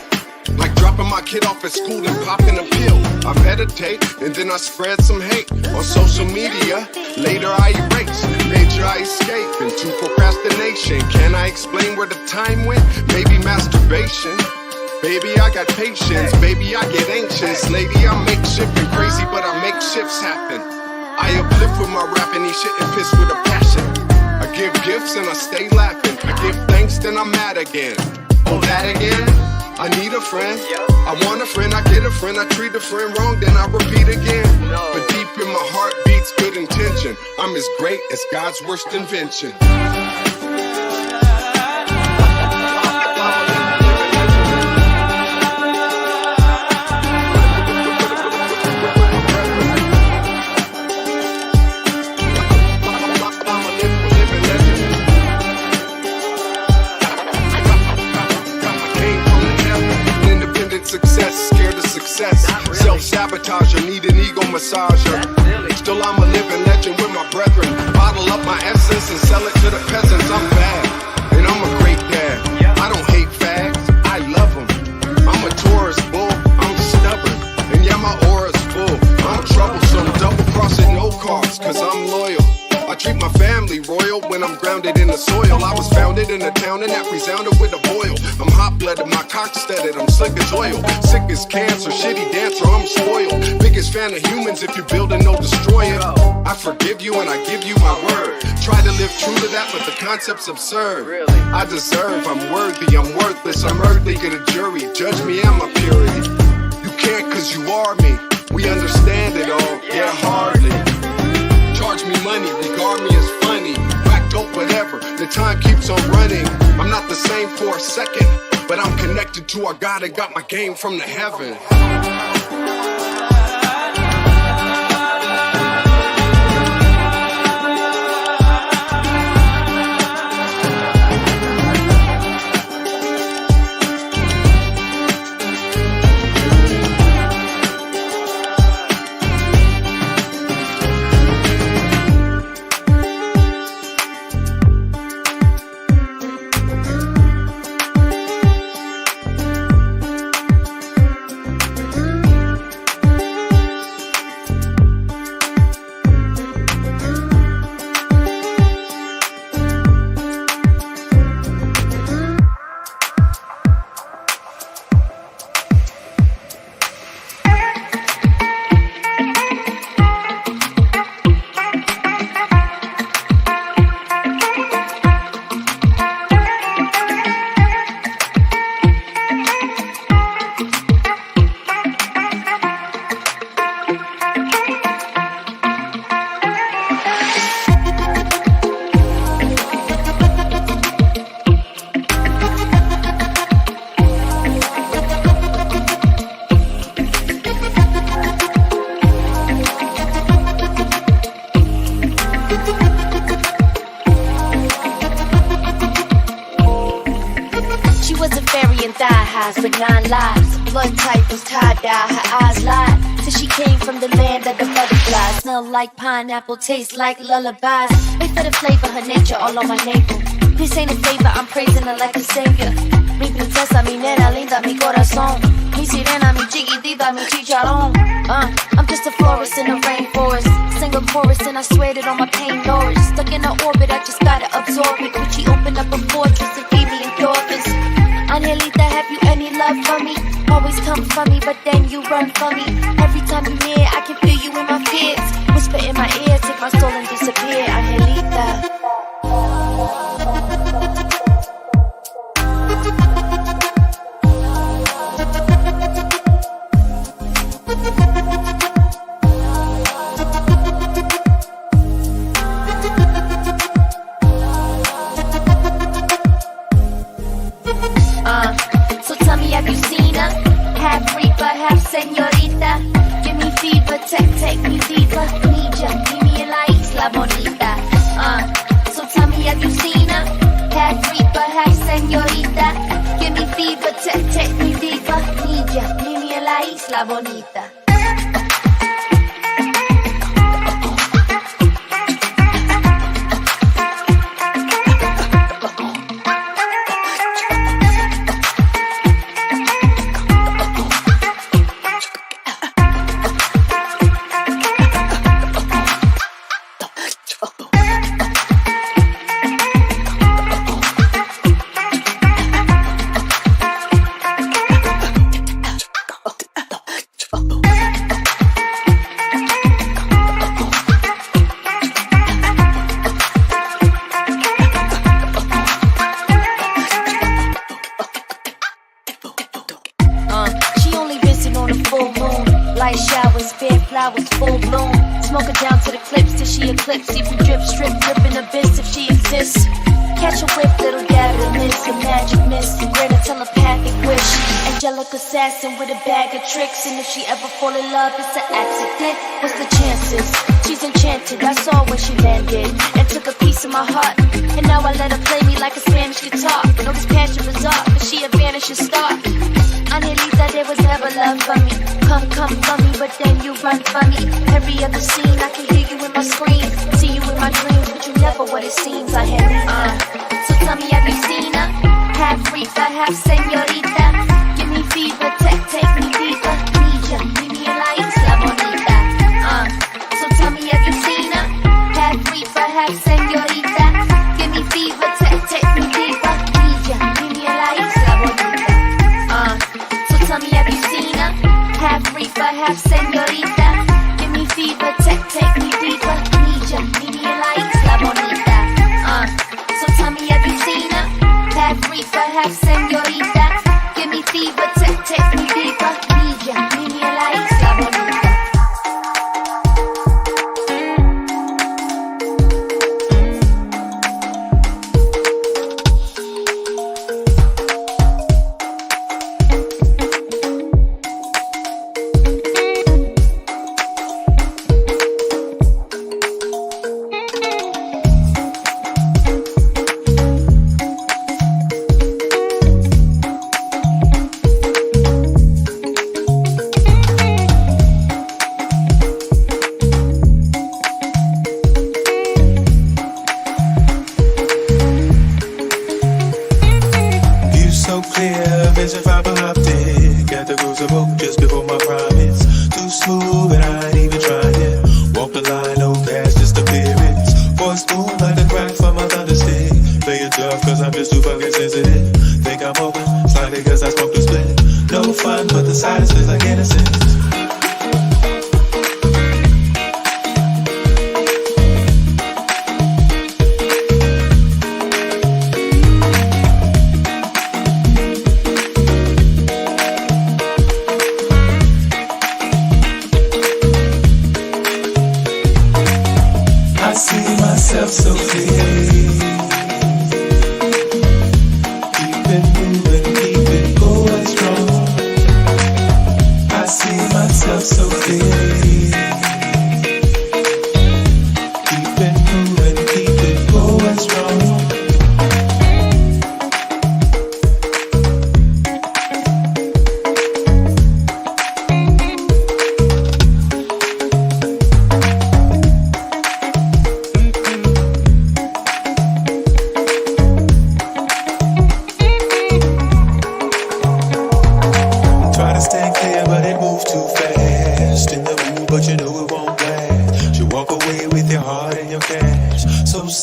Like dropping my kid off at school and popping a pill. I meditate and then I spread some hate on social media. Later I erase, nature I escape into procrastination. Can I explain where the time went? Maybe masturbation. Baby, I got patience. Baby, I get anxious. Lady, I'm makeshift and crazy, but I make shifts happen. I uplift with my rapping, eat shit and piss with a passion. I give gifts and I stay laughing. I give thanks, then I'm mad again. Oh, that again? I need a friend. I want a friend, I get a friend. I treat a friend wrong, then I repeat again. But deep in my heart beats good intention. I'm as great as God's worst invention. Success, scared of success. Self-sabotage, need an ego massager. Still I'm a living legend with my brethren. Bottle up my essence and sell it to the peasants. I'm bad, and I'm a great dad. I don't hate fags, I love them. I'm a Taurus bull, I'm stubborn. And yeah, my aura's full. I'm troublesome, double-crossing no cars, cause I'm loyal. I treat my family royal when I'm grounded in the soil. I was founded in a town and that resounded with a boil. I'm hot-blooded, my cock studded, I'm slick as oil. Sick as cancer, shitty dancer, I'm spoiled. Biggest fan of humans, if you build and no destroying. I forgive you and I give you my word. Try to live true to that, but the concept's absurd. I deserve, I'm worthy, I'm worthless, I'm earthly, get a jury. Judge me and my purity. You can't cause you are me. We understand it all, yeah, hardly. Charge me money, regard me as funny. Whack dope, whatever, the time keeps on running. I'm not the same for a second, but I'm connected to our God and got my game from the heaven. With 9 lives, blood type was tie-dye, her eyes lied. Till she came from the land of the butterflies. Smell like pineapple, taste like lullabies. Wait for the flavor, her nature all on my navel. This ain't a favor, I'm praising her like a savior. Mi princesa, mi nena linda, mi corazón. Mi sirena, mi chiquitita, mi chicharrón. I'm just a florist in the rainforest. Sing a chorus and I swear that all my pain nourished. Stuck in her orbit, I just gotta absorb it. Gucci opened up a fortress and feed me endorphins. Angelita, have you any love for me? Always come for me, but then you run for me. Every time you're near, I can feel you in my fears. Whisper in my ear, take my soul and disappear. Angelita. So tell me, have you seen her? Half reaper, half señorita. Give me fever. bonita. She only visit on a full moon. Light showers, bare flowers, full bloom. Smoke her down to the clips till she eclipse. Even drip, strip, dripping abyss if she exists. Catch a whip, little dab of miss, a magic miss, a greater telepathic wish. Angelic assassin with a bag of tricks, and if she ever fall in love, it's an accident. What's the chances? She's enchanted. I saw when she landed and took a piece of my heart, and now I let her play me like a Spanish guitar. No, this passion bizarre, but she a vanishing star. Angelita, there was never love for me. Come for me, but then you run for me. Every other scene, I can hear you in my screams, see you in my dreams, but you never what it seems. I had So tell me, have you seen her? Half Rita, half señorita. Give me fever, take me deeper. Need ya, leave me in la isla bonita. So tell me, have you seen her? Half Rita, half señorita. Give me fever, take me deeper. Need ya, leave me in la isla bonita. So tell me, have you seen her? Half Rita, half señorita. Give me fever, take me deeper. Need ya, leave me in la isla bonita. So tell me, have you seen her? Half Rita, half señorita. Give me fever, take me deeper. Need ya, leave me in la isla bonita.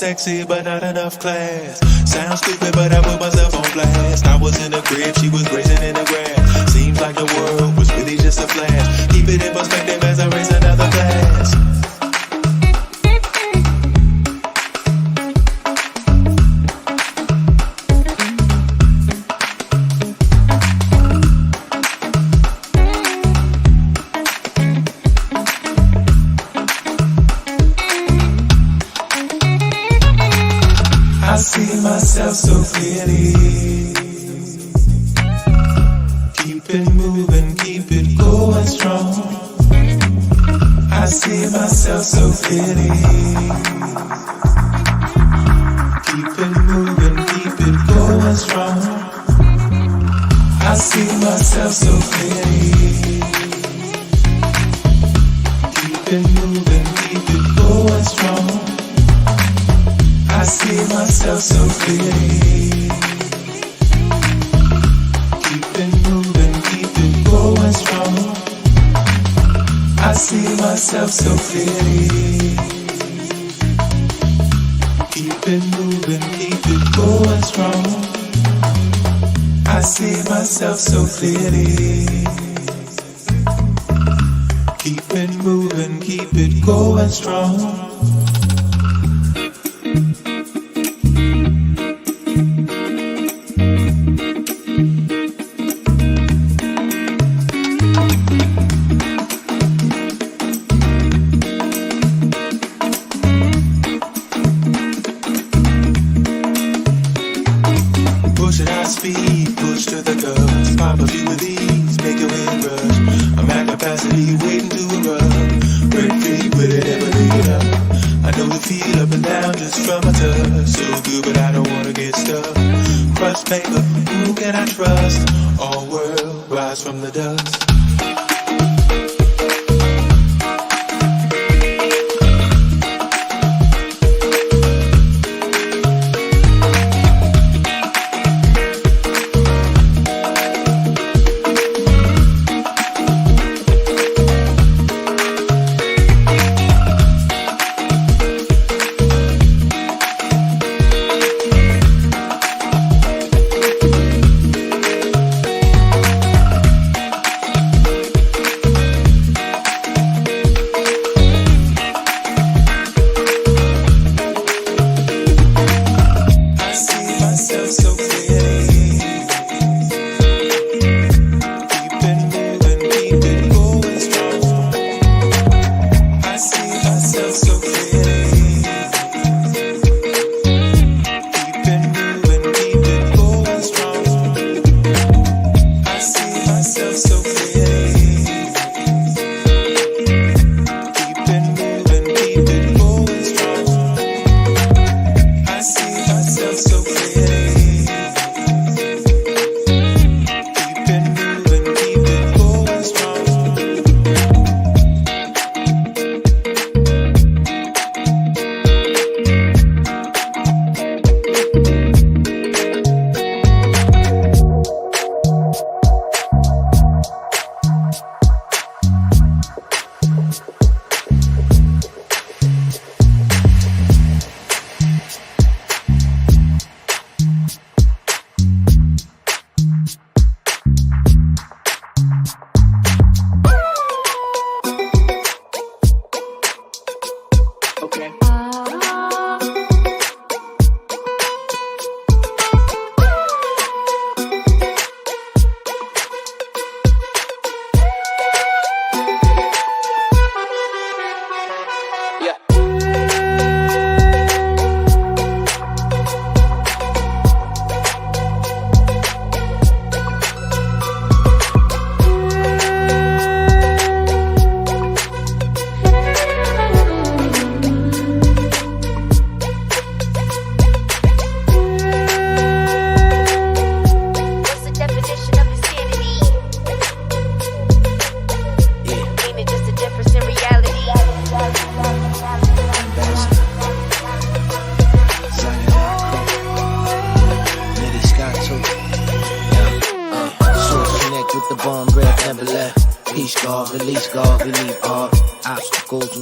Sexy, but not enough class. Sounds stupid, but I put myself on blast. I was in the crib, she was grazing in the grass. Seems like the world was really just a flash. Keep it in perspective as I raise another glass. I see myself so clearly. Keep it moving, keep it going strong. I see myself so clearly. Keep it moving, keep it going strong. I see myself so clearly. myself so clearly. Keep it moving, keep it going strong. I see myself so clearly. Keep it moving, keep it going strong. I see myself so clearly. Keep it moving, keep it going strong. Push it high speed, push to the guts. Pop a few of these, make your head rush. I'm at capacity, waiting to erupt. Break free with it, never leave it up. I know the feel up and down just from a touch. So good, but I don't wanna get stuck. Crushed paper, who can I trust? All world, rise from the dust.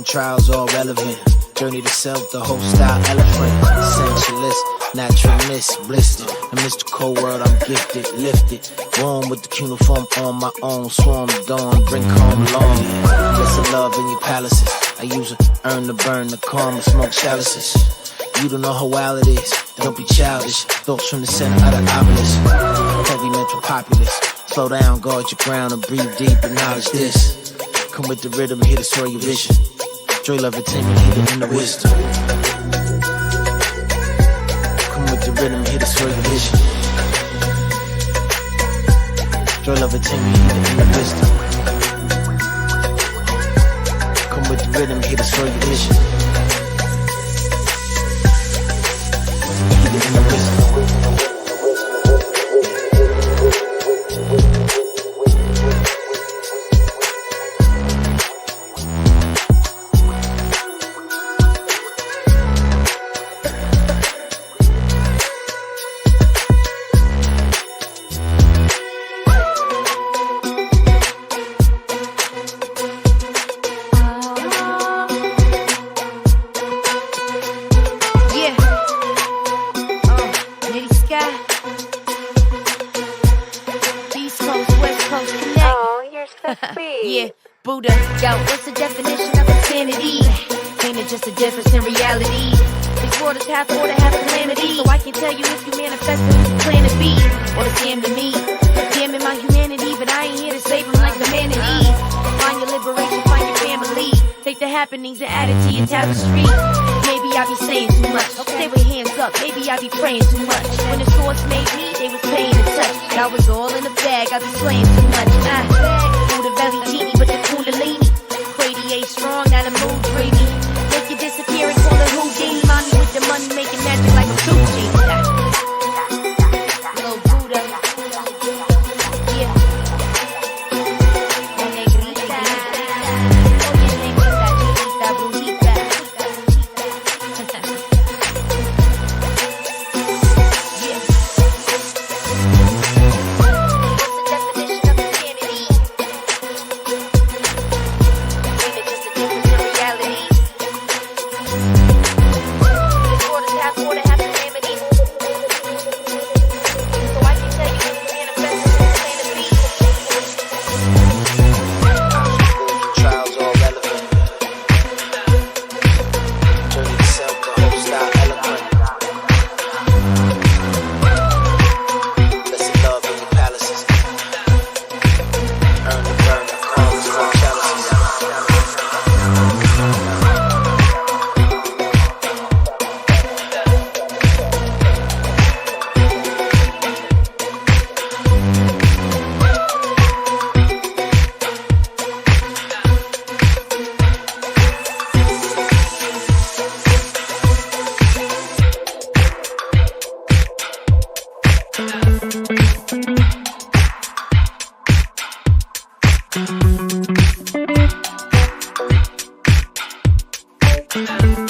Trials all relevant. Journey to self, the whole style elephant. Essentialist, naturalist, blistered. A mystical world, I'm gifted, lifted. Born with the uniform on my own. Swarm the dawn, bring calm along. Bless the love in your palaces. I use it, earn the burn, the calm, smoke chalices. You don't know how wild it is. Don't be childish. Thoughts from the center of the obelisk. Heavy mental populace. Slow down, guard your ground, and breathe deep. Acknowledge this. Come with the rhythm, here to soar your vision. Joy, love, attainment, hidden in the wisdom. Come with the rhythm, here to soar your vision. Joy, love, attainment, hidden in the wisdom. Come with the rhythm, here to soar your vision. Hidden in the wisdom. Buddha. Yo, what's the definition of insanity? Ain't it just a difference in reality? This world is half order, half calamity. So I can tell you if you manifest it, it's plan to be. Or it's damn to me. Damn in my humanity, but I ain't here to save them like the man in Eve. Find your liberation, find your family. Take the happenings and add it to your tapestry. Maybe I be saying too much. Stay with hands up, maybe I be praying too much. When the source made me, they was paying to touch. I was all in the bag, I be slaying too much. Who the belly genie, but the kundalini. Radiate strong, now the mood dreamy. Make you disappear and call it Houdini. Mommy with the money, making magic like a soup genie. Little Buddha. Yeah. La negrita. Oye, negrita, chiquita, brujita. Yeah. What's the definition of insanity? Ain't it just a difference in reality? This world is half order, half calamity. So I can tell you if you manifest it, it's plan to be. Trials all relevant. Journey to self, the whole style eloquent. Blessed love in the palaces. Earn the burn, the call is from jealousies. Thank you.